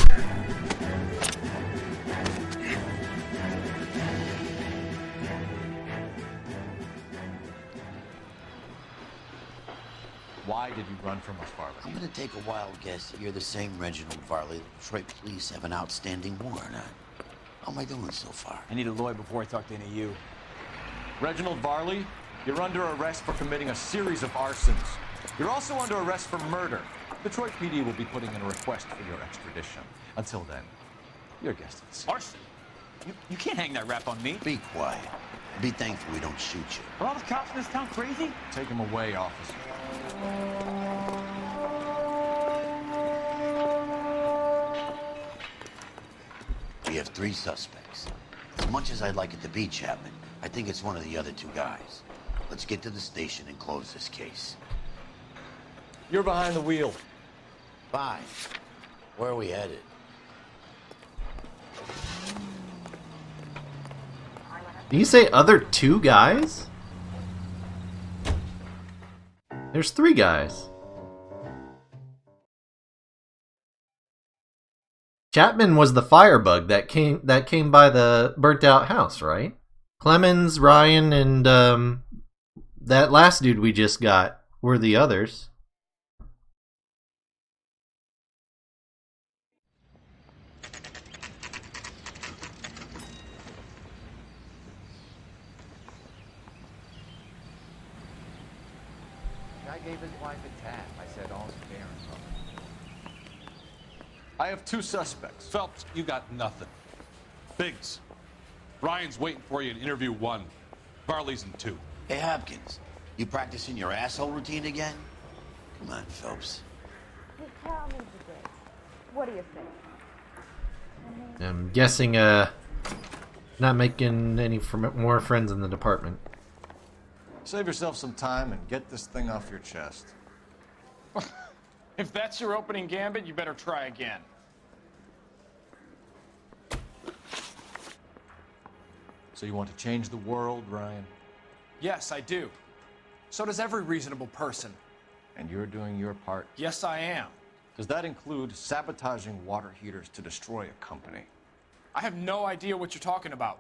Why did you run from us, Varley? I'm gonna take a wild guess that you're the same Reginald Varley the Detroit police have an outstanding warrant on. How am I doing so far? I need a lawyer before I talk to any of you. Reginald Varley, you're under arrest for committing a series of arsons. You're also under arrest for murder. Detroit PD will be putting in a request for your extradition. Until then, you're guest of the scene. Arson? You can't hang that rap on me. Be quiet. Be thankful we don't shoot you. Are all the cops in this town crazy? Take him away, officer. We have 3 suspects. As much as I'd like it to be Chapman, I think it's one of the other 2 guys. Let's get to the station and close this case. You're behind the wheel. Fine. Where are we headed? Did you say other 2 guys? There's 3 guys. Chapman was the firebug that came by the burnt out house, right? Clemens, Ryan, and that last dude we just got were the others. Guy gave his wife a tap. I said, all's fair in love. I have 2 suspects. Phelps, you got nothing. Biggs, Ryan's waiting for you in interview 1. Varley's in 2. Hey, Hopkins, you practicing your asshole routine again? Come on, Phelps. Hey, tell me today. What do you think? I'm guessing Not making any more friends in the department. Save yourself some time and get this thing off your chest. If that's your opening gambit, you better try again. So you want to change the world, Ryan? Yes, I do. So does every reasonable person. And you're doing your part? Yes, I am. Does that include sabotaging water heaters to destroy a company? I have no idea what you're talking about.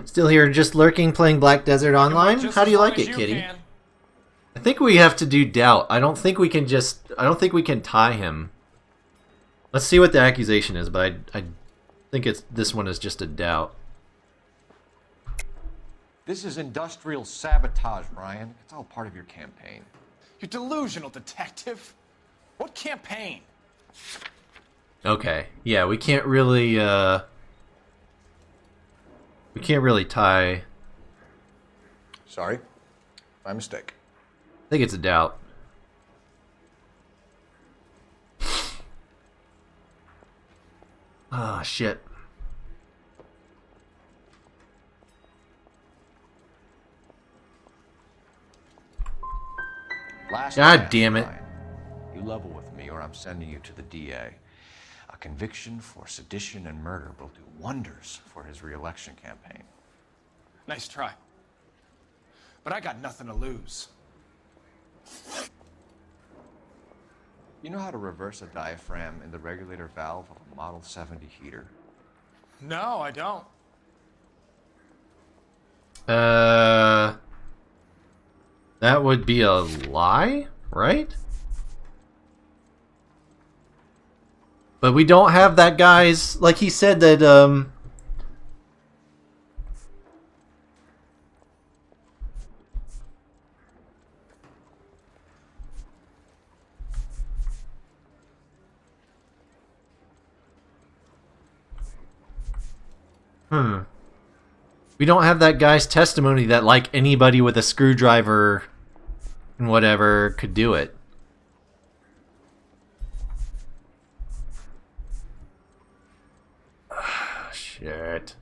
Still here, just lurking, playing Black Desert Online. How do you like it, Kitty? I think we have to do doubt. I don't think we can tie him. Let's see what the accusation is, but I think this one is just a doubt. This is industrial sabotage, Ryan. It's all part of your campaign. You're delusional, detective. What campaign? Okay. Yeah, we can't really tie. Sorry. My mistake. I think it's a doubt. Ah, shit. God damn it. You level with me or I'm sending you to the DA. A conviction for sedition and murder will do wonders for his re-election campaign. Nice try. But I got nothing to lose. You know how to reverse a diaphragm in the regulator valve of a Model 70 heater? No, I don't. That would be a lie, right? But we don't have that guy's, like he said that, we don't have that guy's testimony that, like, anybody with a screwdriver and whatever could do it. Shit.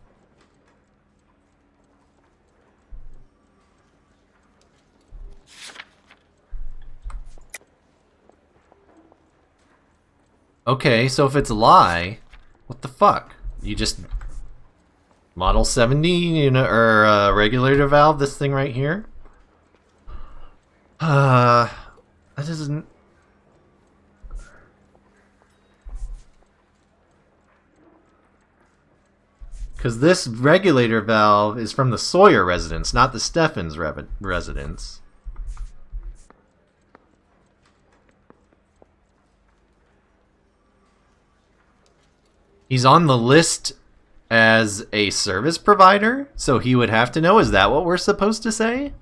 Okay, so if it's a lie, what the fuck? You just Model 70, you know, or regulator valve, this thing right here? That doesn't... Because this regulator valve is from the Sawyer residence, not the Steffens residence. He's on the list as a service provider, so he would have to know. Is that what we're supposed to say?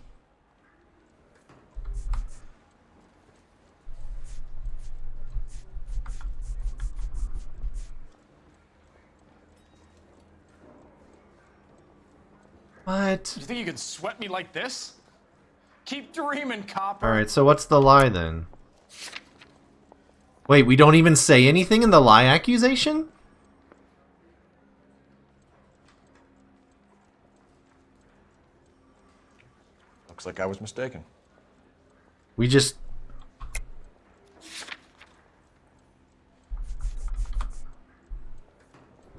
What? You think you can sweat me like this? Keep dreaming, copper. Alright, so what's the lie then? Wait, we don't even say anything in the lie accusation? Looks like I was mistaken. We just...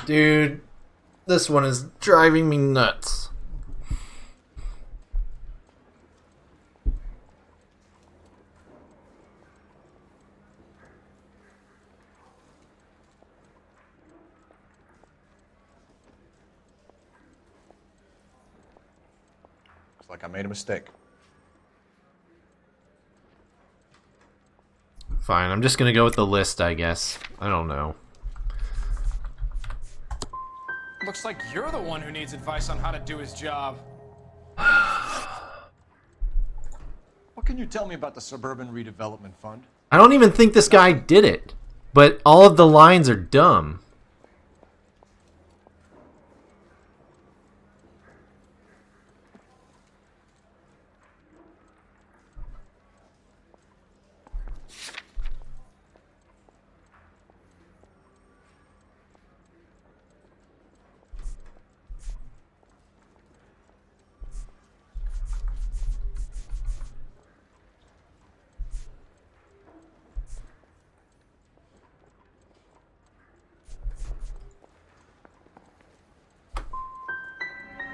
Dude, this one is driving me nuts. like I made a mistake. Fine, I'm just gonna go with the list, I guess. I don't know. Looks like you're the one who needs advice on how to do his job. What can you tell me about the Suburban Redevelopment Fund? I don't even think this guy did it, but all of the lines are dumb.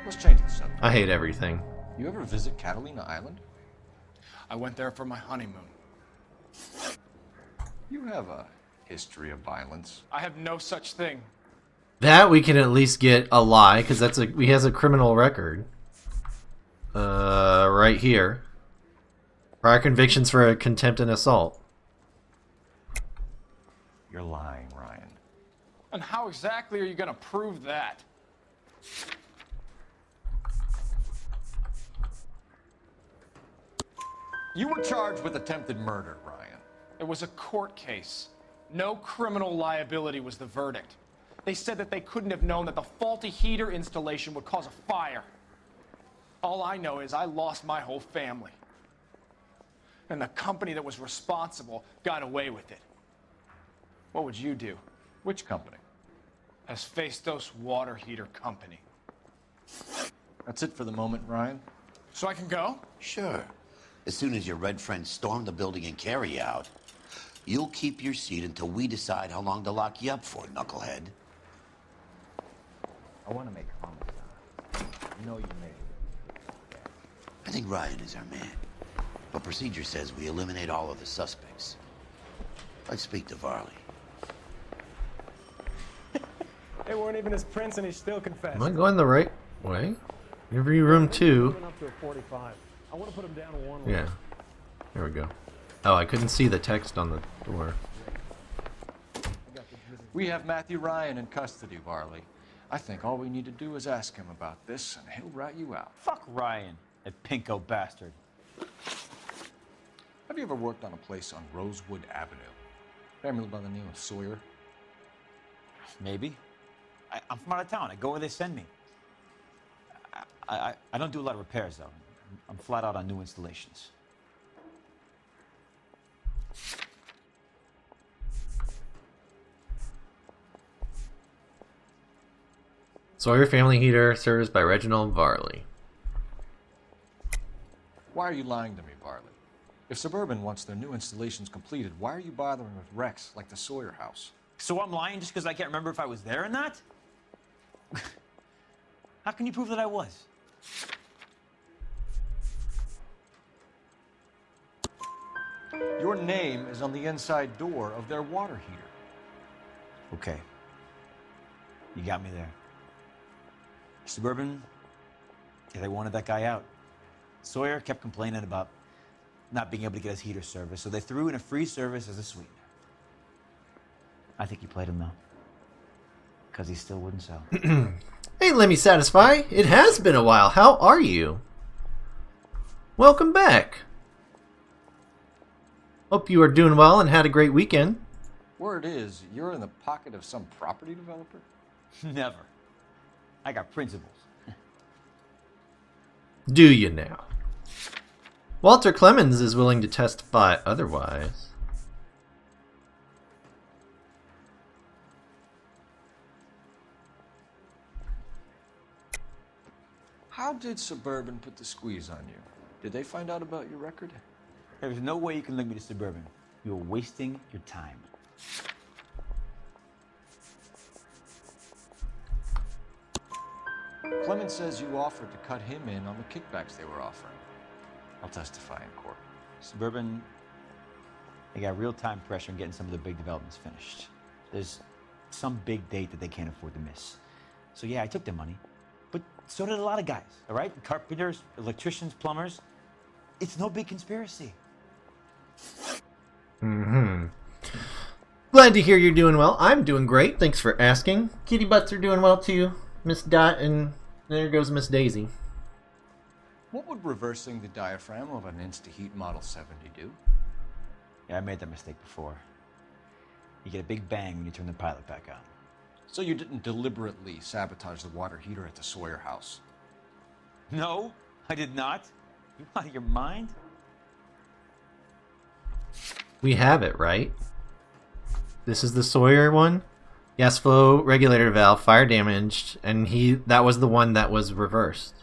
Let's change the subject. I hate everything. You ever visit Catalina Island? I went there for my honeymoon. You have a history of violence. I have no such thing. That we can at least get a lie, because he has a criminal record. Right here. Prior convictions for contempt and assault. You're lying, Ryan. And how exactly are you gonna prove that? You were charged with attempted murder, Ryan. It was a court case. No criminal liability was the verdict. They said that they couldn't have known that the faulty heater installation would cause a fire. All I know is I lost my whole family. And the company that was responsible got away with it. What would you do? Which company? Hephaestus Water Heater Company. That's it for the moment, Ryan. So I can go? Sure. As soon as your red friends storm the building and carry out, you'll keep your seat until we decide how long to lock you up for, knucklehead. I want to make homicide. You know you made it. I think Ryan is our man. But procedure says we eliminate all of the suspects. Let's speak to Varley. They weren't even his prints and he still confessed. Am I going the right way? Interview room 2. Up to a 45. I want to put him down one way. Yeah. There we go. Oh, I couldn't see the text on the door. We have Matthew Ryan in custody, Varley. I think all we need to do is ask him about this, and he'll rat you out. Fuck Ryan, that pinko bastard. Have you ever worked on a place on Rosewood Avenue? Family by the name of Sawyer? Maybe. I'm from out of town. I go where they send me. I don't do a lot of repairs, though. I'm flat out on new installations. Sawyer Family Heater, serviced by Reginald Varley. Why are you lying to me, Varley? If Suburban wants their new installations completed, why are you bothering with wrecks like the Sawyer house? So I'm lying just because I can't remember if I was there or not? How can you prove that I was? Your name is on the inside door of their water heater. Okay. You got me there. Suburban, yeah, they wanted that guy out. Sawyer kept complaining about not being able to get his heater service, so they threw in a free service as a sweetener. I think he played him, though. Because he still wouldn't sell. Hey, let me satisfy. It has been a while. How are you? Welcome back. Hope you are doing well and had a great weekend. Word is, you're in the pocket of some property developer? Never. I got principles. Do you now? Walter Clemens is willing to testify otherwise. How did Suburban put the squeeze on you? Did they find out about your record? There's no way you can link me to Suburban. You're wasting your time. Clemens says you offered to cut him in on the kickbacks they were offering. I'll testify in court. Suburban, they got real time pressure on getting some of the big developments finished. There's some big date that they can't afford to miss. So yeah, I took their money. But so did a lot of guys, all right? Carpenters, electricians, plumbers. It's no big conspiracy. Mm-hmm. Glad to hear you're doing well. I'm doing great. Thanks for asking. Kitty butts are doing well too. Miss Dot, and there goes Miss Daisy. What would reversing the diaphragm of an Insta-Heat Model 70 do? Yeah, I made that mistake before. You get a big bang when you turn the pilot back on. So you didn't deliberately sabotage the water heater at the Sawyer house? No, I did not. You out of your mind? We have it, right? This is the Sawyer one? Gas flow regulator valve, fire damaged, and that was the one that was reversed.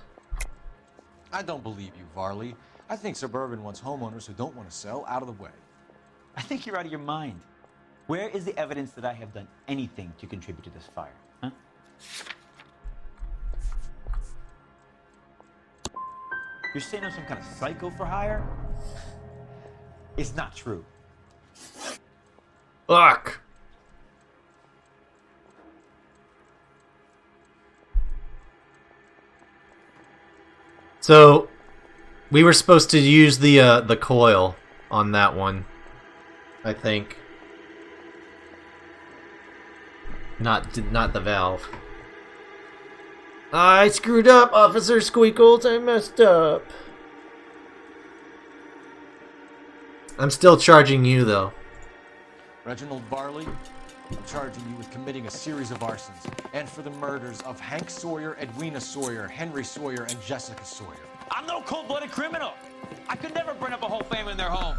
I don't believe you, Varley. I think Suburban wants homeowners who don't want to sell out of the way. I think you're out of your mind. Where is the evidence that I have done anything to contribute to this fire? Huh? You're saying I'm some kind of psycho for hire? It's not true. Fuck! So, we were supposed to use the coil on that one, I think. Not the valve. I screwed up, Officer Squeakles. I messed up. I'm still charging you, though. Reginald Varley, I'm charging you with committing a series of arsons and for the murders of Hank Sawyer, Edwina Sawyer, Henry Sawyer, and Jessica Sawyer. I'm no cold-blooded criminal. I could never burn up a whole family in their home.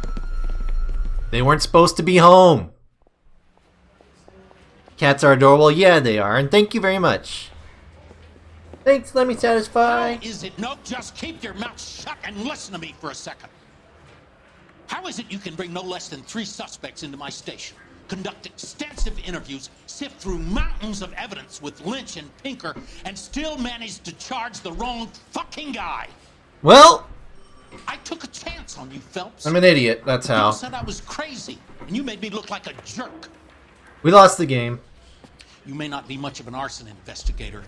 They weren't supposed to be home. Cats are adorable. Yeah, they are. And thank you very much. Thanks, let me satisfy. How is it? No, just keep your mouth shut and listen to me for a second. How is it you can bring no less than 3 suspects into my station, conduct extensive interviews, sift through mountains of evidence with Lynch and Pinker, and still manage to charge the wrong fucking guy? Well, I took a chance on you, Phelps. I'm an idiot. That's how. People said I was crazy, and you made me look like a jerk. We lost the game. You may not be much of an arson investigator,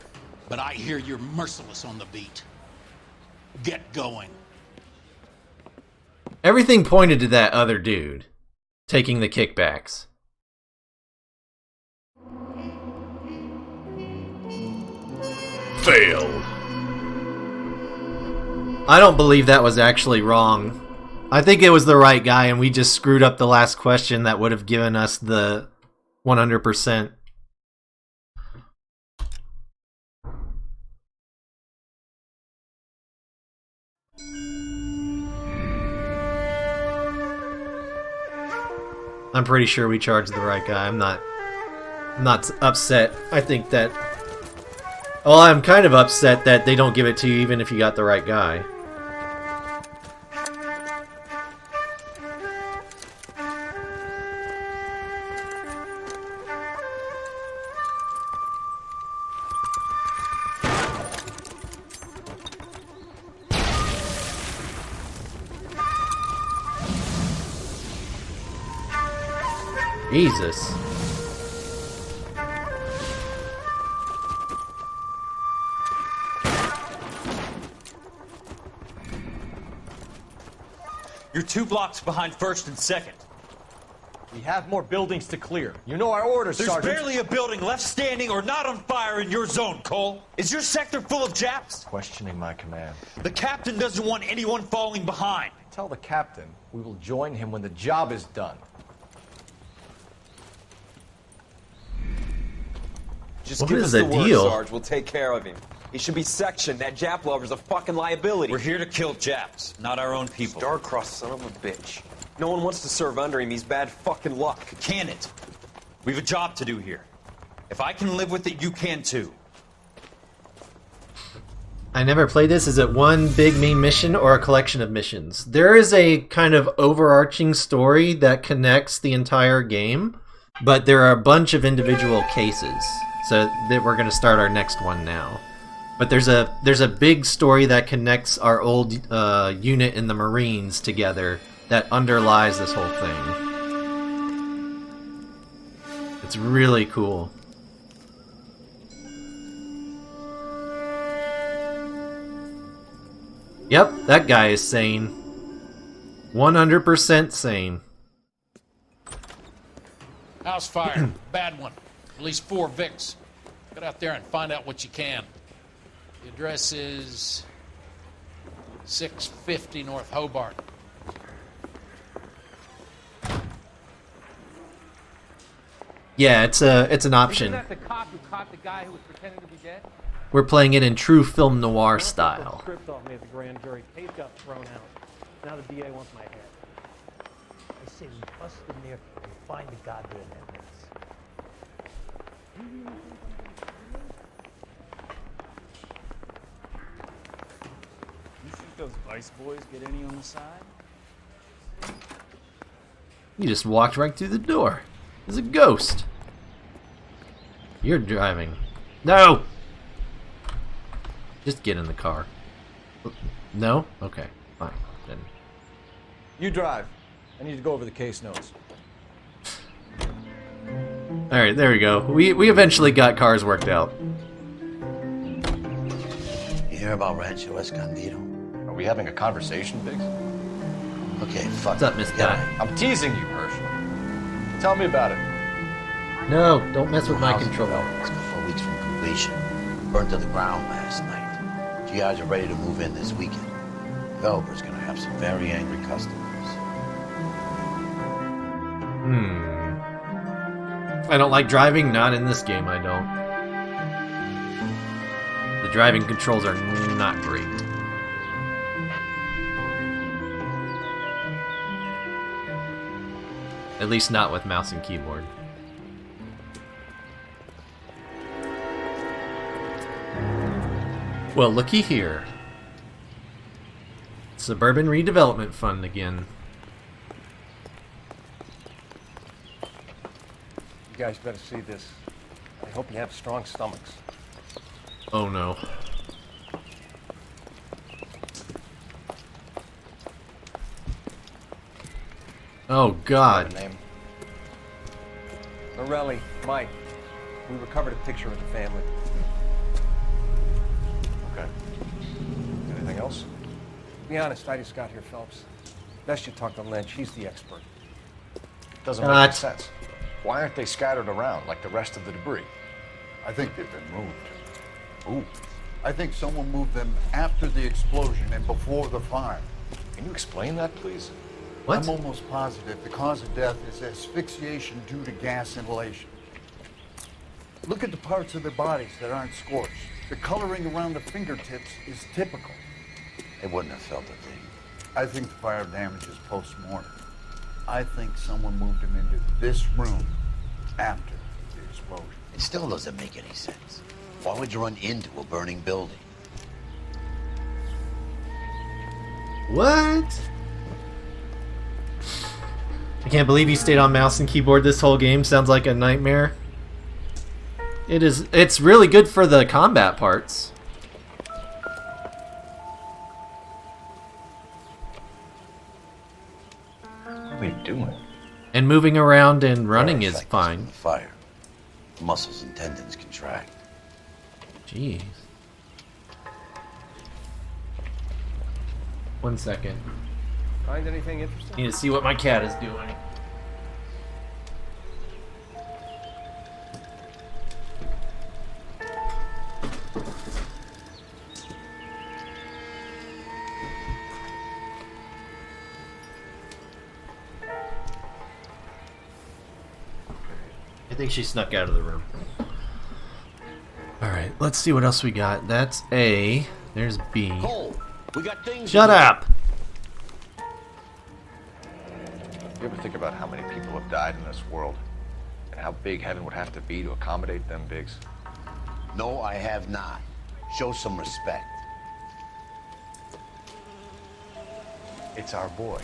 but I hear you're merciless on the beat. Get going. Everything pointed to that other dude taking the kickbacks. Failed. I don't believe that was actually wrong. I think it was the right guy, and we just screwed up the last question that would have given us the 100%. I'm pretty sure we charged the right guy. I'm not upset. I think that... Well, I'm kind of upset that they don't give it to you even if you got the right guy. Jesus. You're 2 blocks behind 1st and 2nd. We have more buildings to clear. You know our orders, There's Sergeant. barely a building left standing or not on fire in your zone, Cole. Is your sector full of Japs? Questioning my command. The captain doesn't want anyone falling behind. Tell the captain we will join him when the job is done. Just What give is us the the deal? word, Sarge. We'll take care of him. He should be sectioned. That Jap lover's a fucking liability. We're here to kill Japs, not our own people. Star-crossed son of a bitch. No one wants to serve under him. He's bad fucking luck. Can it? We've a job to do here. If I can live with it, you can too. I never played this. Is it one big main mission or a collection of missions? There is a kind of overarching story that connects the entire game, but there are a bunch of individual cases. So that we're going to start our next one now. But there's a big story that connects our old unit in the Marines together that underlies this whole thing. It's really cool. Yep, that guy is sane. 100% sane. House fire. Bad one. At least 4 Vicks. Get out there and find out what you can. The address is 650 North Hobart. Yeah, it's an option. Isn't that the cop who caught the guy who was pretending to be dead? We're playing it in true film noir style. Script off me at the grand jury. Case got thrown out. Now the DA wants my head. I say we bust in there and find the goddamn evidence. You think those Vice boys get any on the side? You just walked right through the door. There's a ghost. You're driving. No! Just get in the car. No? Okay, fine. Then. You drive. I need to go over the case notes. Alright, there we go. We eventually got cars worked out. You hear about Rancho Escondido? Are we having a conversation, Biggs? Okay, fuck. What's up, Miss Guy? I'm teasing you, Herschel. Tell me about it. No, don't mess with my House control. development's got 4 weeks from completion. Burned to the ground last night. GIs are ready to move in this weekend. Developer's gonna have some very angry customers. I don't like driving? Not in this game, I don't. The driving controls are not great. At least not with mouse and keyboard. Well, looky here. Suburban Redevelopment Fund again. You guys better see this. I hope you have strong stomachs. Oh no. Oh God. Name? Morelli, Mike. We recovered a picture of the family. Okay. Anything else? Be honest, I just got here, Phelps. Best you talk to Lynch. He's the expert. Doesn't make any sense. Why aren't they scattered around like the rest of the debris? I think they've been moved. Ooh. I think someone moved them after the explosion and before the fire. Can you explain that, please? What? I'm almost positive the cause of death is asphyxiation due to gas inhalation. Look at the parts of their bodies that aren't scorched. The coloring around the fingertips is typical. They wouldn't have felt a thing. I think the fire damage is post-mortem. I think someone moved them into this room after the explosion. It still doesn't make any sense. Why would you run into a burning building? What? I can't believe you stayed on mouse and keyboard this whole game. Sounds like a nightmare. It is. It's really good for the combat parts. What are we doing? And moving around and running is fine. Fire. Muscles and tendons contract. Jeez. 1 second. Find anything interesting? Need to see what my cat is doing. I think she snuck out of the room. Alright, let's see what else we got. That's A. There's B. Cole, we got things. Shut up! You ever think about how many people have died in this world? And how big heaven would have to be to accommodate them, Biggs? No, I have not. Show some respect. It's our boy.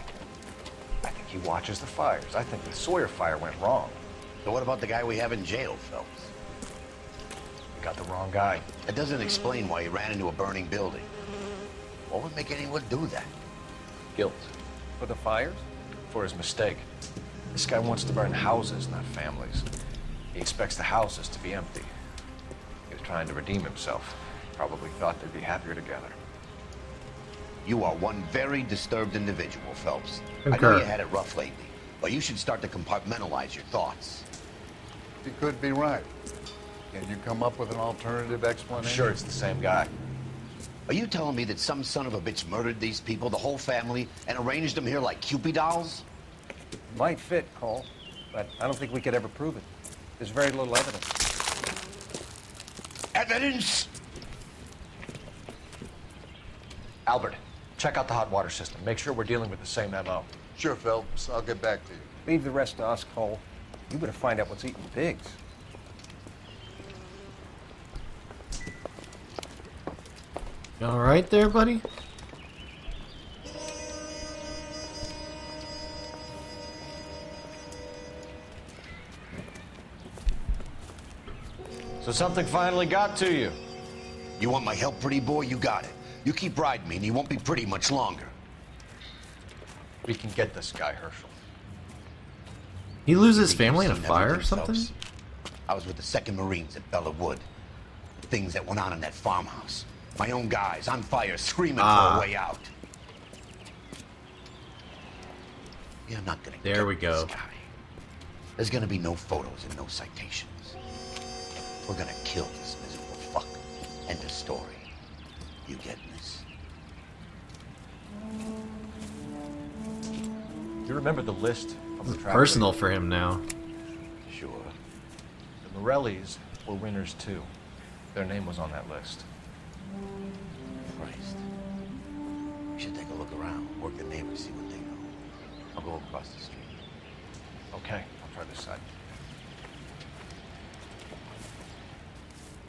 I think he watches the fires. I think the Sawyer fire went wrong. So what about the guy we have in jail, Phelps? You got the wrong guy. That doesn't explain why he ran into a burning building. What would make anyone do that? Guilt. For the fires? For his mistake. This guy wants to burn houses, not families. He expects the houses to be empty. He was trying to redeem himself. Probably thought they'd be happier together. You are one very disturbed individual, Phelps. I Concur. know you had it rough lately, but you should start to compartmentalize your thoughts. You could be right. Can you come up with an alternative explanation? I'm sure it's the same guy. Are you telling me that some son of a bitch murdered these people, the whole family, and arranged them here like Cupid dolls? Might fit, Cole, but I don't think we could ever prove it. There's very little evidence. Evidence? Albert, check out the hot water system. Make sure we're dealing with the same MO. Sure, Phelps. I'll get back to you. Leave the rest to us, Cole. You better find out what's eating pigs. You all right there, buddy? So something finally got to you. You want my help, pretty boy? You got it. You keep riding me, and you won't be pretty much longer. We can get this guy, Herschel. He loses family in a You've seen fire or everything, something? Phelps. I was with the 2nd Marines at Bella Wood. The things that went on in that farmhouse. My own guys on fire, screaming for a way out. You're not gonna There get we go. this guy. There's gonna be no photos and no citations. We're gonna kill this miserable fuck. End of story. You getting this? You remember the list from the It's track personal league? for him now. Sure. The Morellis were winners too. Their name was on that list. Christ. We should take a look around, work the neighbors, see what they know. I'll go across the street. Okay, I'll try this side.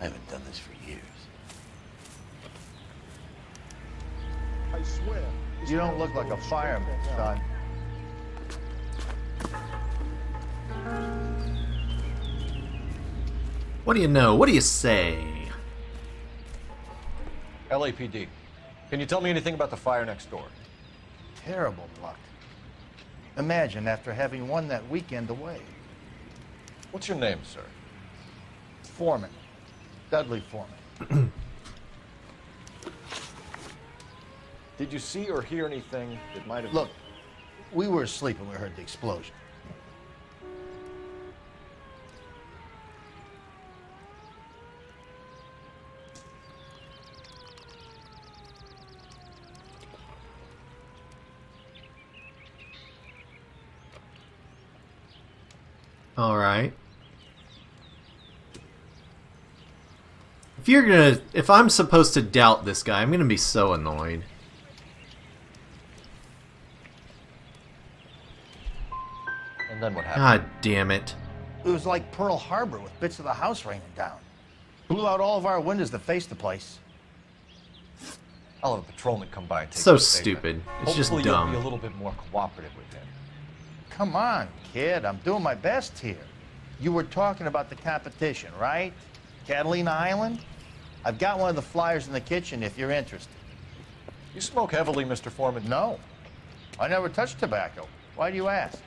I haven't done this for years. I swear. You don't look like a fireman, son. What do you know? What do you say? LAPD. Can you tell me anything about the fire next door? Terrible luck. Imagine after having won that weekend away. What's your name, sir? Foreman. Dudley Foreman. Did you see or hear anything that might have... Look, we were asleep when we heard the explosion. All right. If I'm supposed to doubt this guy, I'm gonna be so annoyed. And then what happened? God damn it. It was like Pearl Harbor with bits of the house raining down. Blew out all of our windows that faced the place. I'll have a patrolman come by and take So his statement. stupid. It's just Hopefully dumb. You'll be a little bit more cooperative with him. Come on, kid. I'm doing my best here. You were talking about the competition, right? Catalina Island? I've got one of the flyers in the kitchen if you're interested. You smoke heavily, Mr. Foreman? No. I never touched tobacco. Why do you ask?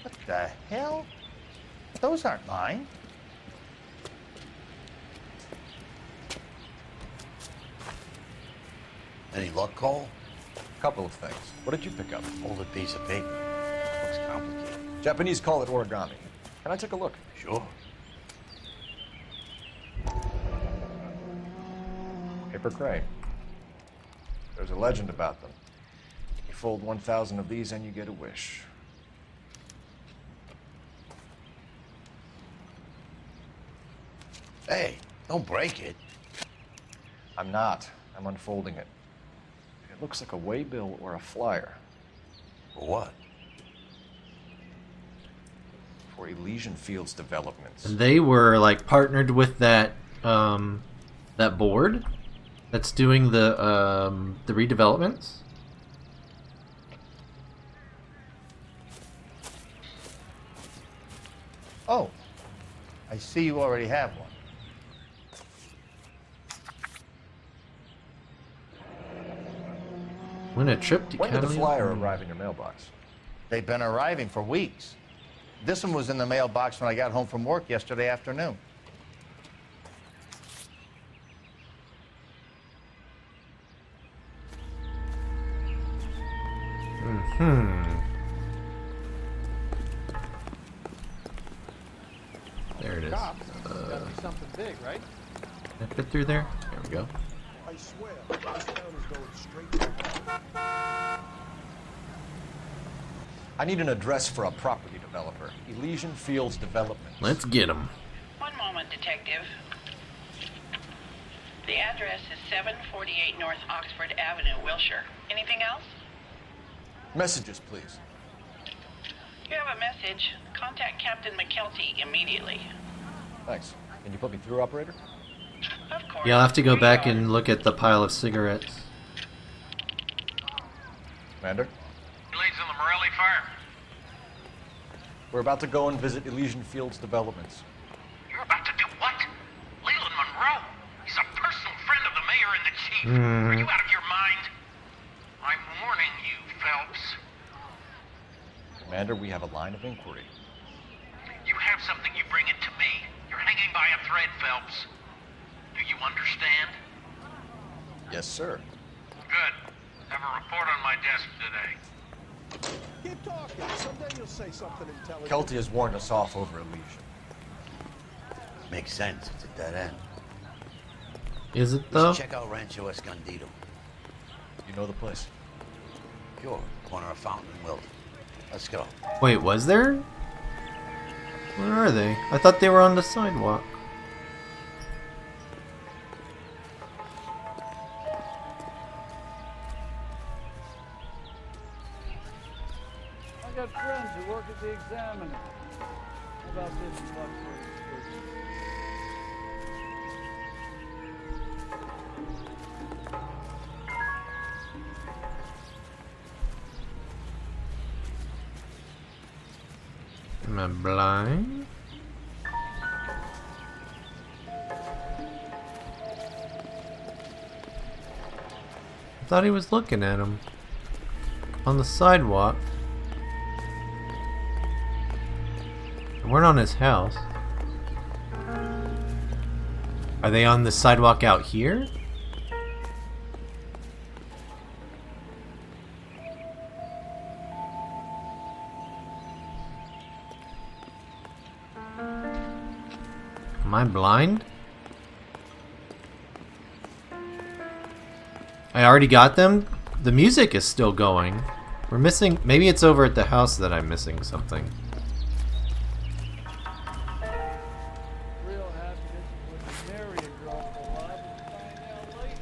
What the hell? Those aren't mine. Any luck, Cole? Couple of things. What did you pick up? Folded piece of paper. Looks complicated. Japanese call it origami. Can I take a look? Sure. Paper crane. There's a legend about them. You fold 1,000 of these and you get a wish. Hey, don't break it. I'm not. I'm unfolding it. It looks like a waybill or a flyer. For what? For Elysian Fields Developments. They were like partnered with that that board that's doing the redevelopments. Oh, I see you already have one. Win a trip to When did the Catalina? flyer arrive in your mailbox? They've been arriving for weeks. This one was in the mailbox when I got home from work yesterday afternoon. There it is. Cops, gotta be something big, right? Can I fit through there? There we go. I swear, this town is going straight to hell. I need an address for a property developer. Elysian Fields Development. Let's get him. One moment, detective. The address is 748 North Oxford Avenue, Wilshire. Anything else? Messages, please. You have a message. Contact Captain McKelty immediately. Thanks. Can you put me through, operator? Of course. Yeah, I'll have to go back and look at the pile of cigarettes. Commander? Leads in the Morelli fire. We're about to go and visit Elysian Fields Developments. You're about to do what? Leland Monroe? He's a personal friend of the mayor and the chief. Are you out of your mind? I'm warning you, Phelps. Commander, we have a line of inquiry. You have something, you bring it to me. You're hanging by a thread, Phelps. Do you understand? Yes, sir. Good. Have a report on my desk today. Keep talking. Someday you'll say something intelligent. Kelty has warned us off over Elysian. Makes sense. It's a dead end. Is it We should though? check out Rancho Escondido. You know the place? Sure. Corner of Fountain and Wilton. Let's go. Wait, was there? Where are they? I thought they were on the sidewalk. I got friends who work at the Examiner. How about this luxury excursion? Am I blind? I thought he was looking at him on the sidewalk. They weren't on his house. Are they on the sidewalk out here? Am I blind? I already got them? The music is still going. We're missing... Maybe it's over at the house that I'm missing something. Real happiness is when you marry a girl for love and find out later.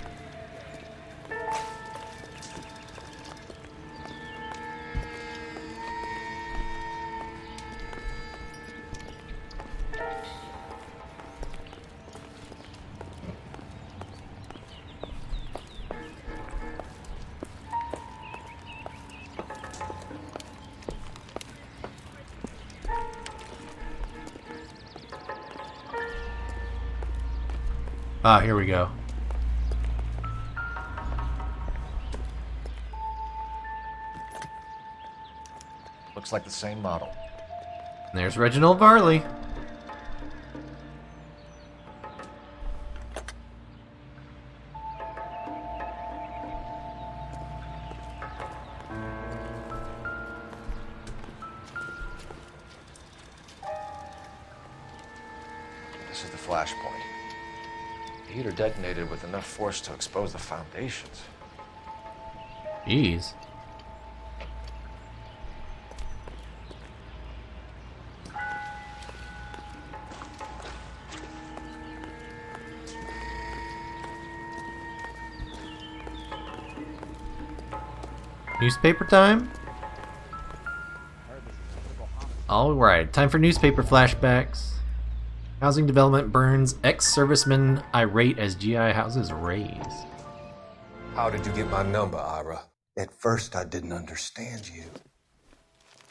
Ah, here we go. Looks like the same model. There's Reginald Varley. This is the flashpoint. The heater detonated with enough force to expose the foundations. Jeez. Newspaper time? Alright, time for newspaper flashbacks. Housing development burns, ex-servicemen irate as GI houses raise. How did you get my number, Ira? At first I didn't understand you,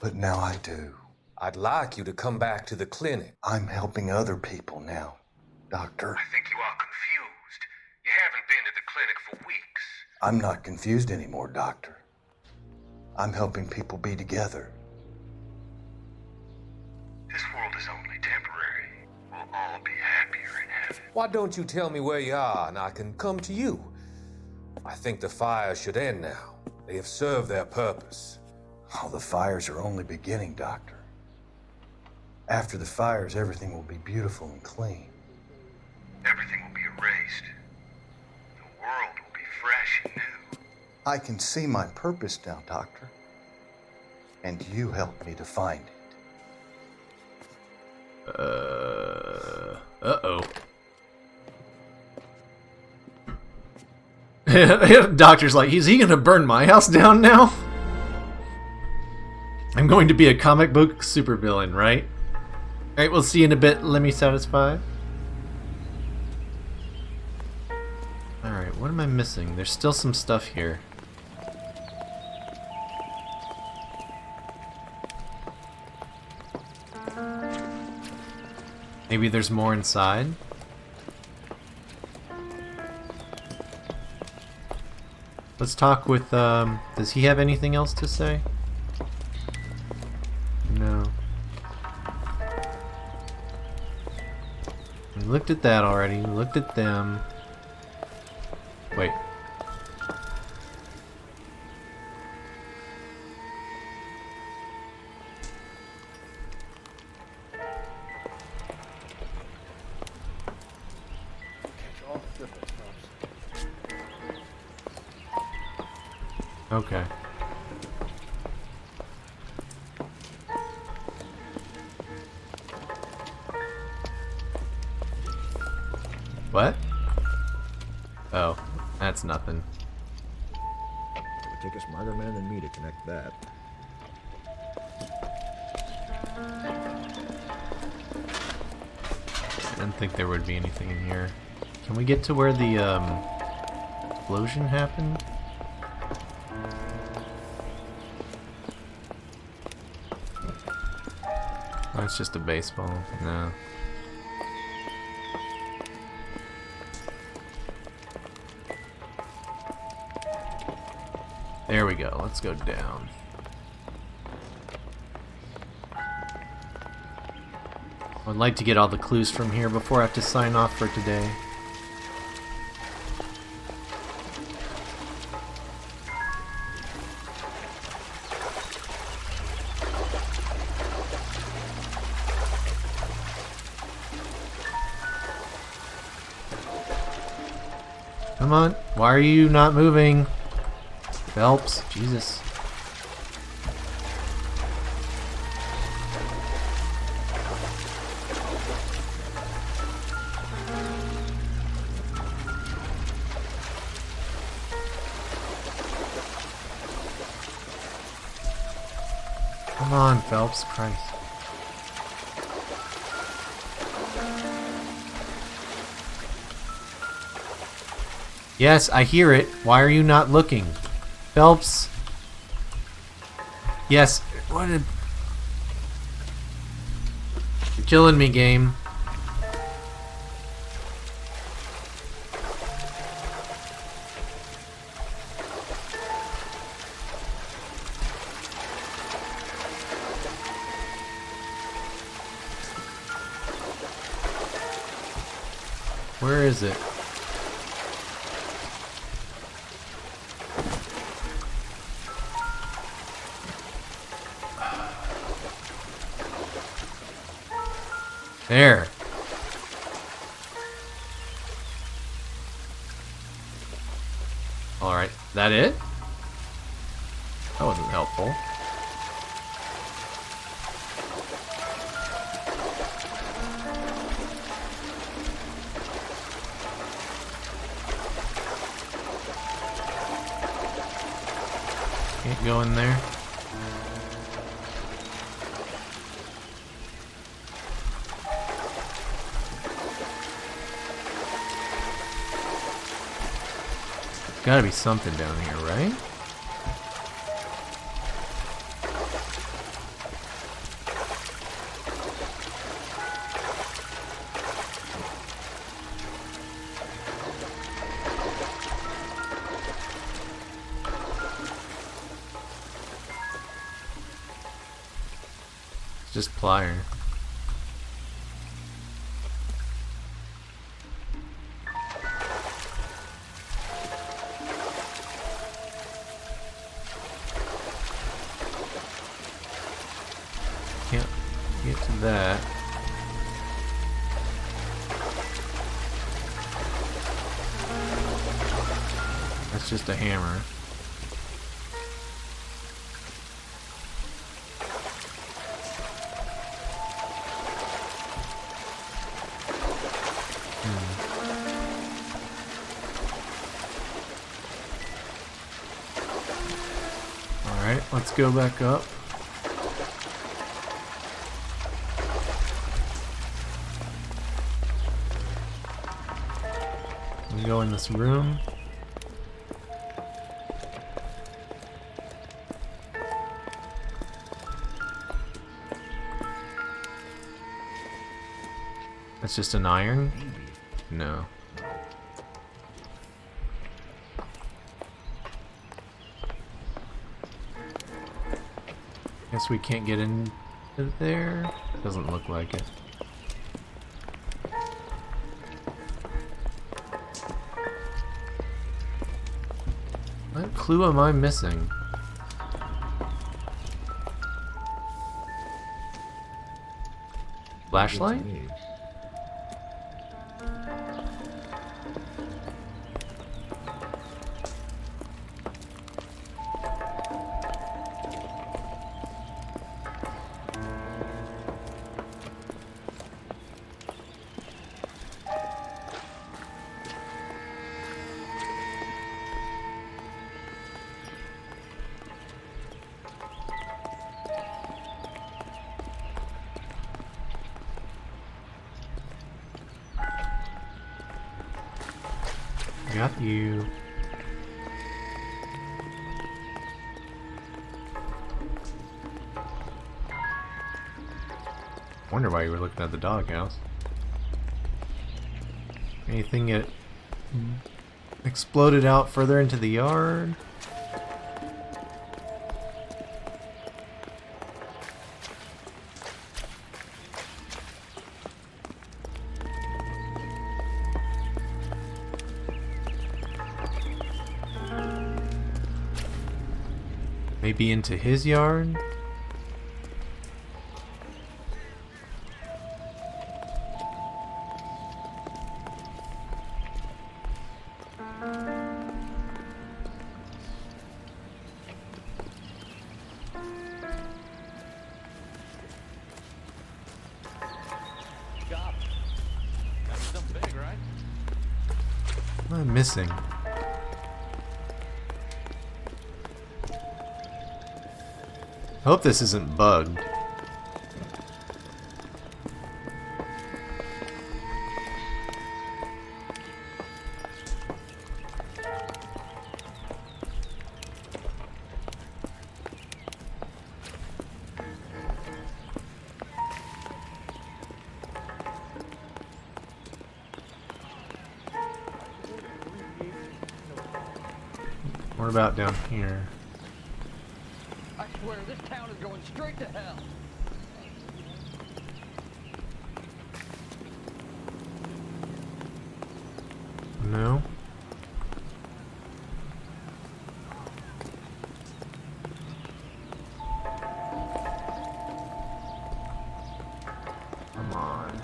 but now I do. I'd like you to come back to the clinic. I'm helping other people now, Doctor. I think you are confused. You haven't been to the clinic for weeks. I'm not confused anymore, Doctor. I'm helping people be together. This world is only temporary. We'll all be happier in heaven. Why don't you tell me where you are and I can come to you? I think the fire should end now. They have served their purpose. Oh, the fires are only beginning, Doctor. After the fires, everything will be beautiful and clean. Everything will be erased. The world will be fresh and new. I can see my purpose now, Doctor. And you helped me to find it. Uh-oh. Doctor's like, is he gonna burn my house down now? I'm going to be a comic book supervillain, right? Alright, we'll see you in a bit. Let me satisfy. Alright, what am I missing? There's still some stuff here. Maybe there's more inside? Let's talk with, does he have anything else to say? No. We looked at that already. We looked at them. Wait. Okay. What? Oh, that's nothing. It would take a smarter man than me to connect that. I didn't think there would be anything in here. Can we get to where the explosion happened? Oh, it's just a baseball. No. There we go. Let's go down. I'd like to get all the clues from here before I have to sign off for today. Come on. Why are you not moving? Phelps, Jesus. Come on, Phelps, Christ. Yes, I hear it. Why are you not looking? Phelps. Yes. What did... You're killing me, game. Where is it? There. Alright, that it? That wasn't helpful. Can't go in there. Gotta be something down here, right? It's just plier. that. That's just a hammer. Alright, let's go back up. We go in this room. That's just an iron? No. Guess we can't get in there? Doesn't look like it. What clue am I missing? Flashlight? Got you. Wonder why you were looking at the doghouse. Anything get exploded out further into the yard? Maybe into his yard? What am I missing? I hope this isn't bugged. What about down here? I swear, this town is going straight to hell. No. Come on.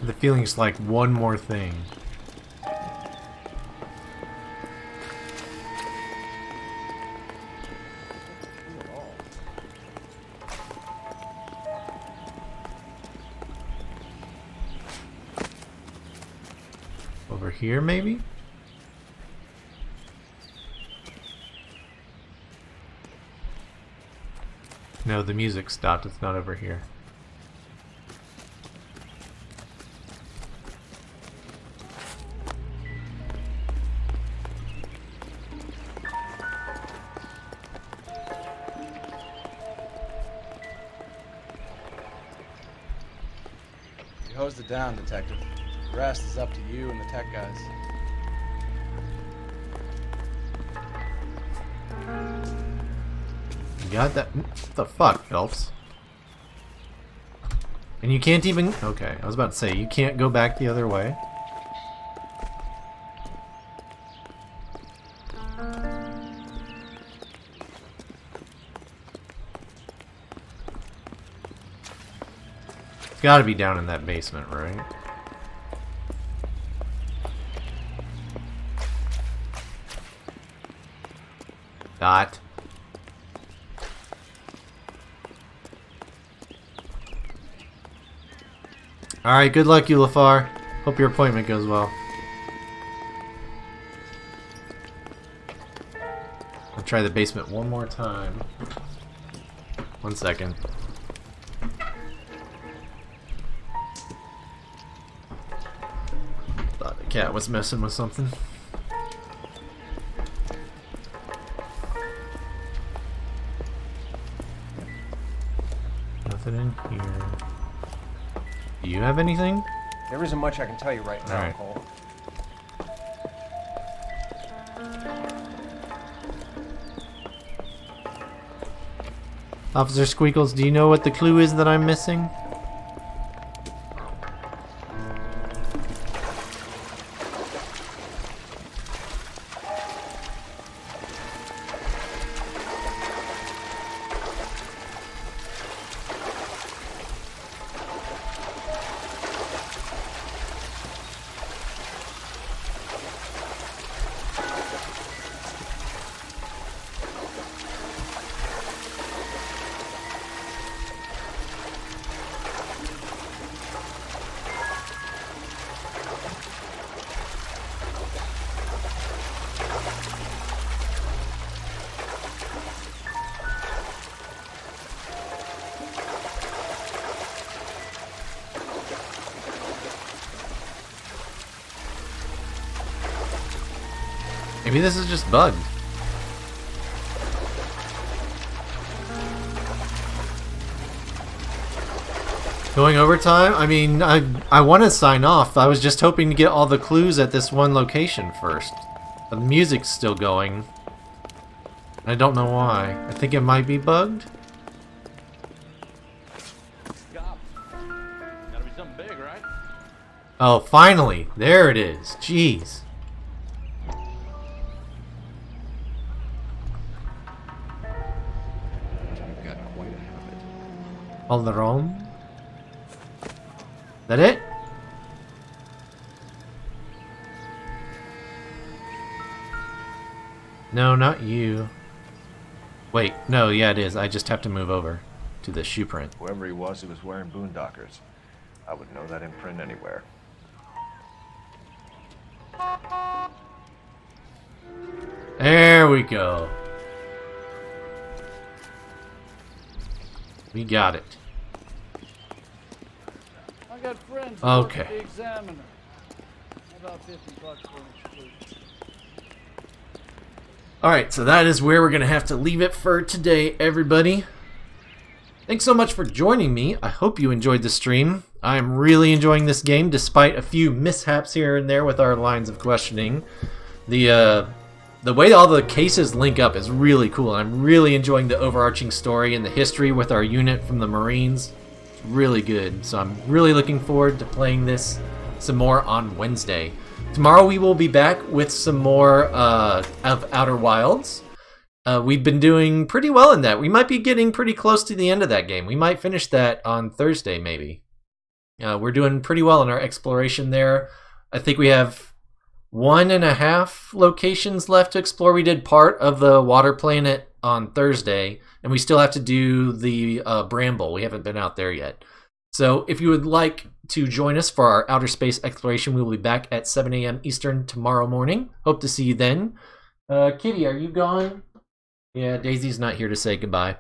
The feeling's like one more thing. Over here, maybe? No, the music stopped. It's not over here. You hosed it down, Detective. The rest is up to you and the tech guys. You got that? What the fuck, Phelps? And you can't even... Okay, I was about to say, you can't go back the other way? gotta be down in that basement, right? Dot. Alright, good luck, Ulafar. Hope your appointment goes well. I'll try the basement one more time. 1 second. Thought the cat was messing with something. Nothing in here. Do you have anything? There isn't much I can tell you right now, Alright. Cole. Officer Squeakles, do you know what the clue is that I'm missing? Maybe this is just bugged. Going overtime? I mean, I want to sign off. I was just hoping to get all the clues at this one location first. The music's still going. I don't know why. I think it might be bugged. Gotta be something big, right? Oh, finally! There it is. Jeez. Alderone? That it? No, not you. Wait, no, yeah it is. I just have to move over to the shoe print. Whoever he was wearing boondockers. I would know that imprint anywhere. There we go. We got it. I got friends who Okay. work at the Examiner. About $50 for an exclusion. Alright, so that is where we're going to have to leave it for today, everybody. Thanks so much for joining me. I hope you enjoyed the stream. I'm really enjoying this game, despite a few mishaps here and there with our lines of questioning. The way all the cases link up is really cool. I'm really enjoying the overarching story and the history with our unit from the Marines. It's really good. So I'm really looking forward to playing this some more on Wednesday. Tomorrow we will be back with some more of Outer Wilds. We've been doing pretty well in that. We might be getting pretty close to the end of that game. We might finish that on Thursday, maybe. We're doing pretty well in our exploration there. I think we have 1.5 locations left to explore. We did part of the water planet on Thursday, and we still have to do the Bramble. We haven't been out there yet. So if you would like to join us for our outer space exploration, we will be back at 7 a.m. Eastern tomorrow morning. Hope to see you then. Kitty, are you gone? Yeah, Daisy's not here to say goodbye.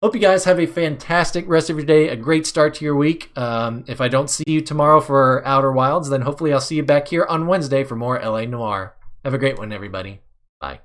Hope you guys have a fantastic rest of your day, a great start to your week. If I don't see you tomorrow for Outer Wilds, then hopefully I'll see you back here on Wednesday for more LA Noire. Have a great one, everybody. Bye.